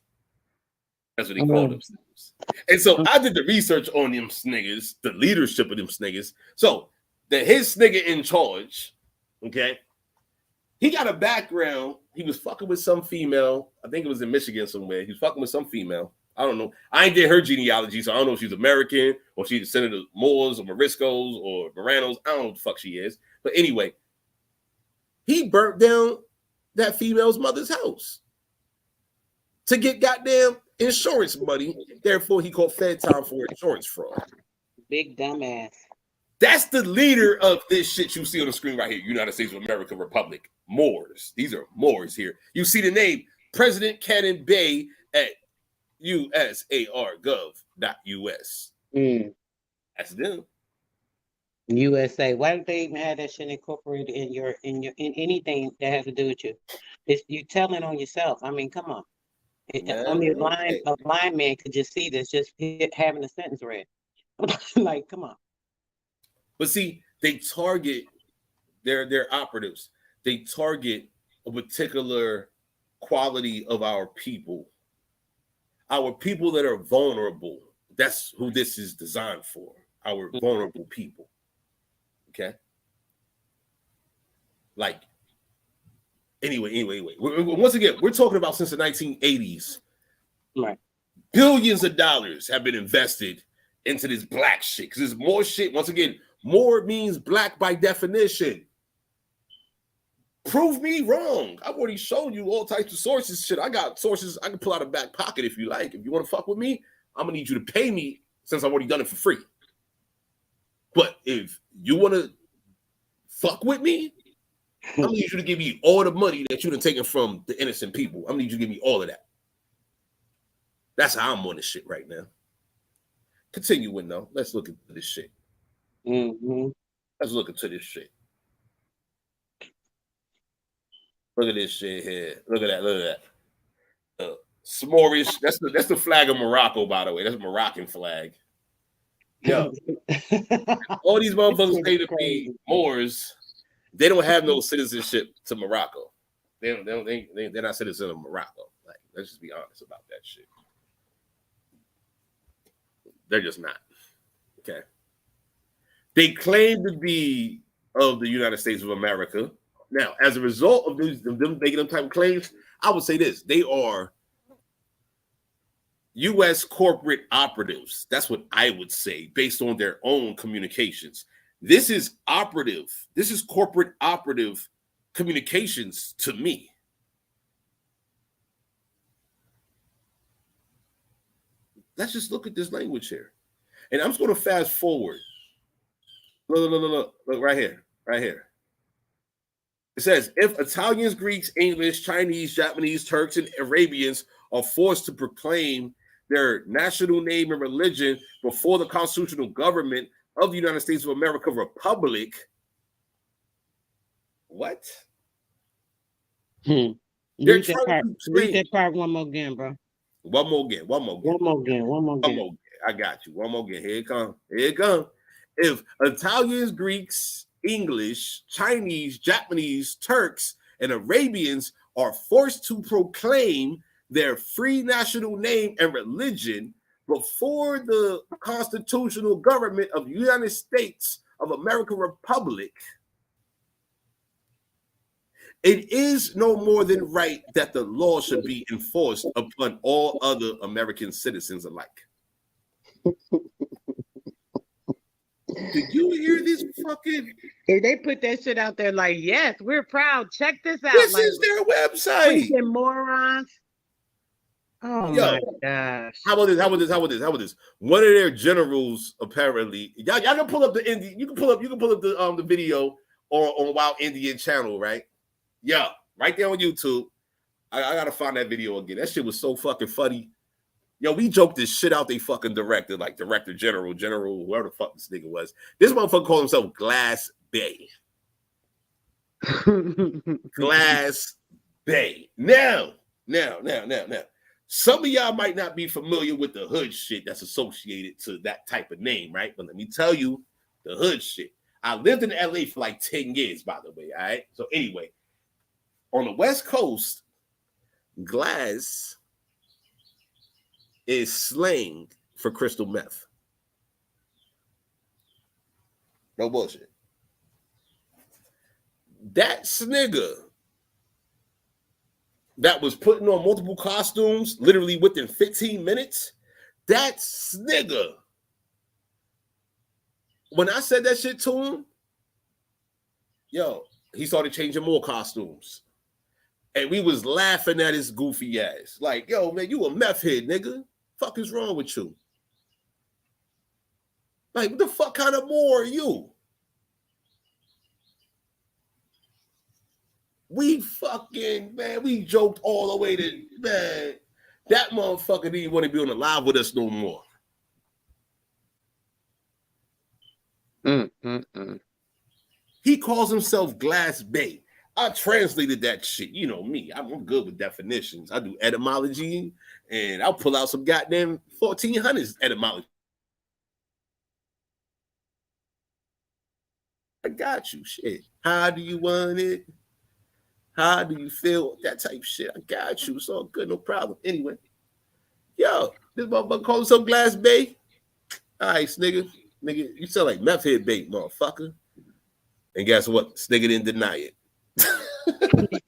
That's what they call themselves. And so I did the research on them niggas, the leadership of them niggas. So his nigga in charge, okay, he got a background. He was fucking with some female. I think it was in Michigan somewhere. He was fucking with some female. I don't know. I ain't get her genealogy, so I don't know if she's American or she's descendant of Moors or Moriscos or Moranos. I don't know what the fuck she is. But anyway, he burnt down that female's mother's house to get goddamn insurance money. Therefore, he called Fed time for insurance fraud. Big dumbass. That's the leader of this shit you see on the screen right here. United States of America Republic. Moors. These are Moors here. You see the name President Cannon Bay at usargov.us. That's them. USA. Why don't they even have that shit incorporated in anything that has to do with you? It's you telling on yourself. I mean, come on. Only a blind man could just see this, just having a sentence read. Like, come on. But see, they target their operatives. They target a particular quality of our people that are vulnerable. That's who this is designed for. Our vulnerable people. Okay. Like, anyway. Once again, we're talking about since the 1980s. Right. Billions of dollars have been invested into this black shit. Because there's more shit. Once again, more means black by definition. Prove me wrong. I've already shown you all types of sources. Shit, I got sources I can pull out of back pocket if you like. If you want to fuck with me, I'm gonna need you to pay me since I've already done it for free. But if you want to fuck with me, I'm gonna need you to give me all the money that you've taken from the innocent people. I'm gonna need you to give me all of that. That's how I'm on this shit right now. Continuing though, let's look into this shit. Let's look into this shit. Look at this shit here. Look at that. S'morish. That's the flag of Morocco, by the way. That's a Moroccan flag. Yo, all these motherfuckers say to be Moors, they don't have no citizenship to Morocco. They're not citizens of Morocco. Like, let's just be honest about that shit. They're just not. Okay. They claim to be of the United States of America. Now, as a result of them making them type of claims, I would say this: they are U.S. corporate operatives. That's what I would say, based on their own communications. This is operative. This is corporate operative communications to me. Let's just look at this language here. And I'm just going to fast forward. Look, right here. It says, if Italians, Greeks, English, Chinese, Japanese, Turks, and Arabians are forced to proclaim their national name and religion before the constitutional government of the United States of America Republic. What? Read that part one more again, bro. One more again. I got you. One more again. Here it comes. If Italians, Greeks, English, Chinese, Japanese, Turks, and Arabians are forced to proclaim their free national name and religion before the constitutional government of the United States of America Republic, it is no more than right that the law should be enforced upon all other American citizens alike. Did you hear this fucking? They put that shit out there like, yes, we're proud. Check this out. This like, is their website. Freaking morons. Oh my gosh. How about this? One of their generals apparently. Y'all can pull up the Indian. You can pull up the video on Wild Indian channel, right? Yeah, right there on YouTube. I gotta find that video again. That shit was so fucking funny. Yo, we joked this shit out they fucking director, like director general, whoever the fuck this nigga was. This motherfucker called himself Glass Bay. Glass Bay. Now. Some of y'all might not be familiar with the hood shit that's associated to that type of name, right? But let me tell you the hood shit. I lived in LA for like 10 years, by the way, all right? So anyway, on the West Coast, glass is slang for crystal meth. No bullshit. That snigger that was putting on multiple costumes literally within 15 minutes, that snigger, when I said that shit to him, yo, he started changing more costumes. And we was laughing at his goofy ass. Like, yo, man, you a meth head, nigga. Fuck is wrong with you? Like, what the fuck kind of more are you? We fucking, man, we joked all the way to, man, that motherfucker didn't want to be on the live with us no more. He calls himself Glass Bay. I translated that shit. You know me. I'm good with definitions. I do etymology, and I'll pull out some goddamn 1400s etymology. I got you. Shit. How do you want it? How do you feel? That type of shit. I got you. It's all good. No problem. Anyway. Yo, this motherfucker calls himself Glass Bay. All right, nigga. Nigga, you sound like meth head bait, motherfucker. And guess what? This nigga didn't deny it. He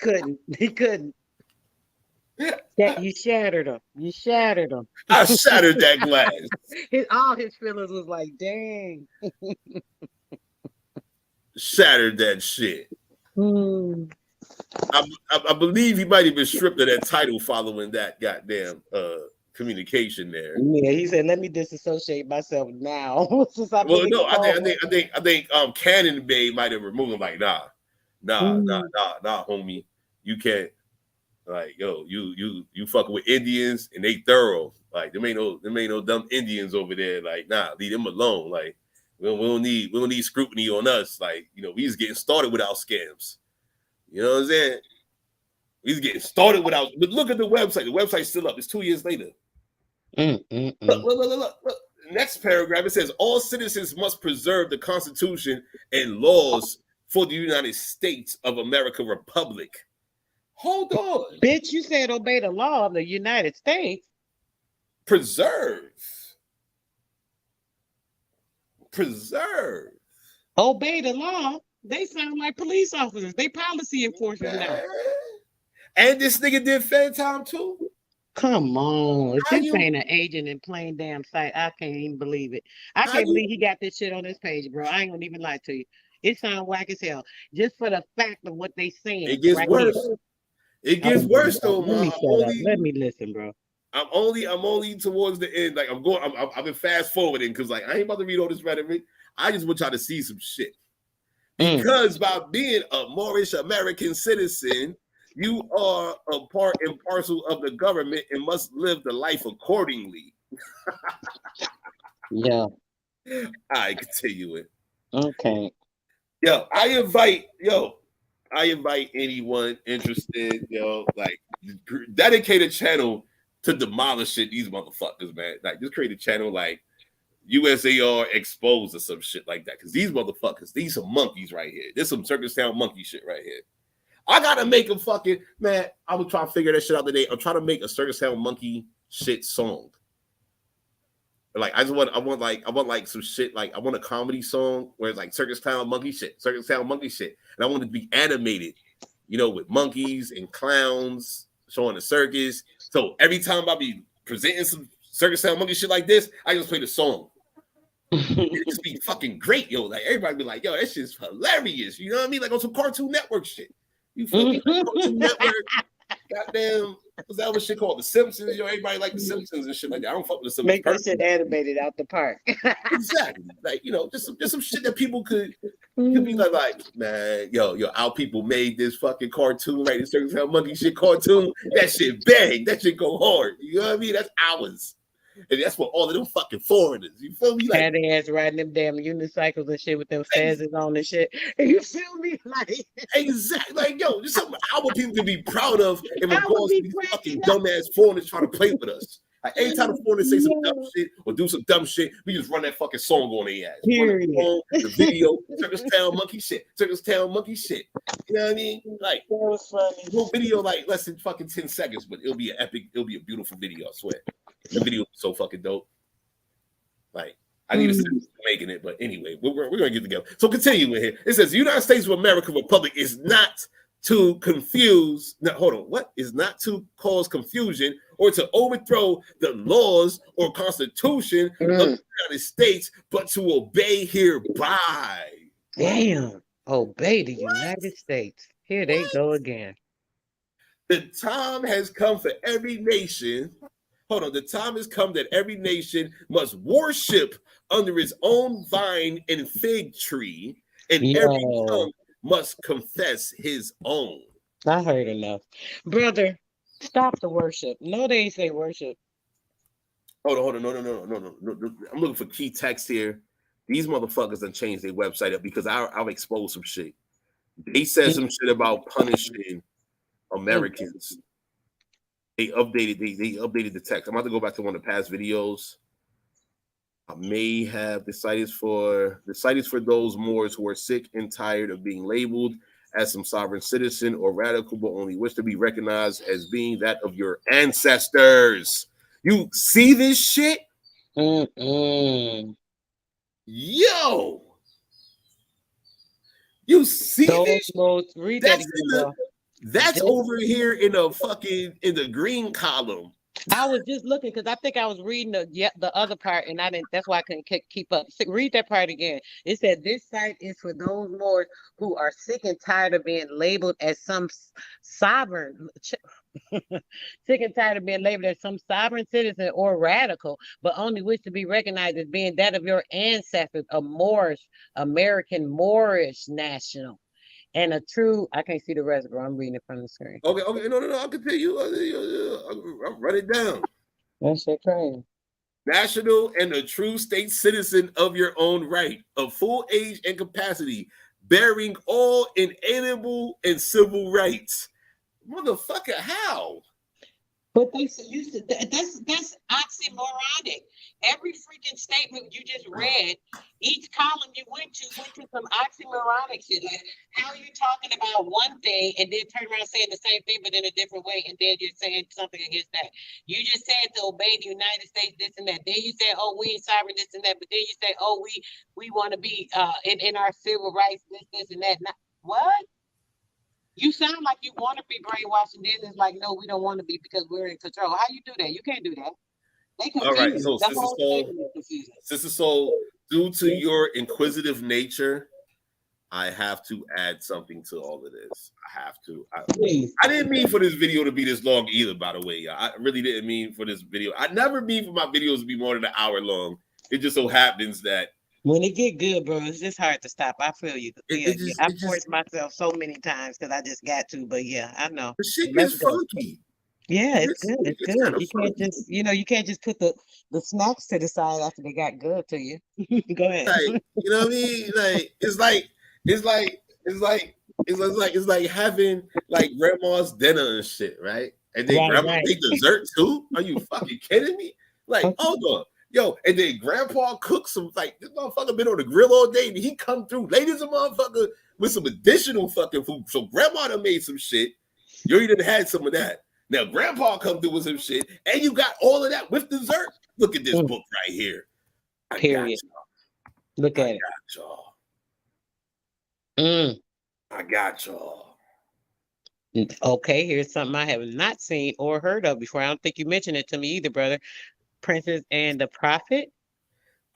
couldn't. You shattered him. I shattered that glass. All his feelings was like, dang. Shattered that shit. I believe he might have been stripped of that title following that goddamn communication there. Yeah, he said, "Let me disassociate myself now." I think Cannon Bay might have removed him. Like, nah, homie, you can't. Like, yo, you fucking with Indians and they thorough. Like, there ain't no dumb Indians over there. Like, nah, leave them alone. Like, we don't need scrutiny on us. Like, you know, we just getting started without scams. You know what I'm saying? We just getting started without. But look at the website. The website's still up. It's 2 years later. Look. Next paragraph, it says all citizens must preserve the Constitution and laws for the United States of America Republic. Hold on. Bitch, you said obey the law of the United States. Preserve. Obey the law. They sound like police officers. They policy enforcers now. And this nigga did Fed time too. Come on. If this ain't an agent in plain damn sight, I can't even believe it. I can't believe he got this shit on this page, bro. I ain't gonna even lie to you. It sounds whack as hell. Just for the fact of what they saying. It gets worse. It gets worse though, man. Let me listen, bro. I'm only towards the end. Like I've been fast forwarding because like I ain't about to read all this rhetoric. I just want y'all to see some shit. Because by being a Moorish American citizen, you are a part and parcel of the government and must live the life accordingly. Yeah. I continue it. Okay. I invite anyone interested, like dedicate a channel to demolishing these motherfuckers, man. Like just create a channel like USAR exposed or some shit like that. Because these motherfuckers, these some monkeys right here. There's some Circus Town monkey shit right here. I gotta make a fucking man. I was trying to figure that shit out today. I'm trying to make a Circus Town monkey shit song. Like I want some shit. Like I want a comedy song where it's like circus clown monkey shit, and I want it to be animated, you know, with monkeys and clowns showing the circus. So every time I be presenting some circus clown monkey shit like this, I just play the song. It just be fucking great, yo. Like everybody be like, yo, that shit's hilarious. You know what I mean? Like on some Cartoon Network shit. You feel me? Cartoon Network. Goddamn, what's that other shit called? The Simpsons. Yo, everybody like the Simpsons and shit like that. I don't fuck with the Simpsons. Make that shit animated out the park. Exactly. Like, you know, just some shit that people could be like, man, yo, our people made this fucking cartoon, right? This circus clown monkey shit cartoon. That shit bang. That shit go hard. You know what I mean? That's ours. And that's what all of them fucking foreigners. You feel me? Like, had their ass riding them damn unicycles and shit with them fezzes on and shit. You feel me? Like exactly. Like, yo, just something our people to be proud of in regards to these fucking dumbass foreigners trying to play with us. Like anytime the foreigners say some dumb shit or do some dumb shit, we just run that fucking song on their ass. The video, Circus Town monkey shit. You know what I mean? Like that was funny. Whole video like less than fucking 10 seconds, but it'll be an epic, it'll be a beautiful video, I swear. The video is so fucking dope. Like, I need to see who's making it, but anyway, we're gonna get together. So continuing here, it says the United States of America Republic is not to confuse. No, hold on. What is not to cause confusion or to overthrow the laws or Constitution of the United States, but to obey hereby. Damn, obey the United States. Here they go again. The time has come for every nation. Hold on, the time has come that every nation must worship under its own vine and fig tree, and every tongue must confess his own. I heard enough. Brother, stop the worship. No, they ain't say worship. Hold on. No. I'm looking for key text here. These motherfuckers done changed their website up because I've exposed some shit. They said some shit about punishing Americans. They updated the text. I'm about to go back to one of the past videos. I may have the site is for those Moors who are sick and tired of being labeled as some sovereign citizen or radical, but only wish to be recognized as being that of your ancestors. You see this shit? Yo, you see this? Read that again, That's over here in the green column. I was just looking because I think I was reading the other part and I didn't. That's why I couldn't keep up. Read that part again. It said this site is for those Moors who are sick and tired of being labeled as some sovereign, sick and tired of being labeled as some sovereign citizen or radical, but only wish to be recognized as being that of your ancestors, a Moorish, American Moorish national. And a true, I can't see the rest, bro. I'm reading it from the screen. Okay, no. I'll continue. I'll write it down. That's shit crazy. National and a true state citizen of your own right, of full age and capacity, bearing all inalienable and civil rights. Motherfucker, how? But they used to, that's oxymoronic. Every freaking statement you just read, each column you went to some oxymoronic shit. Like, how are you talking about one thing and then turn around saying the same thing but in a different way, and then you're saying something against that? You just said to obey the United States, this and that. Then you said, oh, we ain't sovereign, this and that. But then you say, oh, we want to be in our civil rights, this and that. What? You sound like you want to be brainwashed, and then it's like, no, we don't want to be because we're in control. How you do that? You can't do that. All right, so Sister Soul, due to your inquisitive nature, I have to add something to all of this. I have to. I didn't mean for this video to be this long either, by the way. I really didn't mean for this video. I never mean for my videos to be more than an hour long. It just so happens that when it get good, bro, it's just hard to stop. I feel you. I forced myself so many times because I just got to. But yeah, I know. The shit gets funky. Yeah, it's good. It's good. You can't just, you can't just put the snacks to the side after they got good to you. Go ahead. Like, you know what I mean? Like it's like having like grandma's dinner and shit, right? And then grandma take dessert too. Are you fucking kidding me? Like, hold on. Yo, and then grandpa cooks some, like, this motherfucker been on the grill all day and he come through late as a motherfucker with some additional fucking food. So grandma done made some shit. You already done had some of that. Now grandpa come through with some shit and you got all of that with dessert. Look at this book right here. Period. Look at it. I got y'all. Okay, here's something I have not seen or heard of before. I don't think you mentioned it to me either, brother. Princess and the Prophet.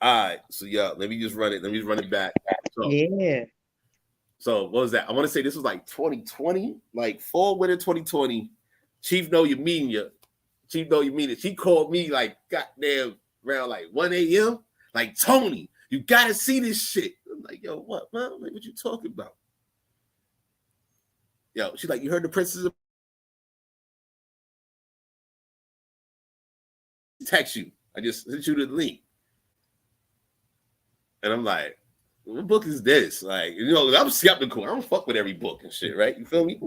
All right, so let me just run it. Let me just run it back. So what was that? I want to say this was like 2020, like fall winter 2020. Chief Know You Mean It. She called me like goddamn around like 1 a.m. Like, Tony, you gotta see this shit. I'm like, yo, what, man? I'm like, what you talking about? Yo, she's like, you heard the Princess? Text you. I just sent you the link. And I'm like, what book is this? Like, I'm skeptical. I don't fuck with every book and shit, right? You feel me?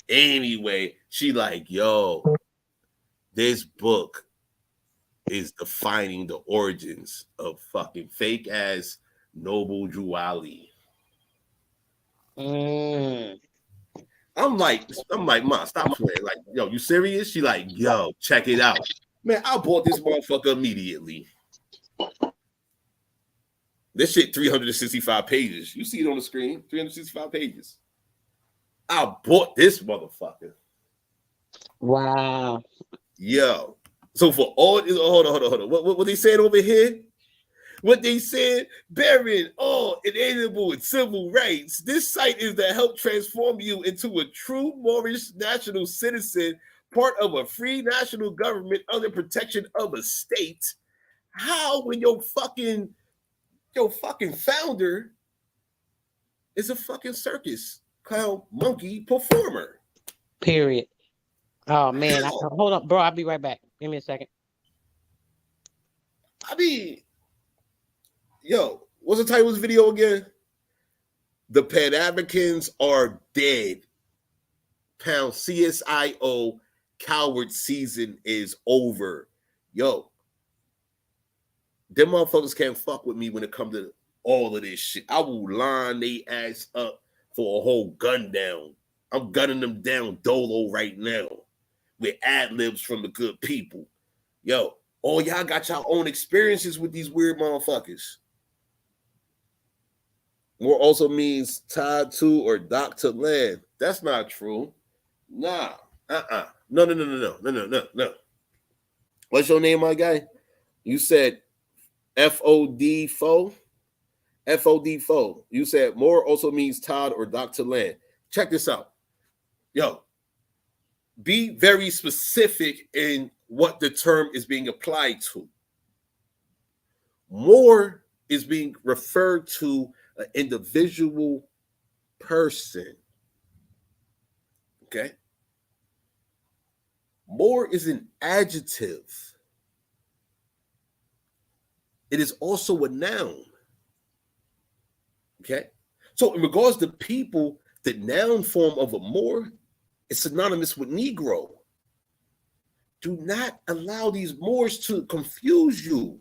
Anyway, she like, yo, this book is defining the origins of fucking fake ass Noble Drew Ali. I'm like, Ma, stop playing. Like, yo, you serious? She like, yo, check it out. Man, I bought this motherfucker immediately. This shit 365 pages. You see it on the screen, 365 pages. I bought this motherfucker. Wow. Yo. So for all, hold on. What they saying over here? What they said, bearing all inalienable and civil rights. This site is to help transform you into a true Moorish national citizen, part of a free national government under protection of a state. How when your fucking founder is a fucking circus clown monkey performer? Period. Oh man, hold up, bro. I'll be right back. Give me a second. I mean, yo, what's the title of this video again? The Pan-Africans are dead. Pound CSIO coward season is over. Yo, them motherfuckers can't fuck with me when it comes to all of this shit. I will line they ass up for a whole gun down. I'm gunning them down dolo right now with ad-libs from the good people. Yo, all y'all got y'all own experiences with these weird motherfuckers. More also means tied to or docked to land. That's not true. Nah. No. What's your name, my guy? You said FOD foe? FOD foe. You said more also means tied or docked to land. Check this out. Yo, be very specific in what the term is being applied to. More is being referred to an individual person. Okay? More is an adjective. It is also a noun. Okay? So in regards to people, the noun form of a more is synonymous with Negro. Do not allow these Moors to confuse you.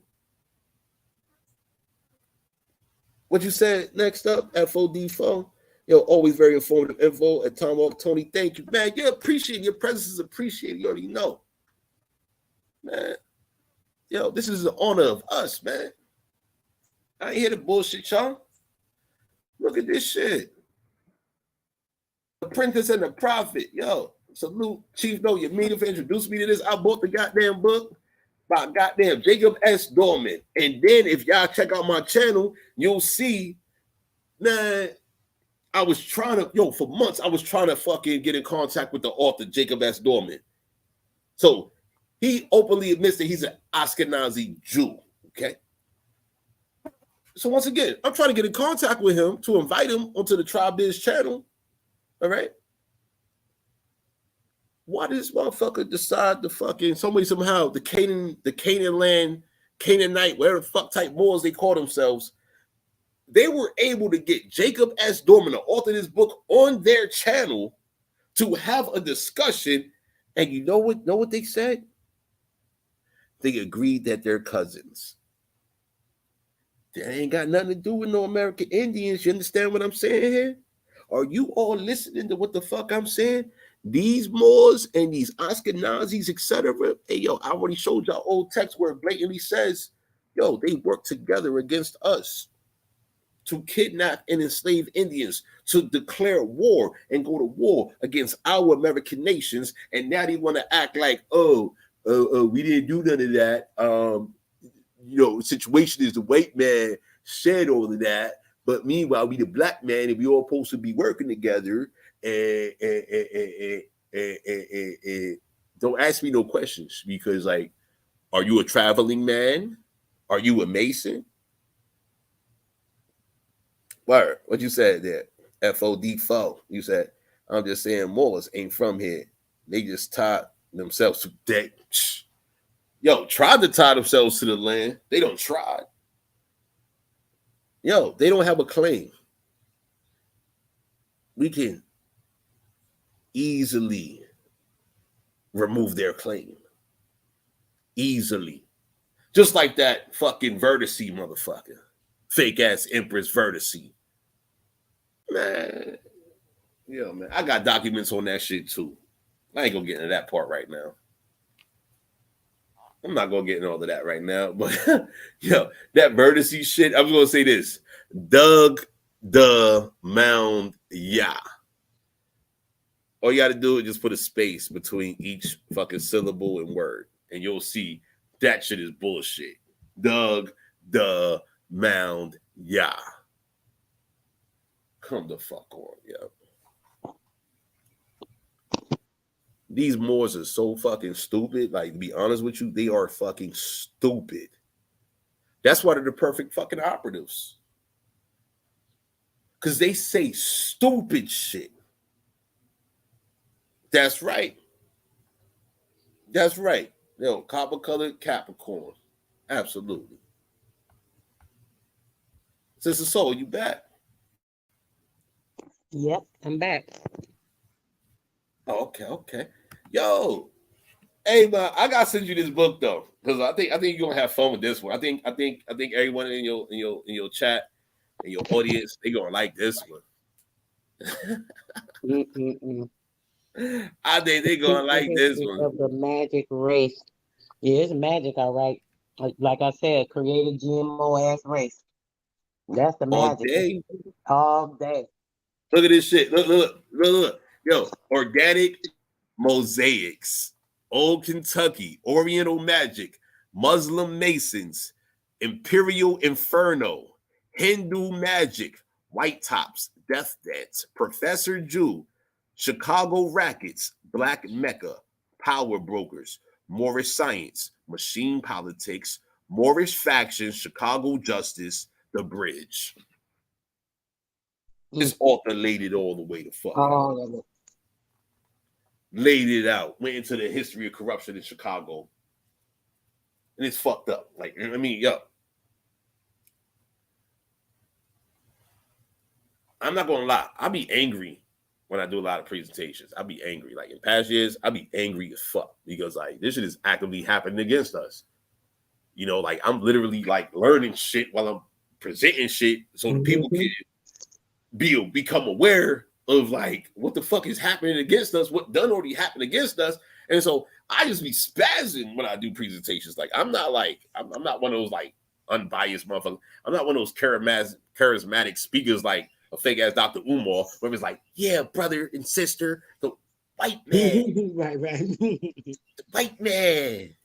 What you said next up, FOD phone. Yo, always very informative info at Tom Walk. Tony, thank you, man. You appreciate your presence is appreciated. You already know. Man, yo, this is the honor of us, man. I ain't hear the bullshit, y'all. Look at this shit. The Princess and the Prophet. Yo, salute Chief Know You Mean It for introducing me to this. I bought the goddamn book by goddamn Jacob S. Dorman. And then if y'all check out my channel, you'll see, man, I was trying to, for months, I was trying to fucking get in contact with the author, Jacob S. Dorman. So he openly admits that he's an Ashkenazi Jew, okay? So once again, I'm trying to get in contact with him to invite him onto the Tribe Biz channel, all right? Why did this motherfucker decide to fucking, somehow, the Canaan land, Canaanite, whatever the fuck type Moors they call themselves, they were able to get Jacob S. Dorman, the author of this book, on their channel to have a discussion. And you know what they said? They agreed that they're cousins. That ain't got nothing to do with no American Indians. You understand what I'm saying here? Are you all listening to what the fuck I'm saying? these Moors and these Ashkenazis, etc. Hey, yo, I already showed y'all old text where it blatantly says, yo, they work together against us to kidnap and enslave Indians, to declare war and go to war against our American nations. And now they want to act like, we didn't do none of that. Situation is the white man said all of that, but meanwhile, we the black man and we all supposed to be working together. And don't ask me no questions because, like, are you a traveling man? Are you a Mason? Word, what you said there? FOD4. You said, I'm just saying Moors ain't from here. They just tied themselves to debt. Yo, tried to tie themselves to the land. They don't try. Yo, they don't have a claim. We can easily remove their claim. Easily. Just like that fucking Vertice motherfucker. Fake ass Empress Vertice. Man. Yo, man. I got documents on that shit too. I ain't gonna get into that part right now. I'm not gonna get into all of that right now, but yo, that Vertice shit, I was gonna say this. Doug the Mound, yeah. All you gotta do is just put a space between each fucking syllable and word, and you'll see that shit is bullshit. Doug the Mound, yeah. Come the fuck on, yo. These Moors are so fucking stupid. Like, to be honest with you, they are fucking stupid. That's why they're the perfect fucking operatives. Because they say stupid shit. That's right. That's right. Yo, copper-colored Capricorn. Absolutely. Sister Soul, you back? Yep, I'm back. Oh, okay. Yo, hey man, I gotta send you this book though, because I think you're gonna have fun with this one. I think everyone in your chat and your audience, they gonna like this one. I think they gonna like this one. Of the magic race. Yeah, it's magic, all right. Like I said, create a GMO ass race. That's the magic. All day. Look at this shit. Look. Yo, organic mosaics, Old Kentucky, Oriental magic, Muslim Masons, Imperial Inferno, Hindu magic, White Tops, Death Dance, Professor Jew, Chicago Rackets, Black Mecca, Power Brokers, Moorish Science, Machine Politics, Moorish Factions, Chicago Justice, The Bridge. This author laid it all the way to fuck out. Laid it out, went into the history of corruption in Chicago. And it's fucked up. Like, I mean, yo. I'm not gonna lie. I be angry when I do a lot of presentations. I be angry. Like in past years, I be angry as fuck because like this shit is actively happening against us. You know, like I'm literally like learning shit while I'm presenting shit so the people can become aware of like what the fuck is happening against us, what done already happened against us. And so I just be spazzing when I do presentations. Like I'm not one of those like unbiased motherfuckers. I'm not one of those charismatic speakers like a fake ass Dr. Umar, where it's like, yeah, brother and sister, the white man, right. The white man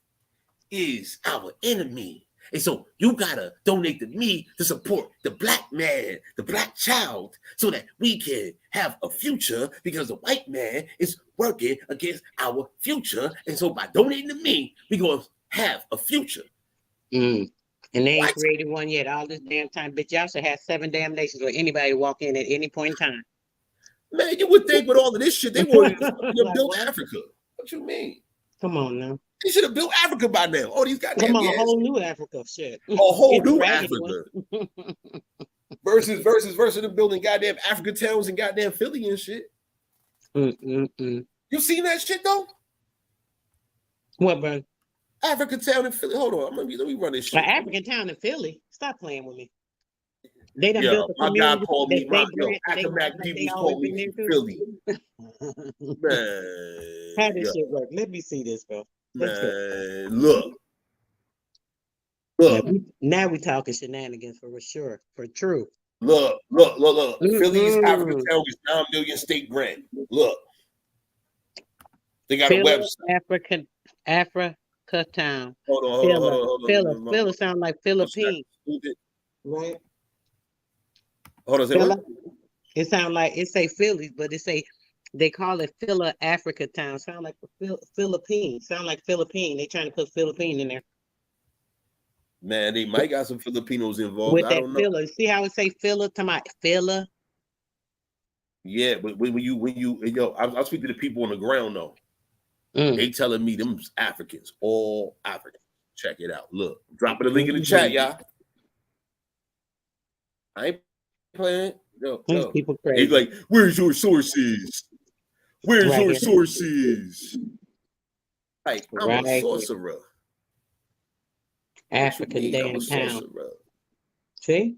is our enemy. And so you gotta donate to me to support the black man, the black child, so that we can have a future because the white man is working against our future. And so by donating to me, we're gonna have a future. And they ain't created one yet. All this damn time, bitch. Y'all should have 7 damn nations where anybody walk in at any point in time. Man, you would think with all of this shit, they wanted to build Africa. What you mean? Come on now. They should have built Africa by now. All these goddamn Come on, a whole new Africa. Shit. A whole new Africa. versus them building goddamn Africa towns and goddamn Philly and shit. You seen that shit though? What, bro? Africa town in Philly. Hold on, let me run this shit. African town in Philly. Stop playing with me. They done built a my guy community. called me, They Accomack people call been me there from too. Philly. Man, How this shit work? Let me see this, bro. Man, look. Now we talking shenanigans for sure, for true. Look. Philly's Africa Town is 9 million state grant. Look. They got a website. Africa Town. Hold on. Phila sound like Philippines. Right? Hold on, say what? It sound like it say Phillies, but they call it Phila Africa Town. Sound like Philippines. Sound like Philippine. They trying to put Philippine in there. Man, they might got some Filipinos involved. With I that don't know. Phila. See how it say Phila to my Phila? Yeah, but when you I'll speak to the people on the ground though. They telling me them Africans, all Africans. Check it out. Look, I'm dropping the link in the chat, y'all. I ain't playing. Yo. People crazy. He's like, where's your sources? Where's your sources? Like, I'm a sorcerer. African damn town. See?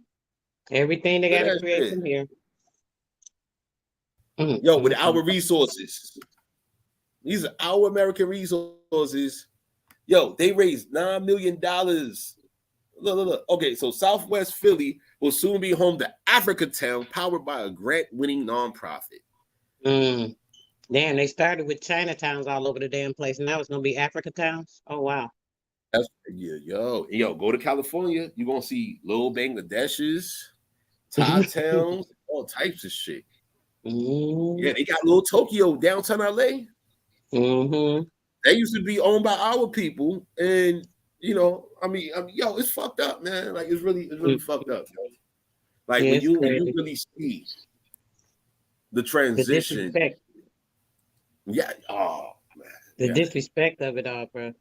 Everything they got to create from here. Yo, with our resources. These are our American resources. Yo, they raised $9 million. Look. Okay, so Southwest Philly will soon be home to Africa Town, powered by a grant-winning nonprofit. Damn, they started with Chinatowns all over the damn place. Now it's gonna be Africa Towns. Oh wow. Yo, go to California. You're gonna see little Bangladeshis, Thai towns, all types of shit. Yeah, they got little Tokyo downtown LA. They used to be owned by our people, and I mean, yo, it's fucked up, man. Like it's really fucked up. Yo. Like when you really see the transition. The disrespect of it all, bro.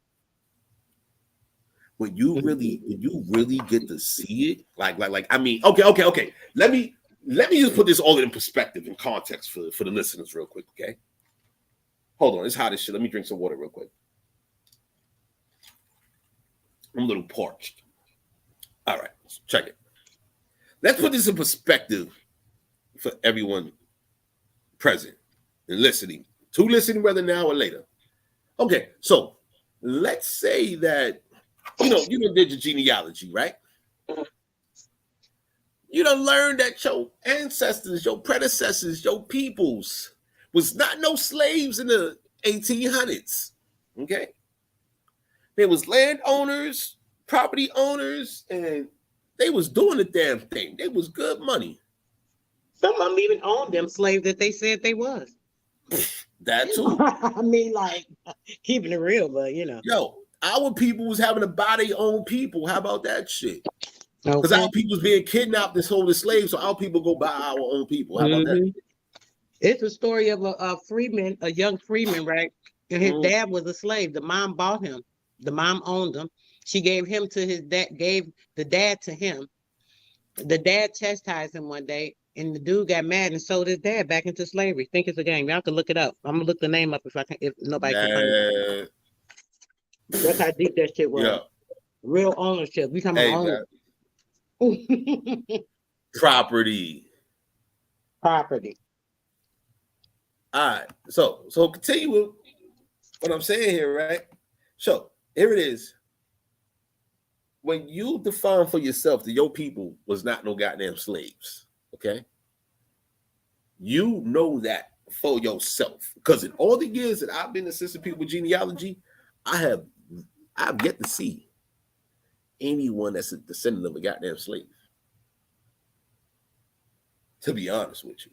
When you really get to see it, like I mean, okay. Let me just put this all in perspective and context for the listeners real quick, okay? Hold on, it's hot as shit. Let me drink some water real quick. I'm a little parched. All right, check it. Let's put this in perspective for everyone present and listening. To listening whether now or later. Okay, so let's say that you did your genealogy, right? You done learned that your ancestors, your predecessors, your peoples was not no slaves in the 1800s. Okay, there was landowners, property owners, and they was doing the damn thing. They was good money. Some of them even owned them slaves that they said they was. That too. I mean, like keeping it real, but Yo, our people was having to buy their own people. How about that shit? Because our people's being kidnapped and sold as slaves, so our people go buy our own people. How about that? It's a story of a freeman, a young freeman, right? And his dad was a slave. The mom bought him. The mom owned him. She gave him to his dad, gave the dad to him. The dad chastised him one day, and the dude got mad and sold his dad back into slavery. Think it's a game. Y'all can look it up. I'm gonna look the name up if nobody can find it. That's how deep that shit was. Yeah. Real ownership. We talking about ownership. Property. All right. So continue with what I'm saying here, right? So here it is. When you define for yourself that your people was not no goddamn slaves, okay? You know that for yourself. Because in all the years that I've been assisting people with genealogy, I've yet to see anyone that's a descendant of a goddamn slave. To be honest with you.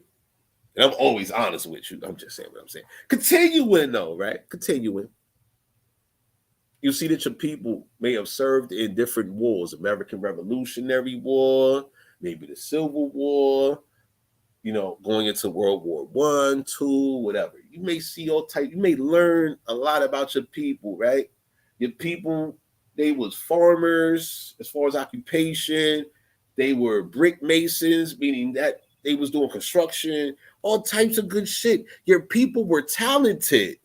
And I'm always honest with you. I'm just saying what I'm saying. Continuing though, right? Continuing. You see that your people may have served in different wars, American Revolutionary War, maybe the Civil War, going into World War I, II, whatever. You may see all type. You may learn a lot about your people, right? Your people, they was farmers as far as occupation. They were brick masons, meaning that they was doing construction, all types of good shit. Your people were talented.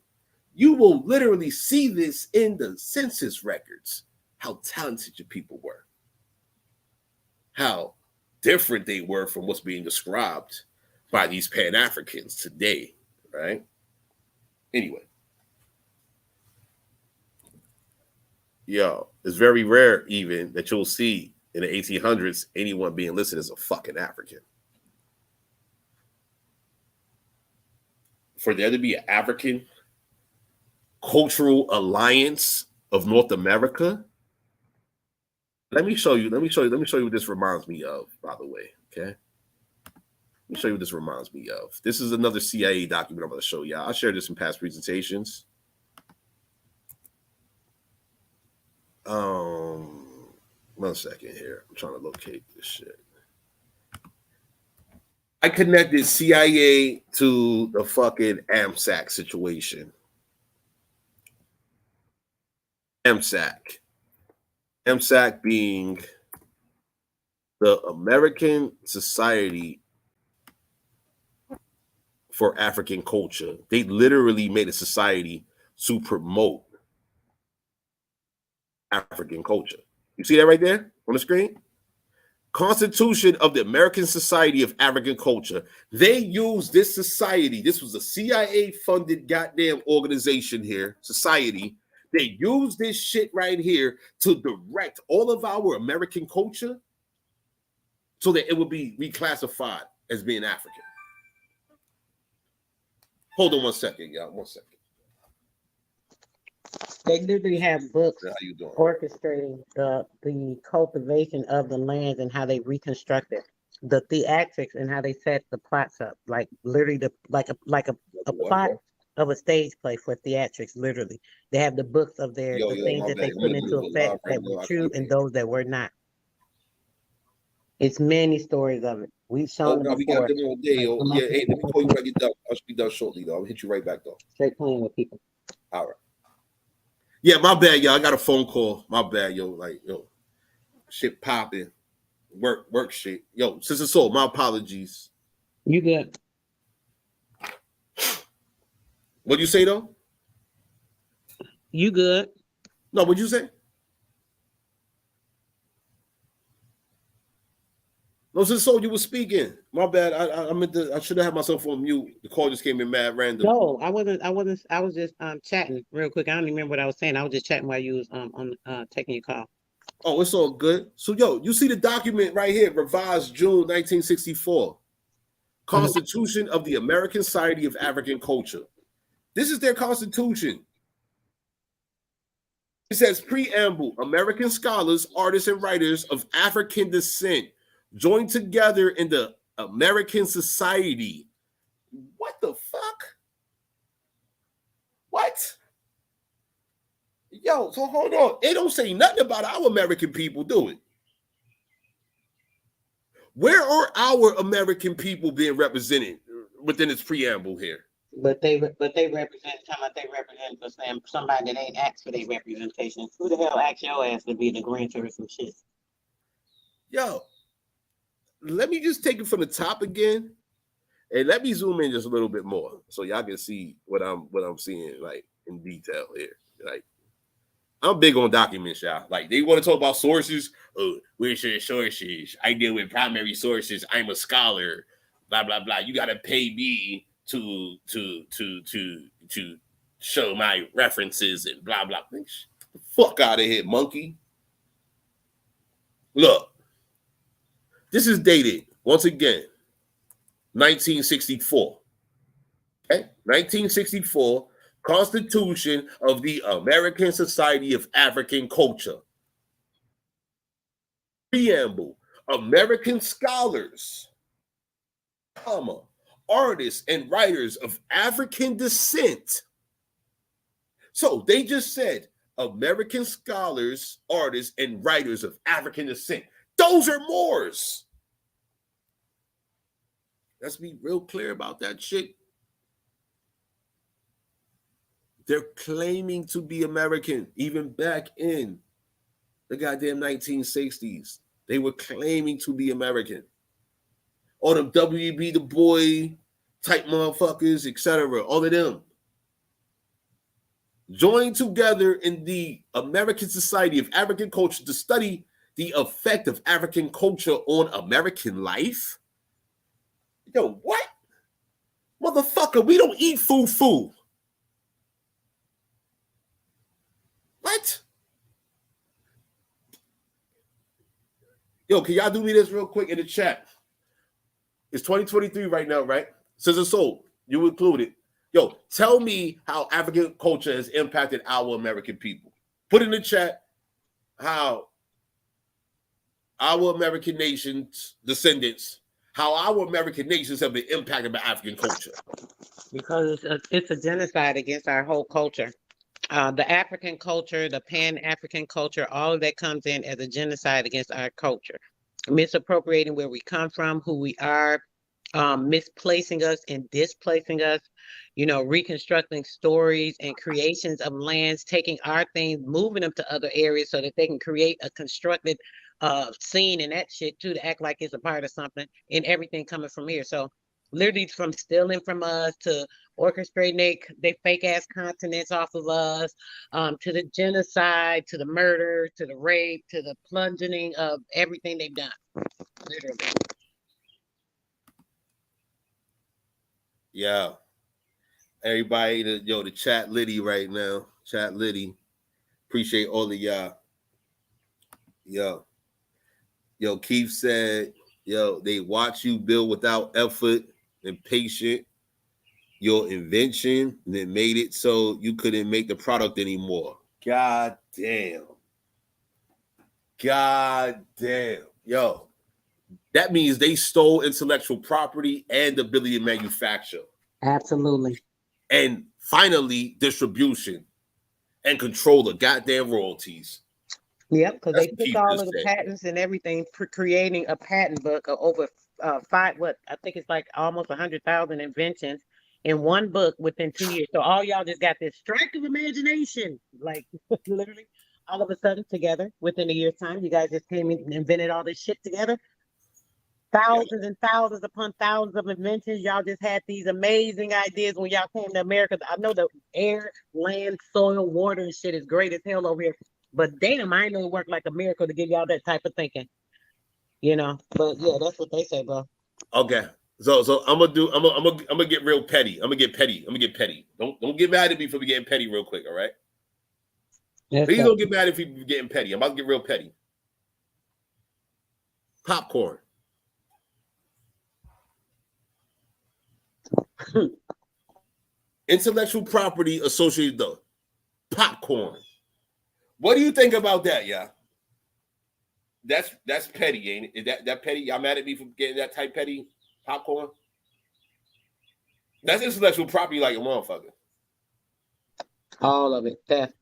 You will literally see this in the census records, how talented your people were, how different they were from what's being described by these Pan-Africans today, right? Anyway. Yo, it's very rare even that you'll see in the 1800s anyone being listed as a fucking African. For there to be an African Cultural Alliance of North America. Let me show you what this reminds me of, by the way. Okay. Let me show you what this reminds me of. This is another CIA document I'm going to show y'all. I shared this in past presentations. One second here. I'm trying to locate this shit. I connected CIA to the fucking AMSAC situation. AMSAC being the American Society for African Culture. They literally made a society to promote African culture. You see that right there on the screen? Constitution of the American Society of African Culture. They used this society. This was a CIA-funded goddamn organization here, society. They used this shit right here to direct all of our American culture so that it would be reclassified as being African. Hold on 1 second, y'all. 1 second. They literally have books How you doing? orchestrating the cultivation of the lands and how they reconstruct it, the theatrics and how they set the plots up, like literally a plot of a stage play for theatrics. Literally, they have the books of the things that they put into effect that were true and those that were not. It's many stories of it. We've shown them before. We got them all day. Yeah, hey, let me call you when I get done. I should be done shortly, though. I'll hit you right back, though. Straight playing with people. All right. Yeah, my bad, y'all. I got a phone call. My bad, yo. Like, yo, shit popping. Work shit. Yo, Sister Soul, my apologies. You good. What'd you say, though? You good. No, what'd you say? No, Sister Soul, you were speaking. My bad. I should have had myself on mute. The call just came in mad random. No, I wasn't. I was just chatting real quick. I don't even remember what I was saying. I was just chatting while you was on taking your call. Oh, it's all good. So, yo, you see the document right here, revised June 1964. Constitution of the American Society of African Culture. This is their constitution. It says, preamble, American scholars, artists, and writers of African descent joined together in the American Society. What the fuck? What? Yo, so hold on. It don't say nothing about our American people, do it? Where are our American people being represented within its preamble here? But they represent somebody that ain't asked for their representation. Who the hell asked your ass to be the grantor of some shit? Yo, let me just take it from the top again, and let me zoom in just a little bit more so y'all can see what I'm seeing like in detail here. Like, I'm big on documents, y'all. Like, they want to talk about sources. Oh, where's your sources? I deal with primary sources. I'm a scholar. Blah blah blah. You gotta pay me to show my references and blah blah. Fuck out of here, monkey. Look, this is dated once again, 1964. Okay, 1964. Constitution of the American Society of African Culture. Preamble, American scholars, comma, artists and writers of African descent. So they just said American scholars, artists, and writers of African descent. Those are Moors. Let's be real clear about that shit. They're claiming to be American, even back in the goddamn 1960s. They were claiming to be American. All them W.E.B. Du Bois type motherfuckers, etc. All of them joined together in the American Society of African Culture to study the effect of African culture on American life? Yo, what? Motherfucker, we don't eat food. What? Yo, can y'all do me this real quick in the chat? It's 2023 right now, right? Scissor Soul, you included. Yo, tell me how African culture has impacted our American people. Put in the chat how our American nations, descendants, how our American nations have been impacted by African culture. Because it's a genocide against our whole culture. The African culture, the Pan-African culture, all of that comes in as a genocide against our culture. Misappropriating where we come from, who we are, misplacing us and displacing us, reconstructing stories and creations of lands, taking our things, moving them to other areas so that they can create a constructed scene and that shit too, to act like it's a part of something, and everything coming from here. So literally from stealing from us to orchestrating they fake ass continents off of us, to the genocide, to the murder, to the rape, to the plunging of everything they've done. Literally. Yeah. Everybody, the chat Liddy right now. Chat Liddy. Appreciate all of y'all. Yo, Keith said, they watch you build without effort and patient. Your invention that made it so you couldn't make the product anymore. God damn. Yo, that means they stole intellectual property and ability to manufacture. Absolutely. And finally, distribution and control of goddamn royalties. Yep, because they took all of the patents and everything, creating a patent book of over I think it's like almost 100,000 inventions in one book within 2 years. So all y'all just got this strike of imagination, like literally all of a sudden together within a year's time. You guys just came in and invented all this shit together. Thousands and thousands upon thousands of inventions. Y'all just had these amazing ideas when y'all came to America. I know the air, land, soil, water, and shit is great as hell over here. But damn, I know it worked like a miracle to give y'all that type of thinking. But yeah, that's what they say, bro. Okay. So I'm gonna get real petty. I'm gonna get petty. Don't get mad at me for getting petty real quick, all right? Please don't get mad if you're getting petty. I'm about to get real petty. Popcorn. Intellectual property associated with popcorn. What do you think about that, yeah? That's petty, ain't it? Is that petty? Y'all mad at me for getting that type petty popcorn? That's intellectual property like a motherfucker. All of it. Theft.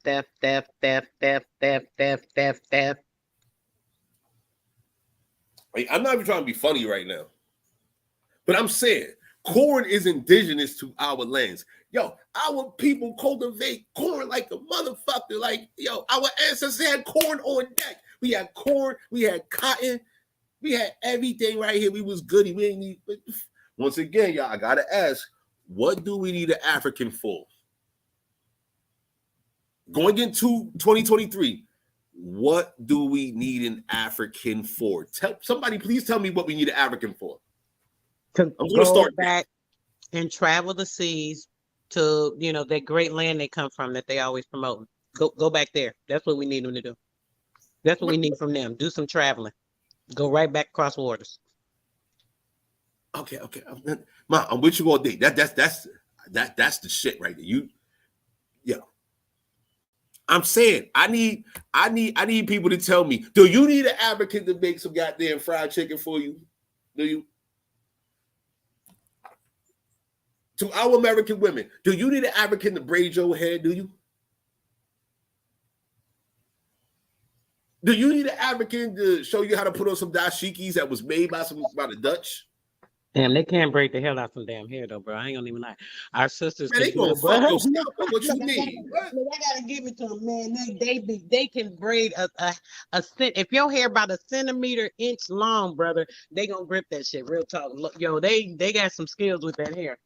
I'm not even trying to be funny right now. But I'm saying corn is indigenous to our lands. Yo, our people cultivate corn like a motherfucker. Like, our ancestors had corn on deck. We had corn, we had cotton, we had everything right here. We was goody. We ain't need. Once again, y'all, I gotta ask, what do we need an African for? Going into 2023, what do we need an African for? Somebody please tell me what we need an African for. I'm going to start back and travel the seas to, that great land they come from that they always promote. Go back there. That's what we need them to do. That's what we need from them. Do some traveling. Go right back across waters. Okay. Ma, I'm with you all day. That's the shit right there. I'm saying I need people to tell me, do you need an African to make some goddamn fried chicken for you? Do you? To our American women, do you need an African to braid your hair? Do you? Do you need an African to show you how to put on some dashikis that was made by the Dutch? Damn, they can't braid the hell out some damn hair though, bro. I ain't gonna even lie. Our sisters, man, they gonna fuck your scalp. What you mean? I gotta give it to them, man. They can braid a cent. If your hair about a centimeter inch long, brother, they gonna grip that shit. Real talk. Look, they got some skills with that hair.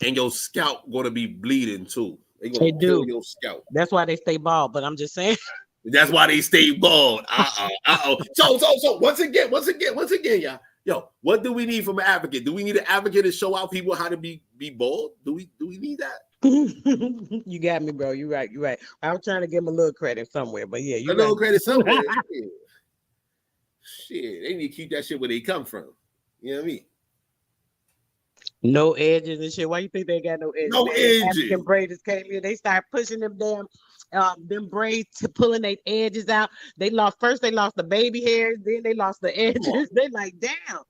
And your scalp gonna be bleeding too. They gonna kill your scalp. That's why they stay bald. But I'm just saying. That's why they stay bald. So once again, y'all. Yo, what do we need from an advocate? Do we need an advocate to show out people how to be bald? Do we need that? You got me, bro. You're right. I was trying to give him a little credit somewhere, but yeah, you a little credit somewhere. Shit, they need to keep that shit where they come from. You know what I mean? No edges and shit. Why you think they got no edges? No edges. African braiders came here. They started pushing them braids to pulling their edges out. They lost the baby hairs, then they lost the edges. They like, damn.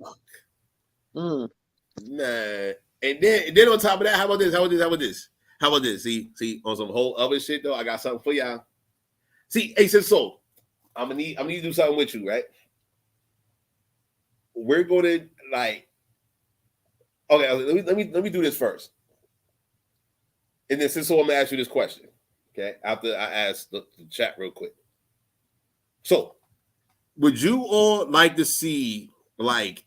Man. And then on top of that, how about this? See, on some whole other shit though, I got something for y'all. See, hey, so I'm gonna need to do something with you, right? We're gonna like, okay, let me do this first. And then so I'm gonna ask you this question. Okay, after I ask the chat real quick. So, would you all like to see like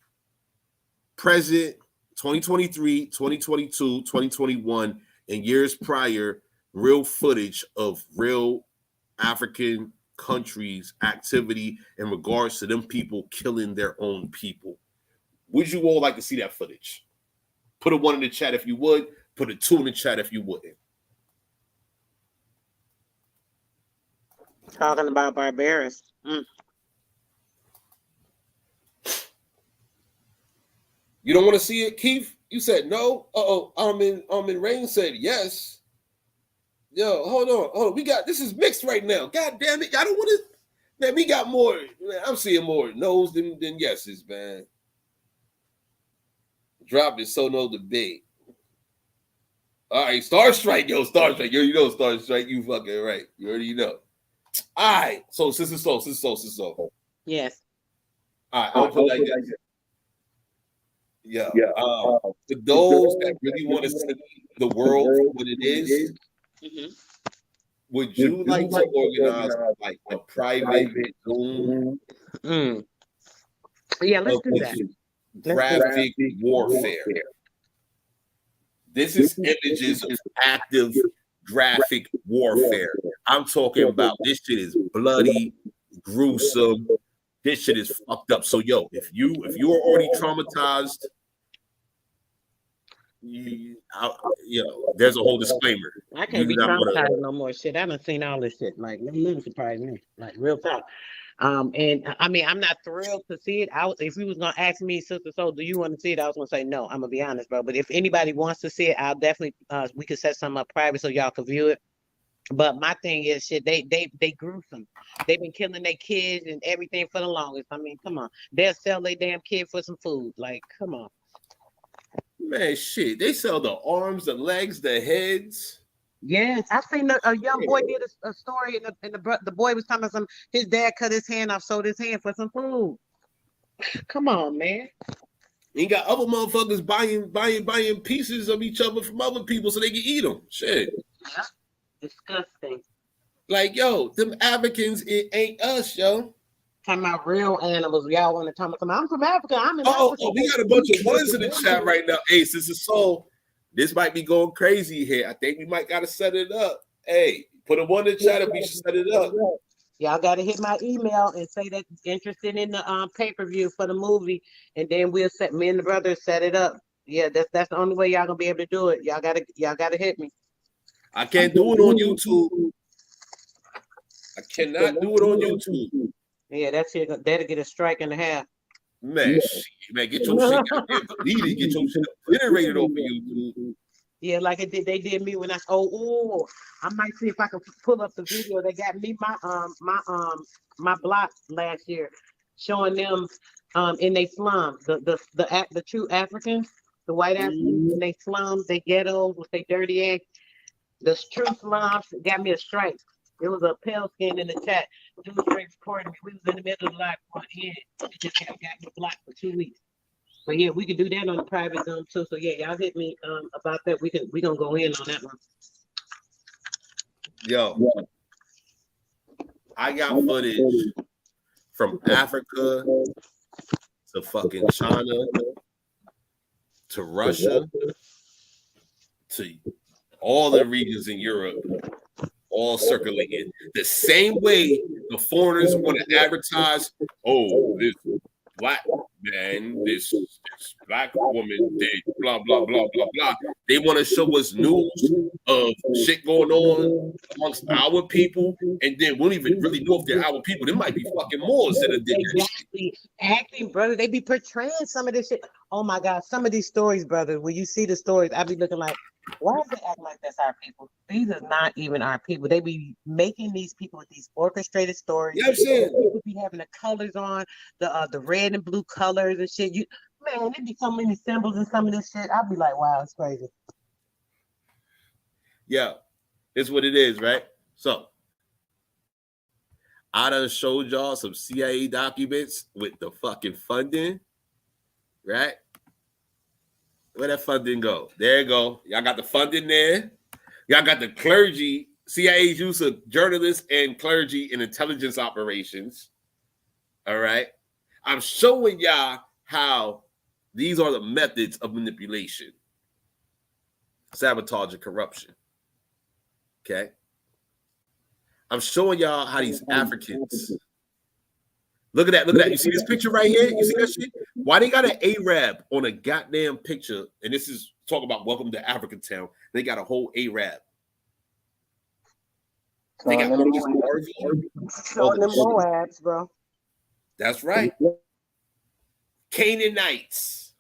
present 2023, 2022, 2021, and years prior real footage of real African countries' activity in regards to them people killing their own people? Would you all like to see that footage? Put a 1 in the chat if you would. Put a 2 in the chat if you wouldn't. Talking about Barbaros. You don't want to see it, Keith? You said no. Armin Rain said yes. Yo, hold on. We got this is mixed right now. God damn it. I don't want to. Man, we got more. Man, I'm seeing more no's than yeses, man. Dropped it, so no debate. All right, Star Strike. You know Star Strike. You fucking right. You already know. All right, so Sister Soul. Yes. All right, I'll put like that. Yeah. For those that really want to see the world for what it is, would you like to organize like a private Zoom? Yeah, let's do that. Graphic warfare. This is images of active graphic warfare. I'm talking about this shit is bloody, gruesome. This shit is fucked up. So yo, if you are already traumatized, there's a whole disclaimer. I can't be traumatized no more shit. I done seen all this shit. Like, nothing surprised me. Like, real talk. And I mean, I'm not thrilled to see it. If you was gonna ask me, Sister Soul, do you want to see it? I was gonna say no. I'm gonna be honest, bro. But if anybody wants to see it, I'll definitely. We could set something up private so y'all can view it. But my thing is, shit, they gruesome. They've been killing their kids and everything for the longest. I mean, come on. They'll sell their damn kid for some food. Like, come on. Man, shit. They sell the arms, the legs, the heads. Yes, I seen a young boy did a story, and the boy was talking about his dad cut his hand off, sold his hand for some food. Come on, man. You got other motherfuckers buying pieces of each other from other people so they can eat them. Shit. Yeah. Disgusting. Like, yo, them Africans, it ain't us, yo. Talking about real animals. Y'all want to talk about? I'm from Africa. I'm in Africa. Oh, we got a bunch of ones in the chat right now. Hey, Sister Soul, this might be going crazy here. I think we might gotta set it up. Hey, put a 1 in the chat if we should set it up. Y'all gotta hit my email and say that interested in the pay-per-view for the movie, and then me and the brothers set it up. Yeah, that's the only way y'all gonna be able to do it. Y'all gotta hit me. I can't do it on YouTube. I cannot do it on YouTube. Yeah, that's it. That'll get a strike and a half. Man, get your shit deleted. Get your shit obliterated over YouTube. Yeah, like they did me when I might see if I can pull up the video. They got me my block last year, showing them in they slums, the true Africans, the white Africans in they slums, they ghettos with their dirty ass. The true slums got me a strike. It was a pale skin in the chat. Dude straight recording me. We was in the middle of the live going in. It just got me blocked for 2 weeks. But yeah, we could do that on the private Zoom too. So yeah, y'all hit me about that. We gonna go in on that one. Yo, I got footage from Africa to fucking China to Russia to all the regions in Europe, all circulating the same way the foreigners want to advertise, oh, this black man, this black woman did blah, blah, blah, blah, blah. They want to show us news of shit going on amongst our people, and then we don't even really know if they're our people. There might be fucking Moors that did that shit. Acting, brother. They be portraying some of this shit. Oh my God, some of these stories, brother. When you see the stories, I be looking like, why is they acting like that's our people? These are not even our people. They be making these people with these orchestrated stories. Yeah, I'm saying. People be having the colors on, the red and blue colors and shit. Man, there be so many symbols in some of this shit. I'll be like, wow, it's crazy. Yeah, it's what it is, right? So, I done showed y'all some CIA documents with the fucking funding, right? Where that funding go? There you go. Y'all got the funding there. Y'all got the clergy, CIA's use of journalists and clergy in intelligence operations. All right. I'm showing y'all how these are the methods of manipulation, sabotage, and corruption. Okay. I'm showing y'all how these Africans. Look at that. Look at that. You see this picture right here? You see that shit? Why they got an Arab on a goddamn picture? And this is talk about welcome to African town. They got a whole Arab. They got all these showing them Moabs, bro. That's right. Canaanites.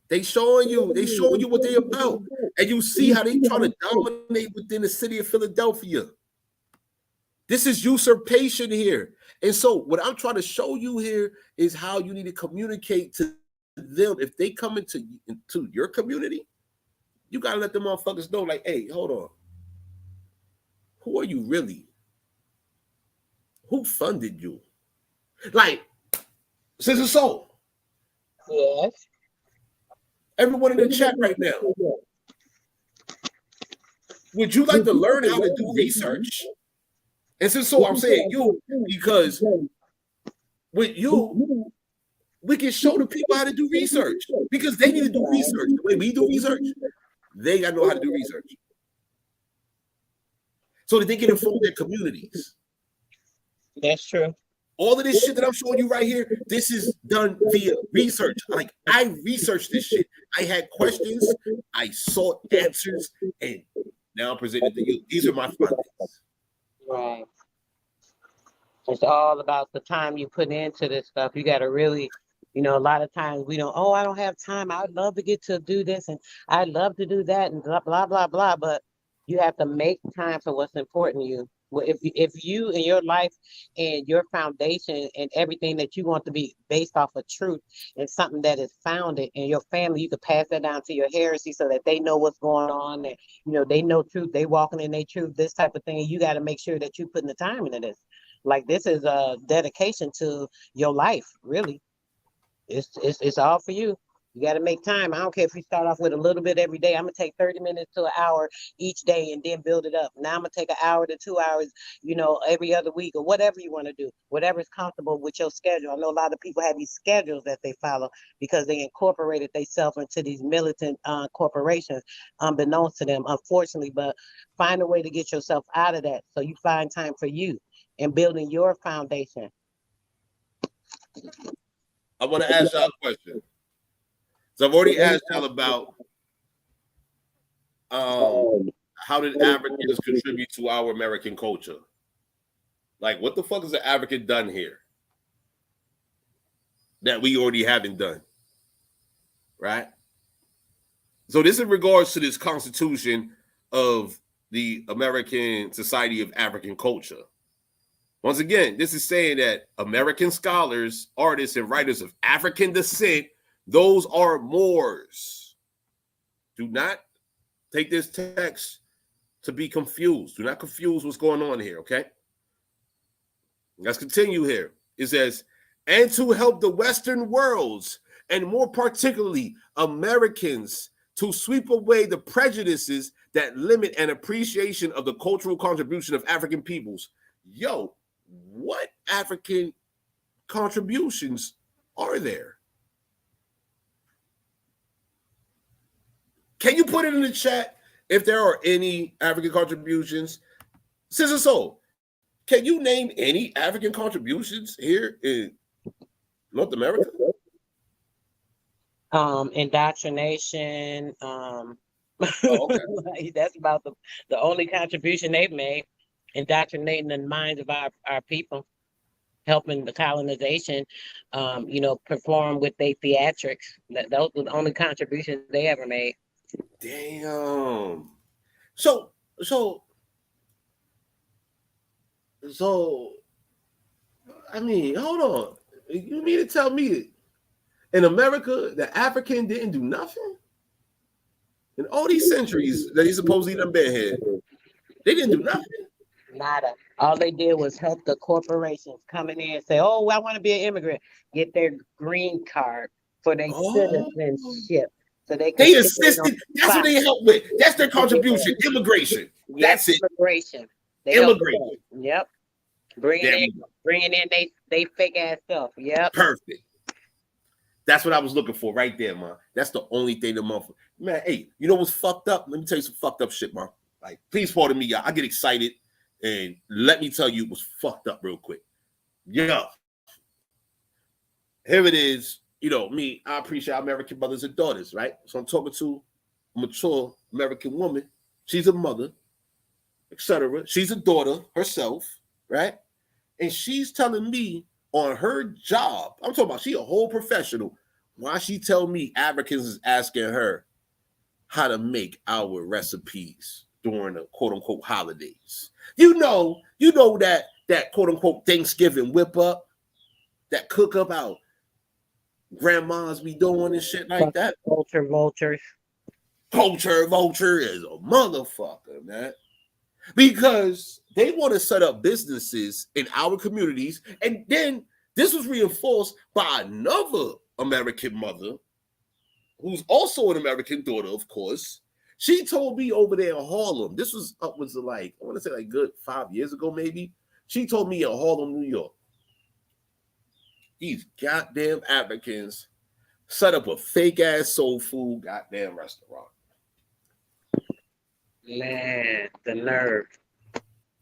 They showing you what they about. And you see how they trying to dominate within the city of Philadelphia. This is usurpation here. And so what I'm trying to show you here is how you need to communicate to them. If they come into your community, you got to let them motherfuckers know, like, hey, hold on. Who are you really? Who funded you? Like, Sister Soul. Yes. Everyone in the chat right now. Would you like to learn how to do research? And so I'm saying you, because with you, we can show the people how to do research because they need to do research. The way we do research, they got to know how to do research so that they can inform their communities. That's true. All of this shit that I'm showing you right here, this is done via research. Like, I researched this shit. I had questions, I sought answers, and now I'm presenting to you. These are my findings. Right. It's all about the time you put into this stuff. You got to really, a lot of times we don't, I don't have time. I'd love to get to do this and I'd love to do that and blah, blah, blah, blah. But you have to make time for what's important to you. Well, if you and your life and your foundation and everything that you want to be based off of truth and something that is founded in your family, you could pass that down to your heresy so that they know what's going on and, they know truth, they walking in their truth, this type of thing. And you got to make sure that you're putting the time into this. Like, this is a dedication to your life, really. It's all for you. You got to make time. I don't care if you start off with a little bit every day. I'm going to take 30 minutes to an hour each day and then build it up. Now I'm going to take an hour to 2 hours, every other week or whatever you want to do, whatever is comfortable with your schedule. I know a lot of people have these schedules that they follow because they incorporated themselves into these militant corporations, unbeknownst to them, unfortunately. But find a way to get yourself out of that so you find time for you and building your foundation. I want to ask y'all a question. So I've already asked y'all about how did Africans contribute to our American culture? Like, what the fuck has the African done here that we already haven't done? Right? So this in regards to this Constitution of the American Society of African Culture. Once again, this is saying that American scholars, artists, and writers of African descent, those are Moors. Do not take this text to be confused. Do not confuse what's going on here, okay? Let's continue here. It says, and to help the Western worlds, and more particularly Americans, to sweep away the prejudices that limit an appreciation of the cultural contribution of African peoples. Yo, what African contributions are there? Can you put it in the chat if there are any African contributions? Sister Soul, can you name any African contributions here in North America? Indoctrination. Oh, okay. That's about the only contribution they've made. Indoctrinating the minds of our people, helping the colonization, perform with their theatrics. Those were the only contributions they ever made. Damn. So, I mean, hold on. You mean to tell me that in America, the African didn't do nothing? In all these centuries that he supposedly done been here, they didn't do nothing? Nada. All they did was help the corporations come in and say, oh, I want to be an immigrant. Get their green card for their citizenship. So they assisted. That's what they helped with. That's their contribution. Immigration. That's it. Immigration. Immigration. Yep. Bringing in they fake ass stuff. Yep. Perfect. That's what I was looking for right there, man. That's the only thing the motherfucker. Man, hey, you know what's fucked up? Let me tell you some fucked up shit, man. Like, please pardon me, y'all. I get excited, and let me tell you what's fucked up real quick. Yo, here it is. You know, me, I appreciate American mothers and daughters, right? So I'm talking to a mature American woman. She's a mother, etc. She's a daughter herself, right? And she's telling me on her job, I'm talking about she a whole professional. Why she tell me Africans is asking her how to make our recipes during the quote unquote holidays. You know that quote unquote Thanksgiving whip up, that cook up out grandmas be doing and shit like that. Culture vultures. Culture vulture is a motherfucker, man. Because they want to set up businesses in our communities. And then this was reinforced by another American mother, who's also an American daughter, of course. She told me over there in Harlem, this was upwards of like, I want to say like good 5 years ago, maybe. She told me in Harlem, New York, these goddamn Africans set up a fake ass soul food goddamn restaurant. Man, the nerve.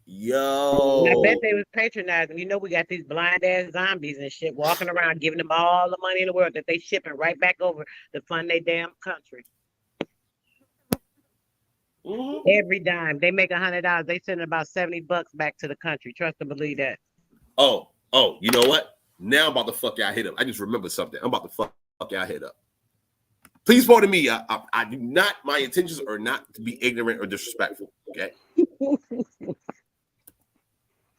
Yo. And I bet they was patronizing. You know, we got these blind ass zombies and shit walking around giving them all the money in the world that they shipping right back over to fund their damn country. Mm-hmm. Every dime. They make $100. They send about $70 back to the country. Trust and believe that. Oh, you know what? Now I'm about to fuck y'all hit up. I just remembered something. I'm about to fuck y'all hit up. Please pardon me. I do not, my intentions are not to be ignorant or disrespectful. Okay.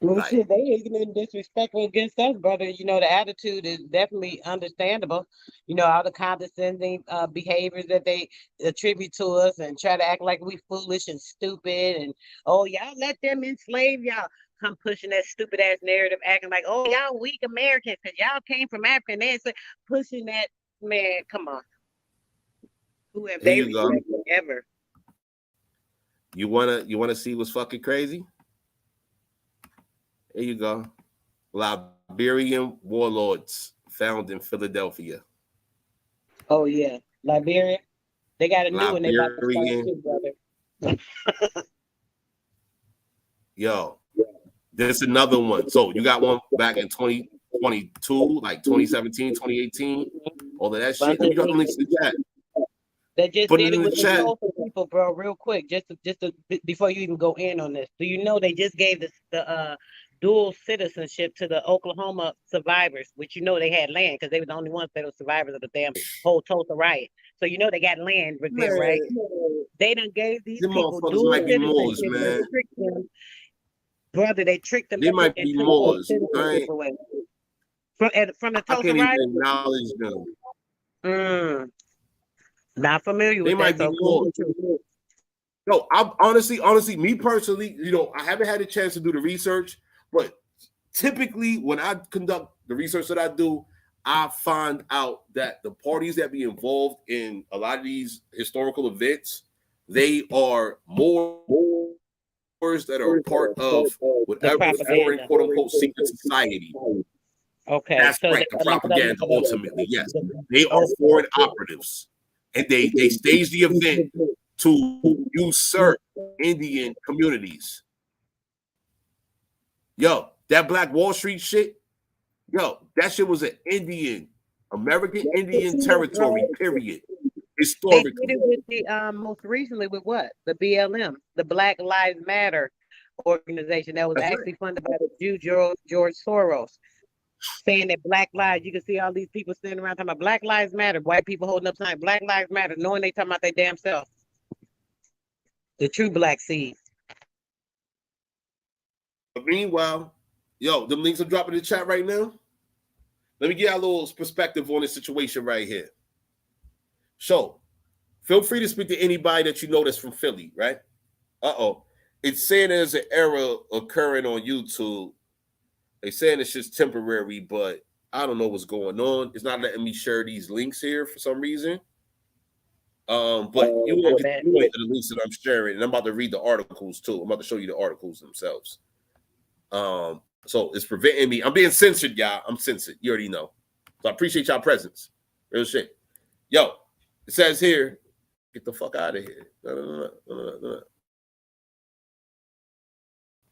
Well, shit, they ignorant and disrespectful against us, brother. You know, the attitude is definitely understandable. You know, all the condescending behaviors that they attribute to us and try to act like we foolish and stupid. And, oh, y'all let them enslave y'all. Come pushing that stupid ass narrative, acting like, oh, y'all weak Americans because y'all came from Africa. And then pushing that, man, come on. Who have they ever? You wanna see what's fucking crazy? Here you go. Liberian warlords found in Philadelphia. Oh yeah, Liberia. They got a new one. They about to start too, brother. Yo, there's another one. So you got one back in 2022, like 2017, 2018. All of that shit. You got the links in the chat. That just Put did it in the with chat. the people, bro. Real quick, just to, before you even go in on this, do you know they just gave the dual citizenship to the Oklahoma survivors, which you know they had land because they were the only ones that were survivors of the damn whole Tulsa riot. So you know they got land right there, right? They done gave these people dual might be Moors, citizenship. man. Brother, they tricked them. They might be Moors. From the Tulsa I can't riot. even acknowledge them. Not familiar with they might be Moors. No, I'm honestly, me personally, you know, I haven't had a chance to do the research, but typically when I conduct the research that I do, I find out that the parties that be involved in a lot of these historical events, they are more that are part of whatever foreign quote unquote secret society. Okay, that's so right. The propaganda ultimately, yes, they are foreign operatives, and they stage the event to usurp Indian communities. Yo, that Black Wall Street shit, yo, that shit was an American Indian territory, period. Historically. They did it with the most recently with what? The BLM, the Black Lives Matter organization that was actually funded by the Jew George Soros, saying that Black lives. You can see all these people standing around talking about Black Lives Matter, white people holding up signs, Black Lives Matter, knowing they talking about their damn self. The true Black seed. But meanwhile, yo, them links are dropping in the chat right now. Let me get a little perspective on this situation right here. So, feel free to speak to anybody that you know that's from Philly, right? It's saying there's an error occurring on YouTube. They're saying it's just temporary, but I don't know what's going on. It's not letting me share these links here for some reason. But you won't get the point of the links that I'm sharing, and I'm about to read the articles too. I'm about to show you the articles themselves. So it's preventing me. I'm being censored, y'all. I'm censored. You already know. So I appreciate y'all presence. Real shit. Yo, it says here, get the fuck out of here. No.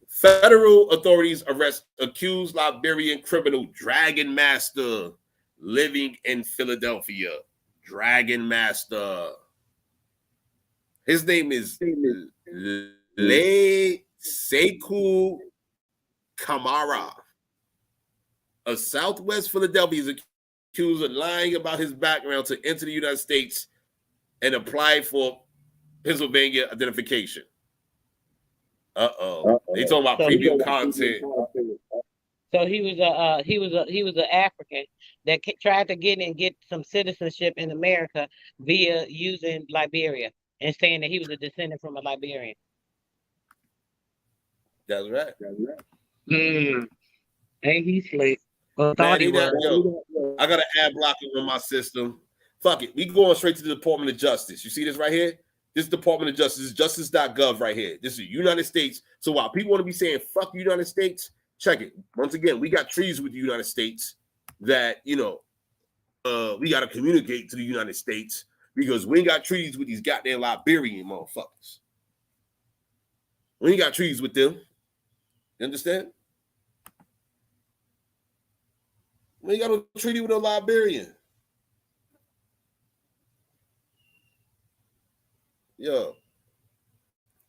Federal authorities arrest accused Liberian criminal Dragon Master living in Philadelphia. Dragon Master. His name is Le Sekou Kamara. A Southwest Philadelphia is accused of lying about his background to enter the United States and apply for Pennsylvania identification. They talking about premium content. So he was an African that tried to get some citizenship in America via using Liberia and saying that he was a descendant from a Liberian. That's right. Ain't he slick? Well, Man, I got an ad blocker on my system. Fuck it. We going straight to the Department of Justice. You see this right here? This Department of Justice is justice.gov right here. This is the United States. So while people want to be saying fuck the United States, check it. Once again, we got treaties with the United States that, we got to communicate to the United States because we ain't got treaties with these goddamn Liberian motherfuckers. We ain't got treaties with them. You understand? We ain't got no treaty with a Liberian. Yo,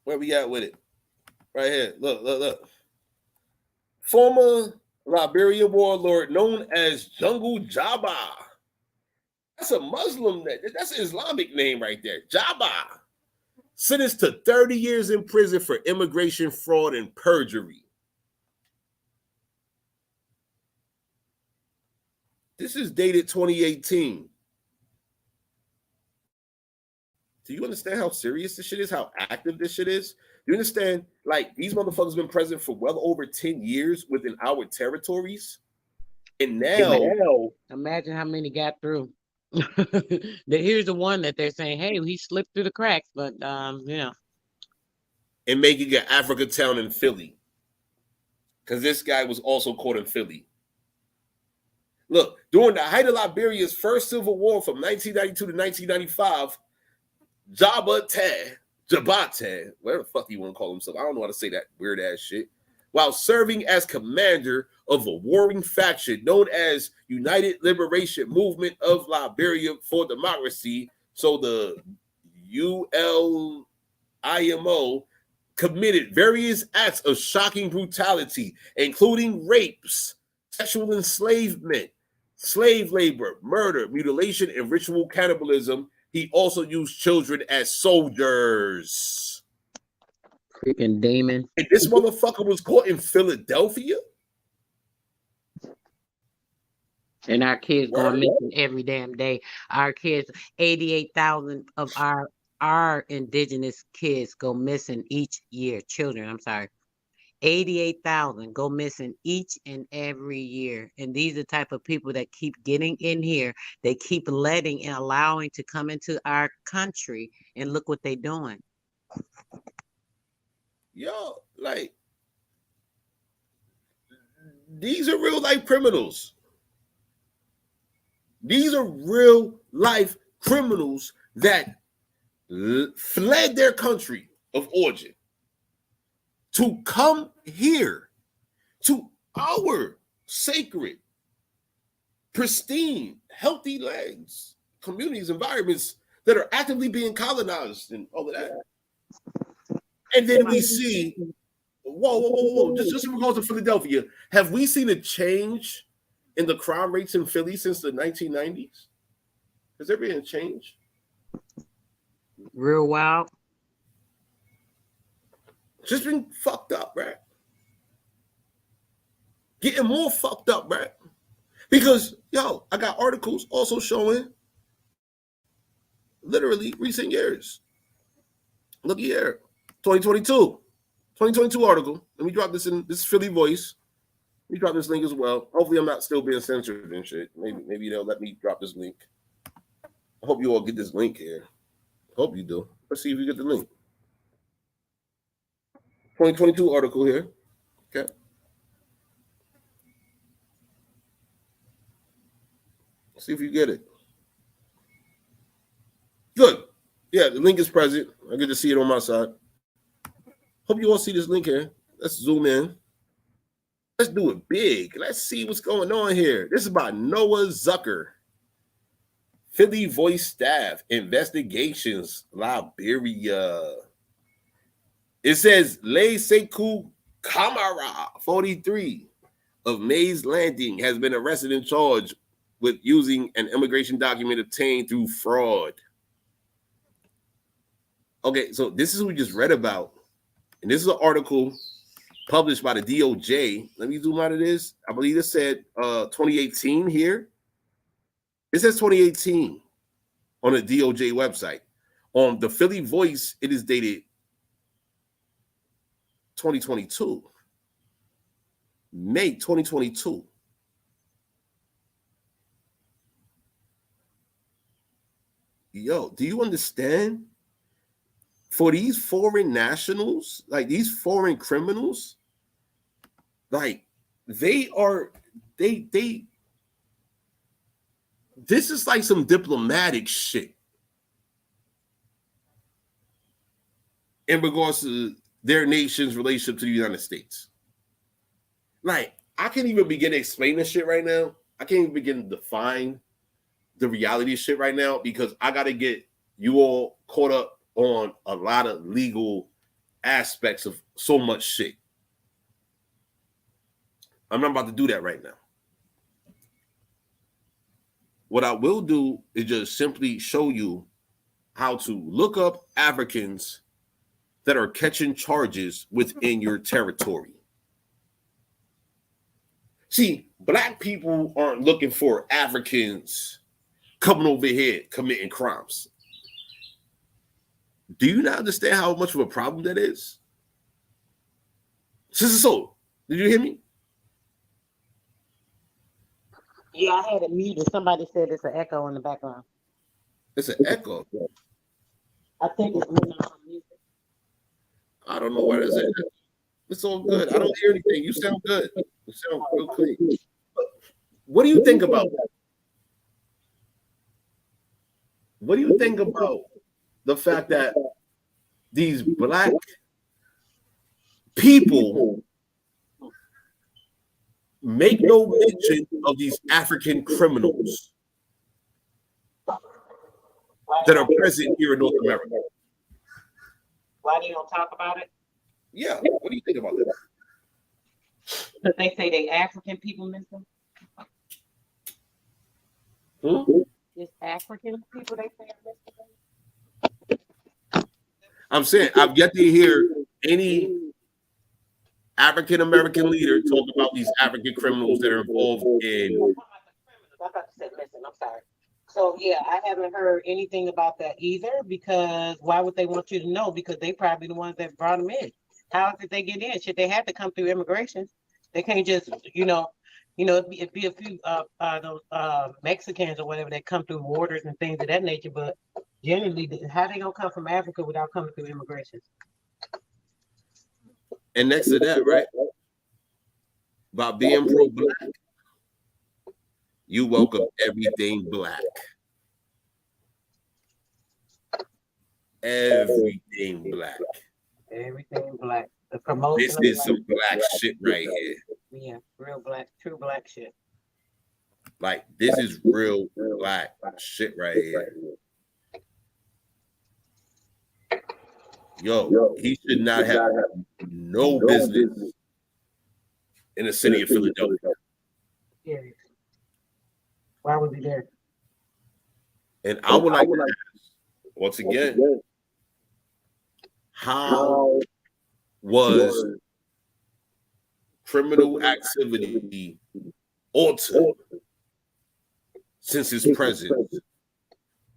where we at with it? Right here. Look. Former Liberian warlord known as Jungle Jabba. That's a Muslim. That's an Islamic name right there. Jabba. Sentenced to 30 years in prison for immigration fraud and perjury. This is dated 2018. Do you understand how serious this shit is? How active this shit is? You understand? Like, these motherfuckers been present for well over 10 years within our territories. And now imagine how many got through. Here's the one that they're saying, hey, he slipped through the cracks, but and making an Africa town in Philly. Because this guy was also caught in Philly. Look, during the height of Liberia's first civil war from 1992 to 1995, Jabate, whatever the fuck you want to call himself, I don't know how to say that weird ass shit, while serving as commander of a warring faction known as United Liberation Movement of Liberia for Democracy, so the ULIMO, committed various acts of shocking brutality, including rapes, sexual enslavement, slave labor, murder, mutilation, and ritual cannibalism. He also used children as soldiers. Freaking Damon. And this motherfucker was caught in Philadelphia? And our kids going missing every damn day. Our kids, 88,000 of our indigenous kids go missing each year. Children, I'm sorry. 88,000 go missing each and every year. And these are the type of people that keep getting in here. They keep letting and allowing to come into our country. And look what they're doing. Yo, like, these are real life criminals. These are real life criminals that fled their country of origin to come here to our sacred, pristine, healthy lands, communities, environments that are actively being colonized and all of that. And then we see, whoa. Just in regards to Philadelphia, have we seen a change in the crime rates in Philly since the 1990s? Has there been a change? Real wild. Just been fucked up, right? Getting more fucked up, right? Because, yo, I got articles also showing literally recent years. Look here, 2022 article. Let me drop this in. This is Philly Voice. Let me drop this link as well. Hopefully I'm not still being censored and shit. Maybe they'll let me drop this link. I hope you all get this link here. Hope you do. Let's see if you get the link. 2022 article here. Okay. See if you get it. Good. Yeah, the link is present. I get to see it on my side. Hope you all see this link here. Let's zoom in. Let's do it big. Let's see what's going on here. This is by Noah Zucker. Philly Voice staff investigations, Liberia. It says Lei Sekou Kamara, 43, of Mays Landing, has been arrested and charged with using an immigration document obtained through fraud. Okay, so this is what we just read about. And this is an article published by the DOJ. Let me zoom out of this. I believe it said 2018 here. It says 2018 on the DOJ website. On the Philly Voice, it is dated 2022. May 2022. Yo, do you understand? For these foreign nationals, like these foreign criminals, like this is like some diplomatic shit in regards to their nation's relationship to the United States. Like, I can't even begin to explain this shit right now. I can't even begin to define the reality of shit right now because I got to get you all caught up on a lot of legal aspects of so much shit. I'm not about to do that right now. What I will do is just simply show you how to look up Africans that are catching charges within your territory. See, black people aren't looking for Africans coming over here committing crimes. Do you not understand how much of a problem that is? Sister Soul, did you hear me? Yeah, I had it muted. Somebody said it's an echo in the background. It's an echo. I think it's when I'm on music. I don't know what is it. It's all good. I don't hear anything. You sound good. You sound real clean. What do you think about that? What do you think about the fact that these black people make no mention of these African criminals that are present here in North America? Why do you don't talk about it? Yeah, what do you think about that? Because they say they African people missing. It's African people they say are missing. I'm saying I've yet to hear any African American leader talk about these African criminals that are involved in. I thought you said missing. I'm sorry. So yeah, I haven't heard anything about that either. Because why would they want you to know? Because they probably the ones that brought them in. How did they get in? Should they have to come through immigration? They can't just, it'd be a few those Mexicans or whatever that come through borders and things of that nature. But generally, how they gonna come from Africa without coming through immigration? And next to that, right, by being pro-black, you welcome everything black. Everything black. Everything black. The promotion. This is some black shit right here. Yeah, real black, true black shit. Like, this is real black shit right here. Yo, he should not have no business in the city of Philadelphia. Yeah. Why was he there? And I would like to ask, once again, how was criminal activity altered since his presence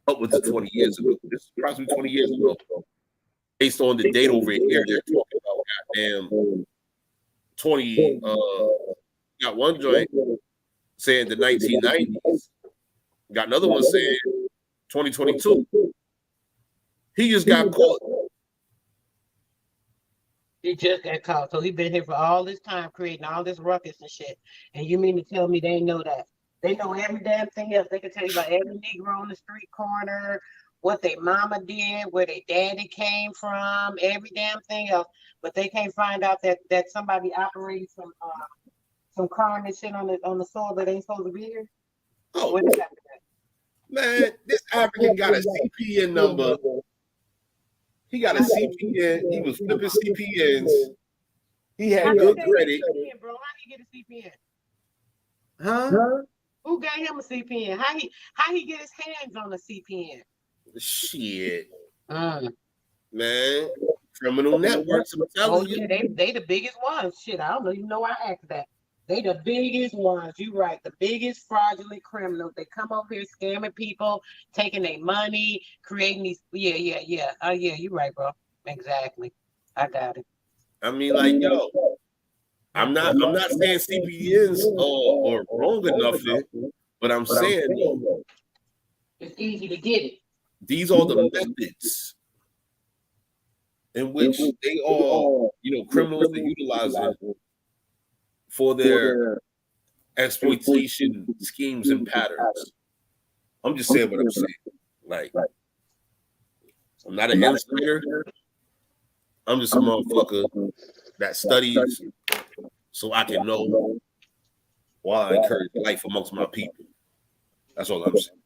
upwards of 20 years ago? This is approximately 20 years ago. Based on the date over here, they're talking about goddamn 20. Got one joint saying the 1990s. Got another one saying 2022. He just got caught. He just got caught. So he been here for all this time creating all this ruckus and shit. And you mean to tell me they ain't know that? They know every damn thing else. They can tell you about every Negro on the street corner, what their mama did, where their daddy came from, every damn thing else. But they can't find out that somebody operating some crime and shit on the soil that ain't supposed to be here. Oh, man, this African got a CPN number. He got a CPN. He was flipping CPNs. He had good credit. Bro, how he get a CPN? Huh? Who gave him a CPN? How he get his hands on a CPN? Shit. Man, criminal networks, I'm telling you. Yeah, they the biggest ones. Shit, I don't even know why I asked that. They the biggest ones. You right. The biggest fraudulent criminals. They come over here scamming people, taking their money, creating these. Yeah. Oh yeah, you right, bro. Exactly. I got it. I mean, like, yo, I'm not saying CPNs are wrong or nothing, but I'm saying, yo, it's easy to get it. These are the methods in which they are, criminals are utilizing for their exploitation schemes and patterns. I'm just saying what I'm saying. Like, I'm not an insider. I'm just a motherfucker that studies so I can know while I encourage life amongst my people. That's all I'm saying.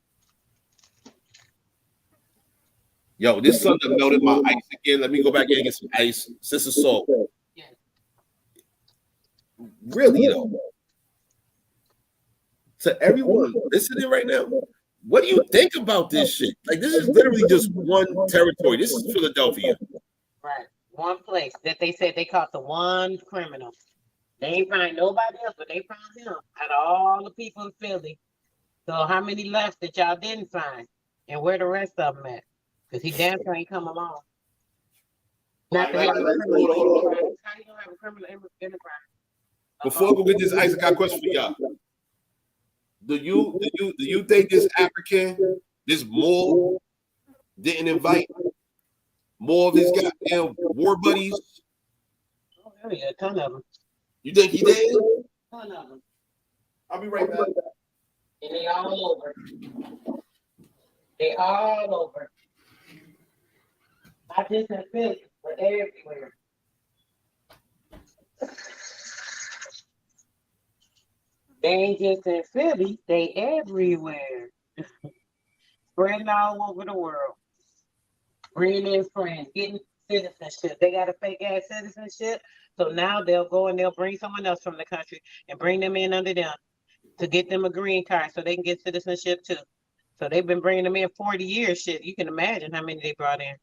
Yo, this sun done melted my ice again. Let me go back in and get some ice. Sister Salt. Really, though, to everyone listening right now, what do you think about this shit? Like, this is literally just one territory. This is Philadelphia. Right. One place that they said they caught the one criminal. They ain't find nobody else, but they found him out of all the people in Philly. So how many left that y'all didn't find? And where the rest of them at? Because he damn sure ain't come along. Not to have a criminal enterprise. How you gonna have a criminal enterprise? Before I go get this ice, I got a question for y'all. Do you think this African, this Moor, didn't invite more of his goddamn war buddies? Oh, yeah, a ton of them. You think he did? A ton of them. I'll be right back. And they all over. They all over. Not just in Philly, but everywhere. They ain't just in Philly, they everywhere. Spreading all over the world. Bringing in friends, getting citizenship. They got a fake ass citizenship. So now they'll go and they'll bring someone else from the country and bring them in under them to get them a green card so they can get citizenship too. So they've been bringing them in 40 years. Shit, you can imagine how many they brought in.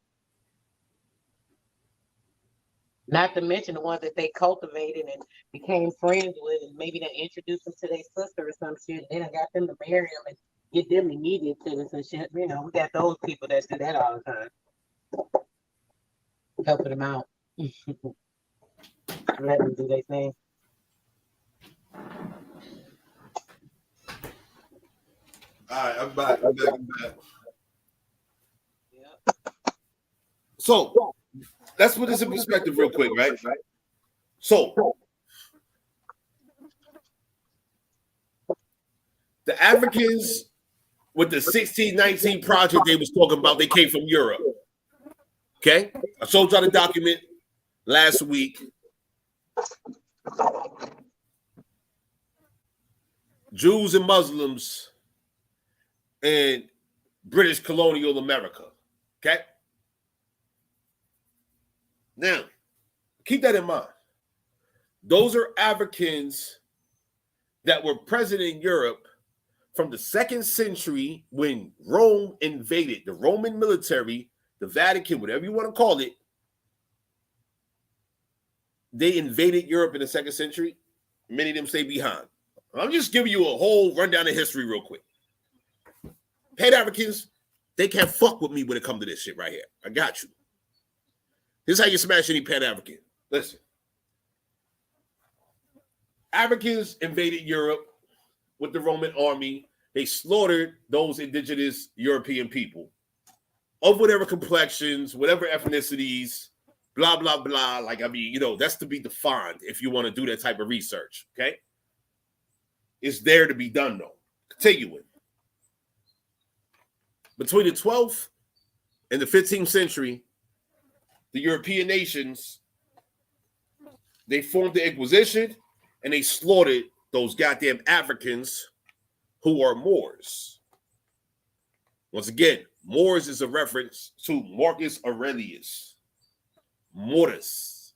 Not to mention the ones that they cultivated and became friends with, and maybe they introduced them to their sister or some shit. And then I got them to marry them and get them immediate citizenship. We got those people that do that all the time. Helping them out. Let them do their thing. All right, I'm back. Yep. So let's put this in perspective real quick, right? So the Africans with the 1619 project they was talking about, they came from Europe. Okay? I showed y'all the document last week. Jews and Muslims in British colonial America. Okay? Now, keep that in mind. Those are Africans that were present in Europe from the 2nd century when Rome invaded. The Roman military, the Vatican, whatever you want to call it, they invaded Europe in the 2nd century. Many of them stay behind. I'm just giving you a whole rundown of history real quick. Pan-Africans, they can't fuck with me when it comes to this shit right here. I got you. This is how you smash any Pan-African. Listen. Africans invaded Europe with the Roman army. They slaughtered those indigenous European people of whatever complexions, whatever ethnicities, blah, blah, blah. Like, I mean, you know, that's to be defined if you want to do that type of research, okay? It's there to be done, though. Continuing. Between the 12th and the 15th century, the European nations, they formed the Inquisition and they slaughtered those goddamn Africans who are Moors. Once again, Moors is a reference to Marcus Aurelius. Mortis.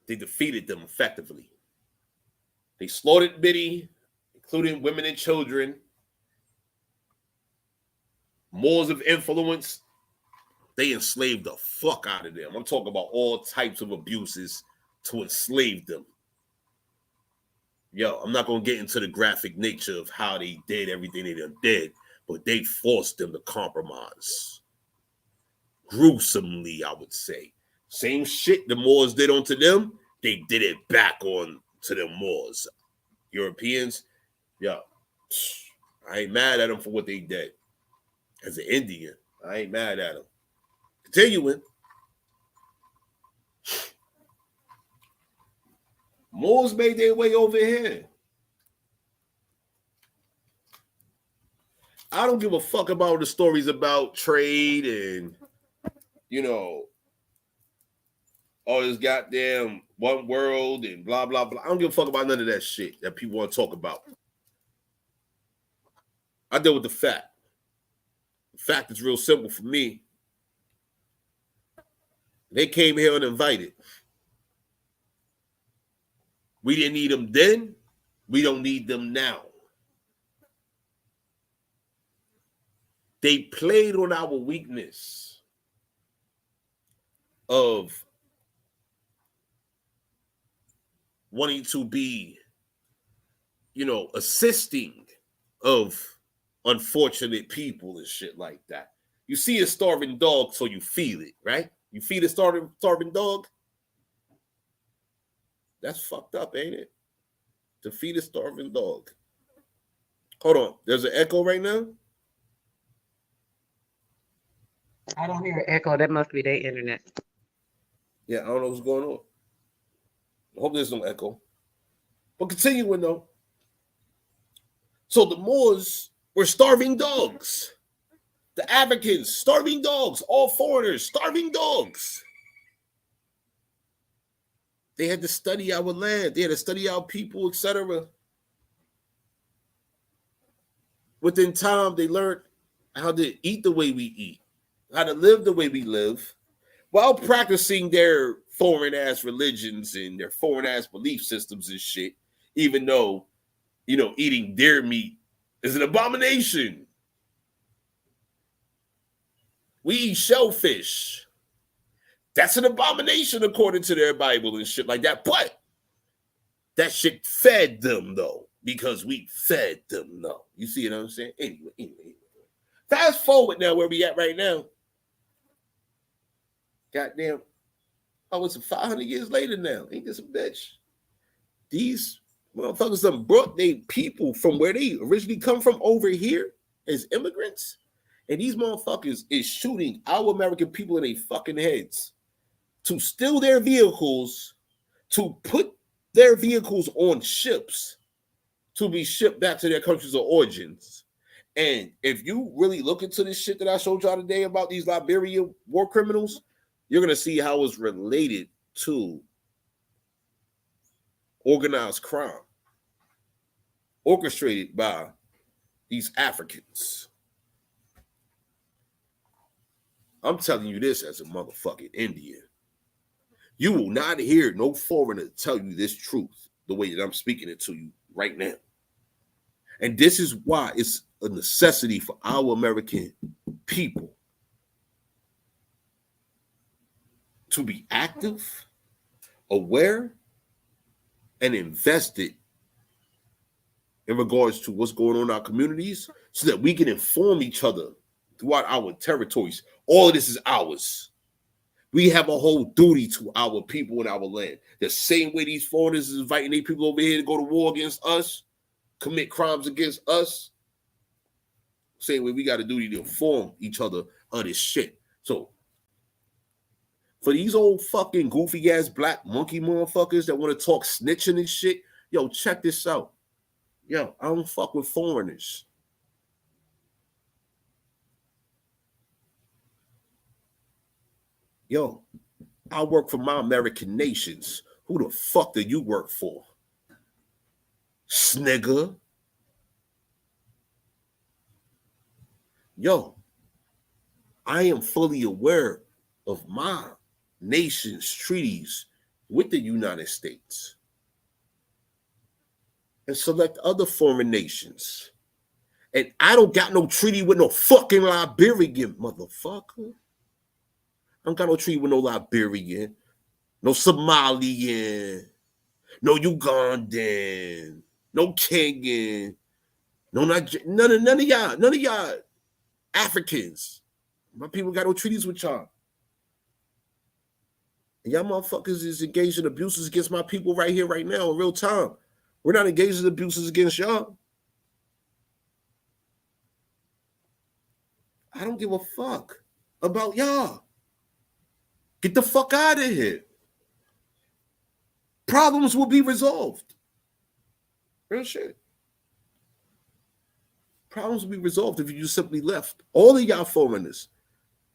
They defeated them effectively. They slaughtered many, including women and children. Moors of influence, they enslaved the fuck out of them. I'm talking about all types of abuses to enslave them. Yo, I'm not going to get into the graphic nature of how they did everything they done did, but they forced them to compromise. Gruesomely, I would say. Same shit the Moors did onto them, they did it back on to the Moors. Europeans, yo, I ain't mad at them for what they did. As an Indian, I ain't mad at them. Continuing. Moors made their way over here. I don't give a fuck about the stories about trade and, you know, all this goddamn one world and blah, blah, blah. I don't give a fuck about none of that shit that people want to talk about. I deal with the fact. The fact is real simple for me. They came here uninvited. We didn't need them then. We don't need them now. They played on our weakness of wanting to be, you know, assisting of unfortunate people and shit like that. You see a starving dog, so you feel it, right? You feed a starving dog. That's fucked up, ain't it? To feed a starving dog. Hold on. There's an echo right now? I don't hear an echo. That must be their internet. Yeah, I don't know what's going on. I hope there's no echo. But continuing, though. So the Moors were starving dogs. The Africans, starving dogs. All foreigners, starving dogs. They had to study our land. They had to study our people, etc. Within time, they learned how to eat the way we eat, how to live the way we live, while practicing their foreign-ass religions and their foreign-ass belief systems and shit, even though, you know, eating deer meat is an abomination. We eat shellfish. That's an abomination according to their Bible and shit like that. But that shit fed them, though, because we fed them, though. You see what I'm saying? Anyway. Fast forward now where we at right now. Goddamn. Oh, it's 500 years later now. Ain't this a bitch? These motherfuckers done brought their people from where they originally come from over here as immigrants. And these motherfuckers is shooting our American people in their fucking heads to steal their vehicles, to put their vehicles on ships to be shipped back to their countries of origins. And if you really look into this shit that I showed y'all today about these Liberian war criminals, you're going to see how it's related to organized crime orchestrated by these Africans. I'm telling you this as a motherfucking Indian. You will not hear no foreigner tell you this truth the way that I'm speaking it to you right now. And this is why it's a necessity for our American people to be active, aware, and invested in regards to what's going on in our communities so that we can inform each other throughout our territories. All of this is ours. We have a whole duty to our people and our land. The same way these foreigners is inviting their people over here to go to war against us, commit crimes against us, same way we got a duty to inform each other of this shit. So, for these old fucking goofy ass black monkey motherfuckers that want to talk snitching and shit, yo, check this out. Yo, I don't fuck with foreigners. Yo, I work for my American nations. Who the fuck do you work for? Snigger. Yo, I am fully aware of my nation's treaties with the United States and select other foreign nations. And I don't got no treaty with no fucking Liberian, motherfucker. I don't got no treaty with no Liberian, no Somalian, no Ugandan, no Kenyan, none of y'all Africans. My people got no treaties with y'all. And y'all motherfuckers is engaged in abuses against my people right here, right now, in real time. We're not engaged in abuses against y'all. I don't give a fuck about y'all. Get the fuck out of here. Problems will be resolved. Real shit. Problems will be resolved if you just simply left. All of y'all foreigners.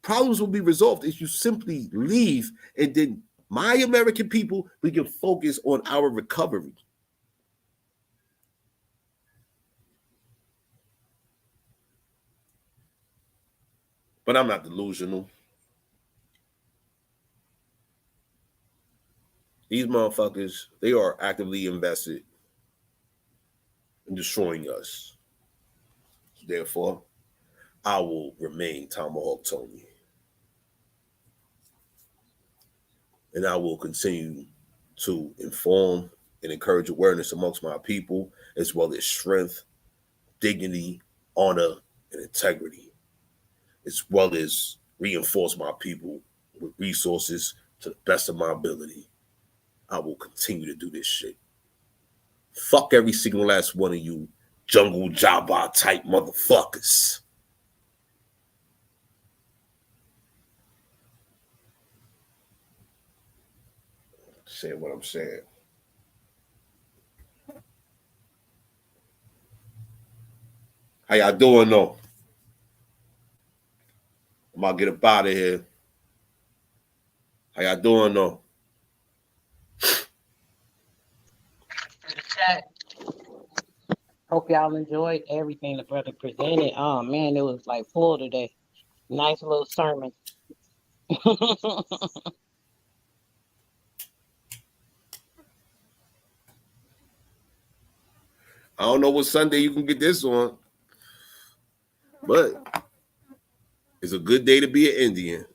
Problems will be resolved if you simply leave, and then my American people, we can focus on our recovery. But I'm not delusional. These motherfuckers, they are actively invested in destroying us. Therefore, I will remain Tomahawk Tony. And I will continue to inform and encourage awareness amongst my people, as well as strength, dignity, honor, and integrity, as well as reinforce my people with resources to the best of my ability. I will continue to do this shit. Fuck every single last one of you jungle Jabba type motherfuckers. Saying what I'm saying. How y'all doing though? I'm gonna get up out of here. How y'all doing though? Hope y'all enjoyed everything the brother presented. Oh man, it was like full today. Nice little sermon. I don't know what Sunday you can get this on, but it's a good day to be an Indian.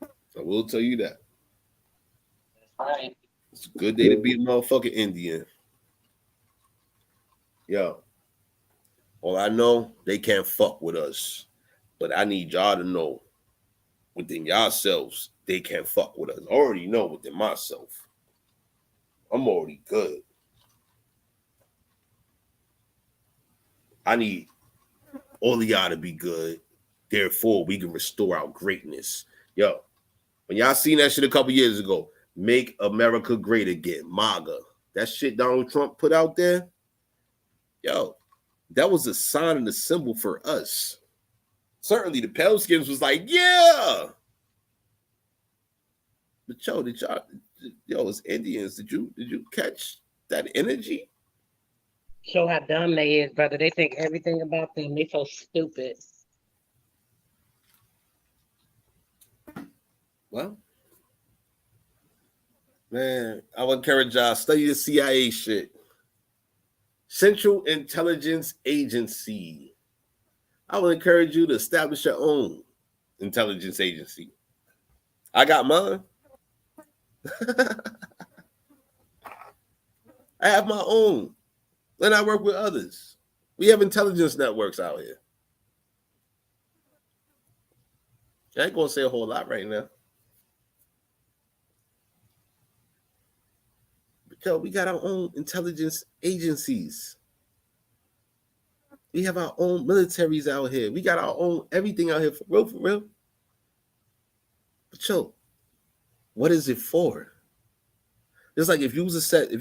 I will tell you that. Right. It's a good day to be a motherfucking Indian. Yo, all I know, they can't fuck with us. But I need y'all to know within yourselves, they can't fuck with us. I already know within myself. I'm already good. I need all of y'all to be good. Therefore, we can restore our greatness. Yo, when y'all seen that shit a couple years ago, Make America Great Again, MAGA. That shit Donald Trump put out there, yo, that was a sign and a symbol for us. Certainly the Pale Skins was like, yeah. But yo, as Indians, did you catch that energy. Show how dumb they is, brother. They think everything about them. They so stupid. Well, man, I would encourage y'all study the CIA shit. Central Intelligence Agency. I would encourage you to establish your own intelligence agency. I got mine. I have my own. Then I work with others. We have intelligence networks out here. I ain't gonna say a whole lot right now. Because we got our own intelligence agencies. We have our own militaries out here. We got our own everything out here for real, for real. But yo, what is it for? It's like if you was to set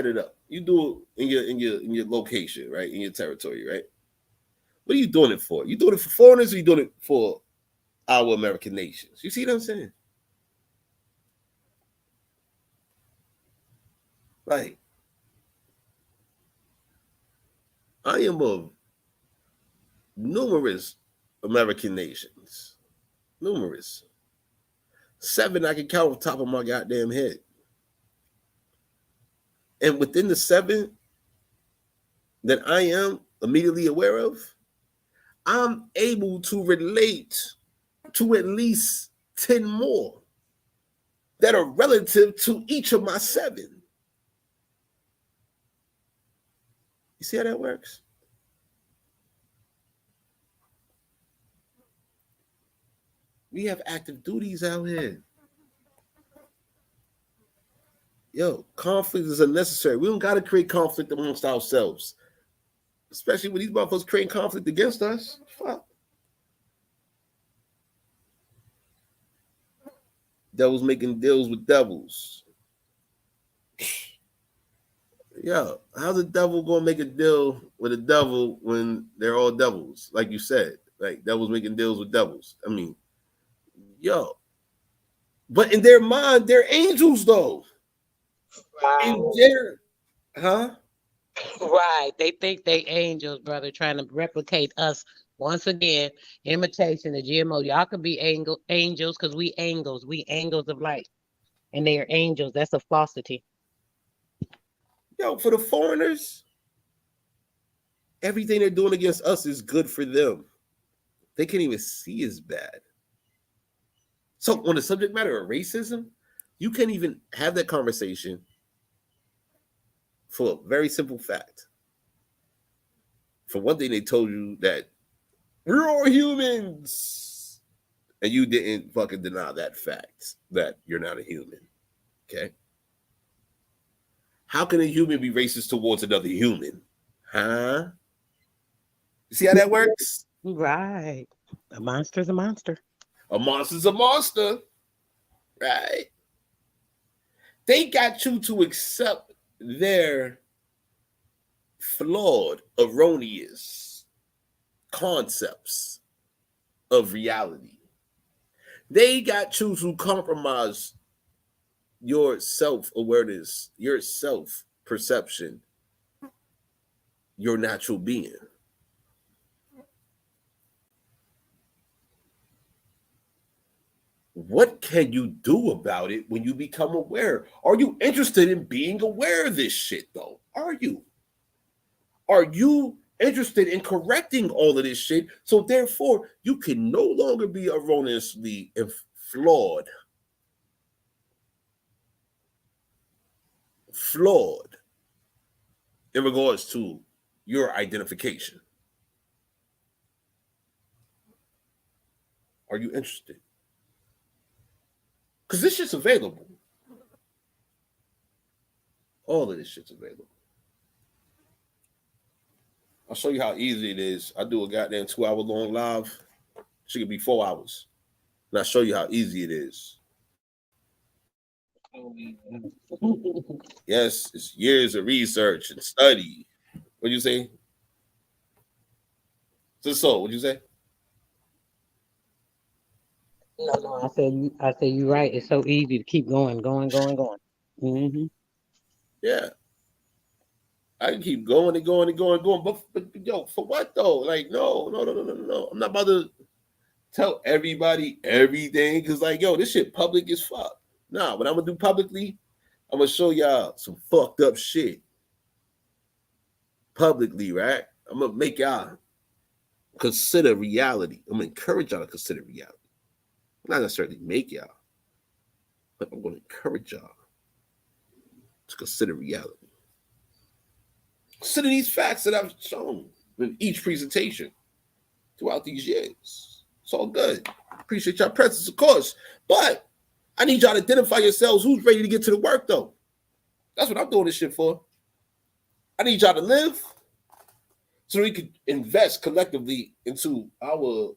it up, you do it in your location, right? In your territory, right? What are you doing it for? You doing it for foreigners, or you doing it for our American nations? You see what I'm saying? Like, I am of numerous American nations. Numerous. 7 I can count off the top of my goddamn head. And within the 7 that I am immediately aware of, I'm able to relate to at least 10 more that are relative to each of my 7. You see how that works? We have active duties out here. Yo, conflict is unnecessary. We don't got to create conflict amongst ourselves. Especially when these motherfuckers creating conflict against us. Fuck. Devils making deals with devils. Yo, how's the devil gonna make a deal with a devil when they're all devils? Like you said, like devils making deals with devils. I mean, yo, but in their mind, they're angels, though. Right. In their, Right. They think they angels, brother, trying to replicate us once again. Imitation of GMO. Y'all could be angels because we angels of light, and they are angels. That's a falsity. Yo, for the foreigners, everything they're doing against us is good for them. They can't even see as bad. So on the subject matter of racism, you can't even have that conversation for a very simple fact. For one thing, they told you that we're all humans. And you didn't fucking deny that fact, that you're not a human. Okay? How can a human be racist towards another human? Huh? You see how that works? Right. A monster's a monster. A monster's a monster. Right? They got you to accept their flawed, erroneous concepts of reality. They got you to compromise your self-awareness, your self-perception, your natural being. What can you do about it when you become aware? Are you interested in being aware of this shit, though? Are you? Are you interested in correcting all of this shit so therefore you can no longer be erroneously flawed in regards to your identification? Are you interested? Because this shit's available. All of this shit's available. I'll show you how easy it is. I do a goddamn 2-hour-long live. She could be 4 hours. And I'll show you how easy it is. Yes, it's years of research and study. What'd you say? So, what'd you say? No, I said you're right. It's so easy to keep going. Mm-hmm. Yeah. I can keep going and going and going and going. But yo, for what though? Like, no. I'm not about to tell everybody everything because, like, yo, this shit public as fuck. Nah, what I'm gonna do publicly, I'm gonna show y'all some fucked up shit. Publicly, right? I'm gonna make y'all consider reality. I'm gonna encourage y'all to consider reality. Not necessarily make y'all, but I'm gonna encourage y'all to consider reality. Consider these facts that I've shown in each presentation throughout these years. It's all good. Appreciate y'all presence, of course. But I need y'all to identify yourselves who's ready to get to the work, though. That's what I'm doing this shit for. I need y'all to live so we can invest collectively into our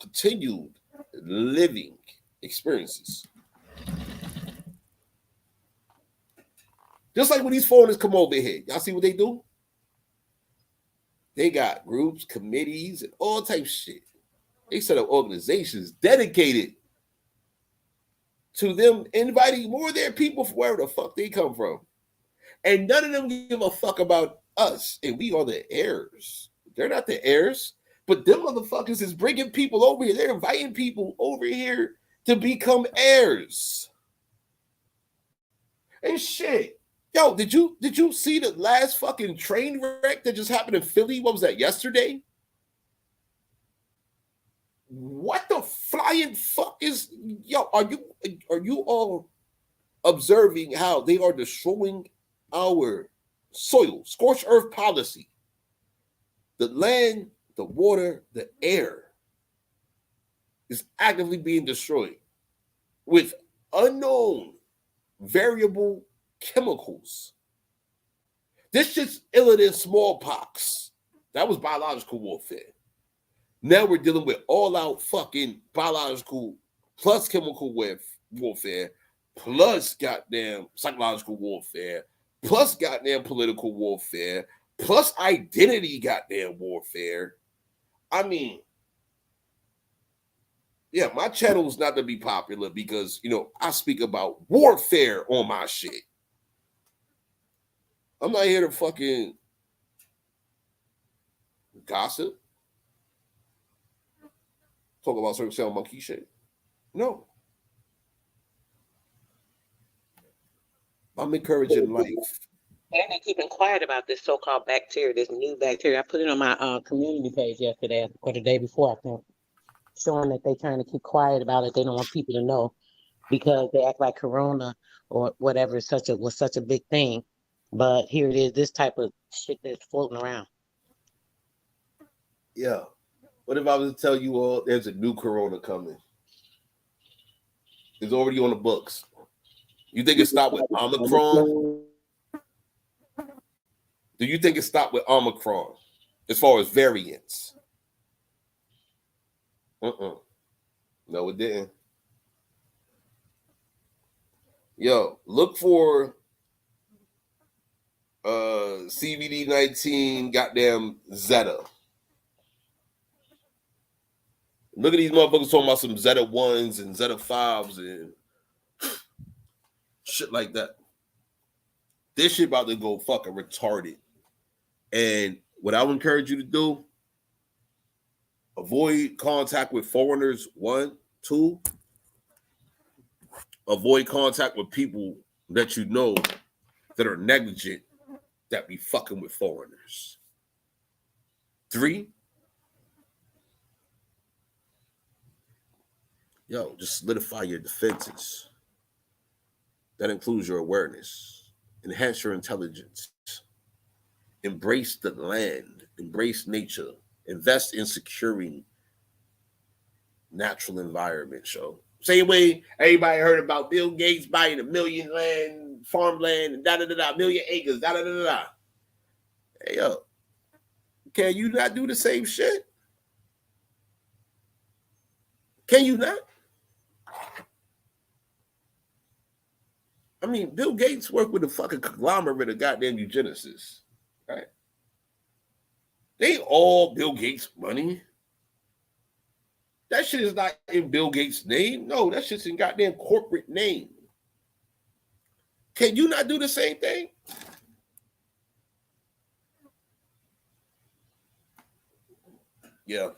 continued living experiences. Just like when these foreigners come over here, y'all see what they do? They got groups, committees, and all types of shit. They set up organizations dedicated to them inviting more of their people from wherever the fuck they come from. And none of them give a fuck about us. And we are the heirs. They're not the heirs. But them motherfuckers is bringing people over here. They're inviting people over here to become heirs. And shit. Yo, did you see the last fucking train wreck that just happened in Philly? What was that, yesterday? What the flying fuck is... Yo, are you all observing how they are destroying our soil? Scorched earth policy. The land, the water, the air is actively being destroyed with unknown variable chemicals. This shit's iller than smallpox. That was biological warfare. Now we're dealing with all-out fucking biological plus chemical warfare plus goddamn psychological warfare plus goddamn political warfare plus identity goddamn warfare. I mean, yeah, my channel is not to be popular because, you know, I speak about warfare on my shit. I'm not here to fucking gossip. Talk about certain sound monkey shit. No. I'm encouraging life. And they're keeping quiet about this so-called bacteria, this new bacteria. I put it on my community page yesterday or the day before, I think, showing that they're trying to keep quiet about it. They don't want people to know because they act like Corona or whatever was such a big thing. But here it is, this type of shit that's floating around. Yeah. What if I was to tell you all there's a new Corona coming? It's already on the books. You think it stopped with Omicron? Do you think it stopped with Omicron as far as variants? No, it didn't. Yo, look for CVD-19 goddamn Zeta. Look at these motherfuckers talking about some Zeta 1s and Zeta 5s and shit like that. This shit about to go fucking retarded. And what I would encourage you to do, avoid contact with foreigners, 1, 2. Avoid contact with people that you know that are negligent, that be fucking with foreigners. 3, yo, just solidify your defenses. That includes your awareness. Enhance your intelligence. Embrace the land. Embrace nature. Invest in securing natural environment, show. Same way everybody heard about Bill Gates buying 1 million land, farmland, and da-da-da-da, 1 million acres, da-da-da-da-da. Hey, yo, can you not do the same shit? Can you not? I mean, Bill Gates worked with a fucking conglomerate of goddamn eugenicists, right? They all Bill Gates money. That shit is not in Bill Gates' name. No, that shit's in goddamn corporate name. Can you not do the same thing? Yeah.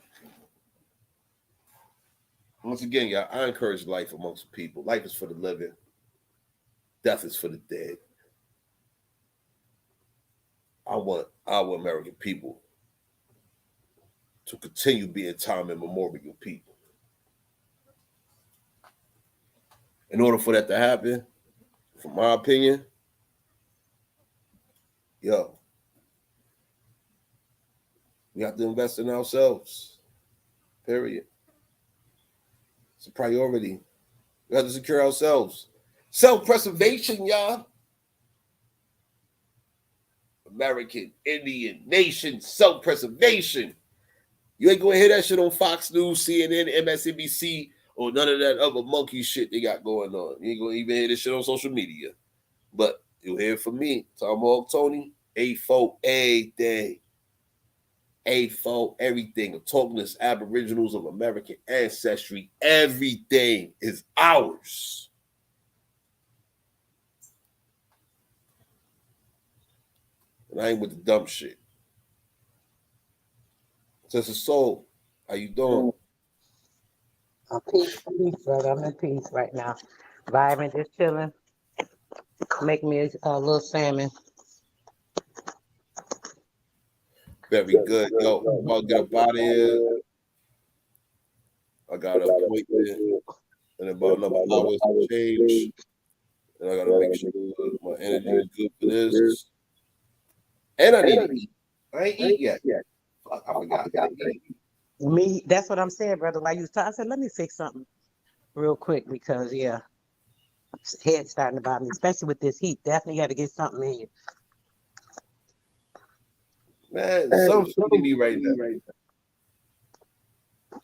Once again, y'all, I encourage life amongst people. Life is for the living. Death is for the dead. I want our American people to continue being time immemorial people. In order for that to happen, from my opinion, we have to invest in ourselves. Period. It's a priority. We have to secure ourselves. Self-preservation, y'all. American Indian nation, self-preservation. You ain't gonna hear that shit on Fox News, CNN, MSNBC, or none of that other monkey shit they got going on. You ain't gonna even hear this shit on social media. But you'll hear it from me, Tom Hawk Tony, A4 everything. A4 everything. Talkless Aboriginals of American ancestry. Everything is ours. And I ain't with the dumb shit. Sister Soul, how you doing? Peace, brother. I'm in peace right now. Vibing, just chilling. Make me a little salmon. Very good. Yo, I'll get up out of here. I got an appointment in about another hour to change. And I gotta make sure my energy is good for this. And I need to eat. I ain't eat yet. Fuck, I forgot. Me, that's what I'm saying, brother. While you was talking, I said, let me fix something real quick because, head's starting to bother me, especially with this heat. Definitely got to get something in you. Man, something for me right now.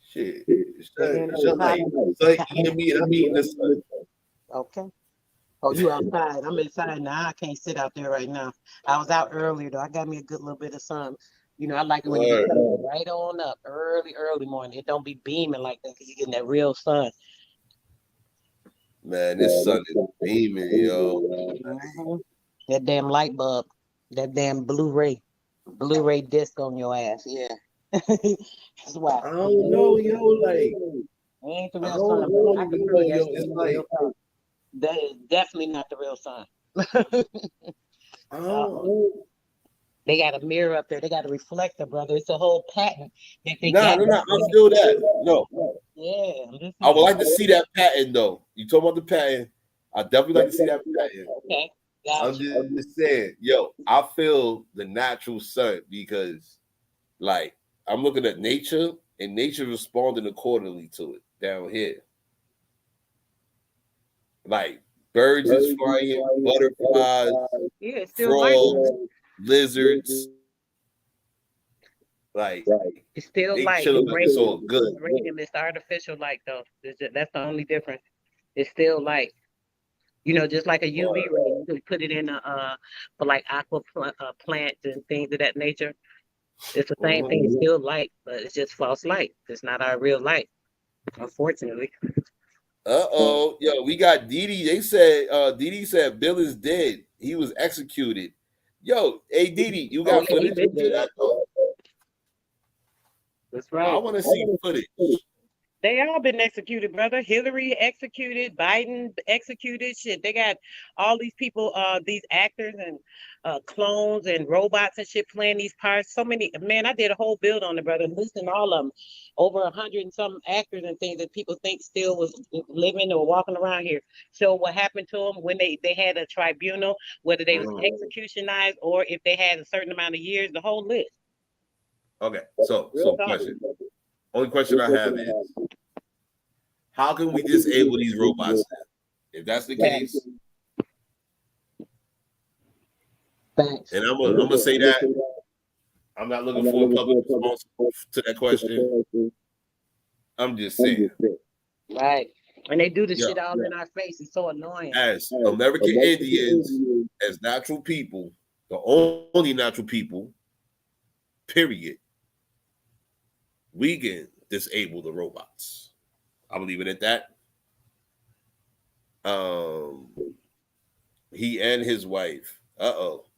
Shit. It's like eating me and I'm eating the sun. Okay. Oh, you outside. I'm inside now. I can't sit out there right now. I was out earlier, though. I got me a good little bit of sun. You know, I like it when it gets right on up, early morning. It don't be beaming like that because you're getting that real sun. Man, this sun is beaming, yo. Mm-hmm. That damn light bulb, that damn Blu-ray disc on your ass, yeah. That's why. I don't know, yo, like. Ain't the real sun. I can see that. It's like, that is definitely not the real sun. They got a mirror up there. They got a reflector, brother. It's a whole pattern. No, I'll do that. No. Yeah. I would like to see that pattern, though. You talking about the pattern? I definitely like to see that pattern. Okay. I'm just saying, yo, I feel the natural sun because, like, I'm looking at nature, and nature responding accordingly to it down here. Like, birds is flying, butterflies, frogs, lizards. Like, it's still light. It's all good. Radium is artificial light, though. That's the only difference. It's still light. You know, just like a UV ray, you can put it in for like aqua plants and things of that nature. It's the same thing. It's still light, but it's just false light. It's not our real light, unfortunately. Yo, we got Didi. They said Didi said Bill is dead. He was executed. Yo, hey Didi, you got footage of that? That's right. I want to see footage. They all been executed, brother. Hillary executed, Biden executed. Shit, they got all these people, these actors and clones and robots and shit playing these parts. So many, man. I did a whole build on it, brother. Listing all of them, over 100 and some actors and things that people think still was living or walking around here. So what happened to them when they had a tribunal, whether they was executionized or if they had a certain amount of years, the whole list. Okay, so question. Only question I have is, how can we disable these robots now? If that's the case, and I'm gonna say that I'm not looking for a public response to that question. I'm just saying. Right. And they do the shit all in our face. It's so annoying. As American Indians, as natural people, the only natural people, period, we can disable the robots. I'm leaving it at that. He and his wife.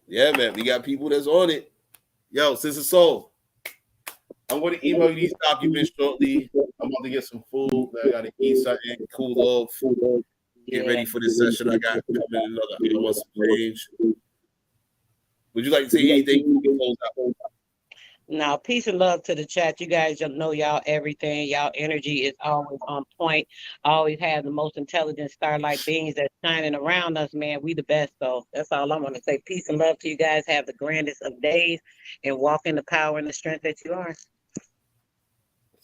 Yeah, man, we got people that's on it. Yo, Sister Soul. I'm going to email you these documents shortly. I'm about to get some food. I got to eat something, cool off, get ready for this session. I got coming in another hour, some change. Would you like to say anything before we close out? Now, peace and love to the chat. You guys know y'all everything. Y'all energy is always on point. Always have the most intelligent starlight beings that's shining around us, man. We the best, though. That's all I want to say. Peace and love to you guys. Have the grandest of days and walk in the power and the strength that you are.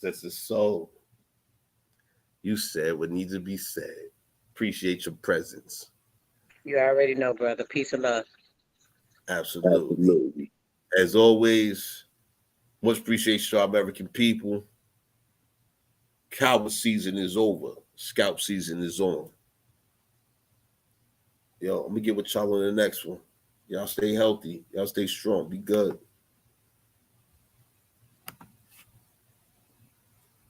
That's the soul. You said what needs to be said. Appreciate your presence. You already know, brother. Peace and love. Absolutely. As always, much appreciation to our American people. Cowboy season is over. Scalp season is on. Yo, I'm going to get with y'all on the next one. Y'all stay healthy. Y'all stay strong. Be good.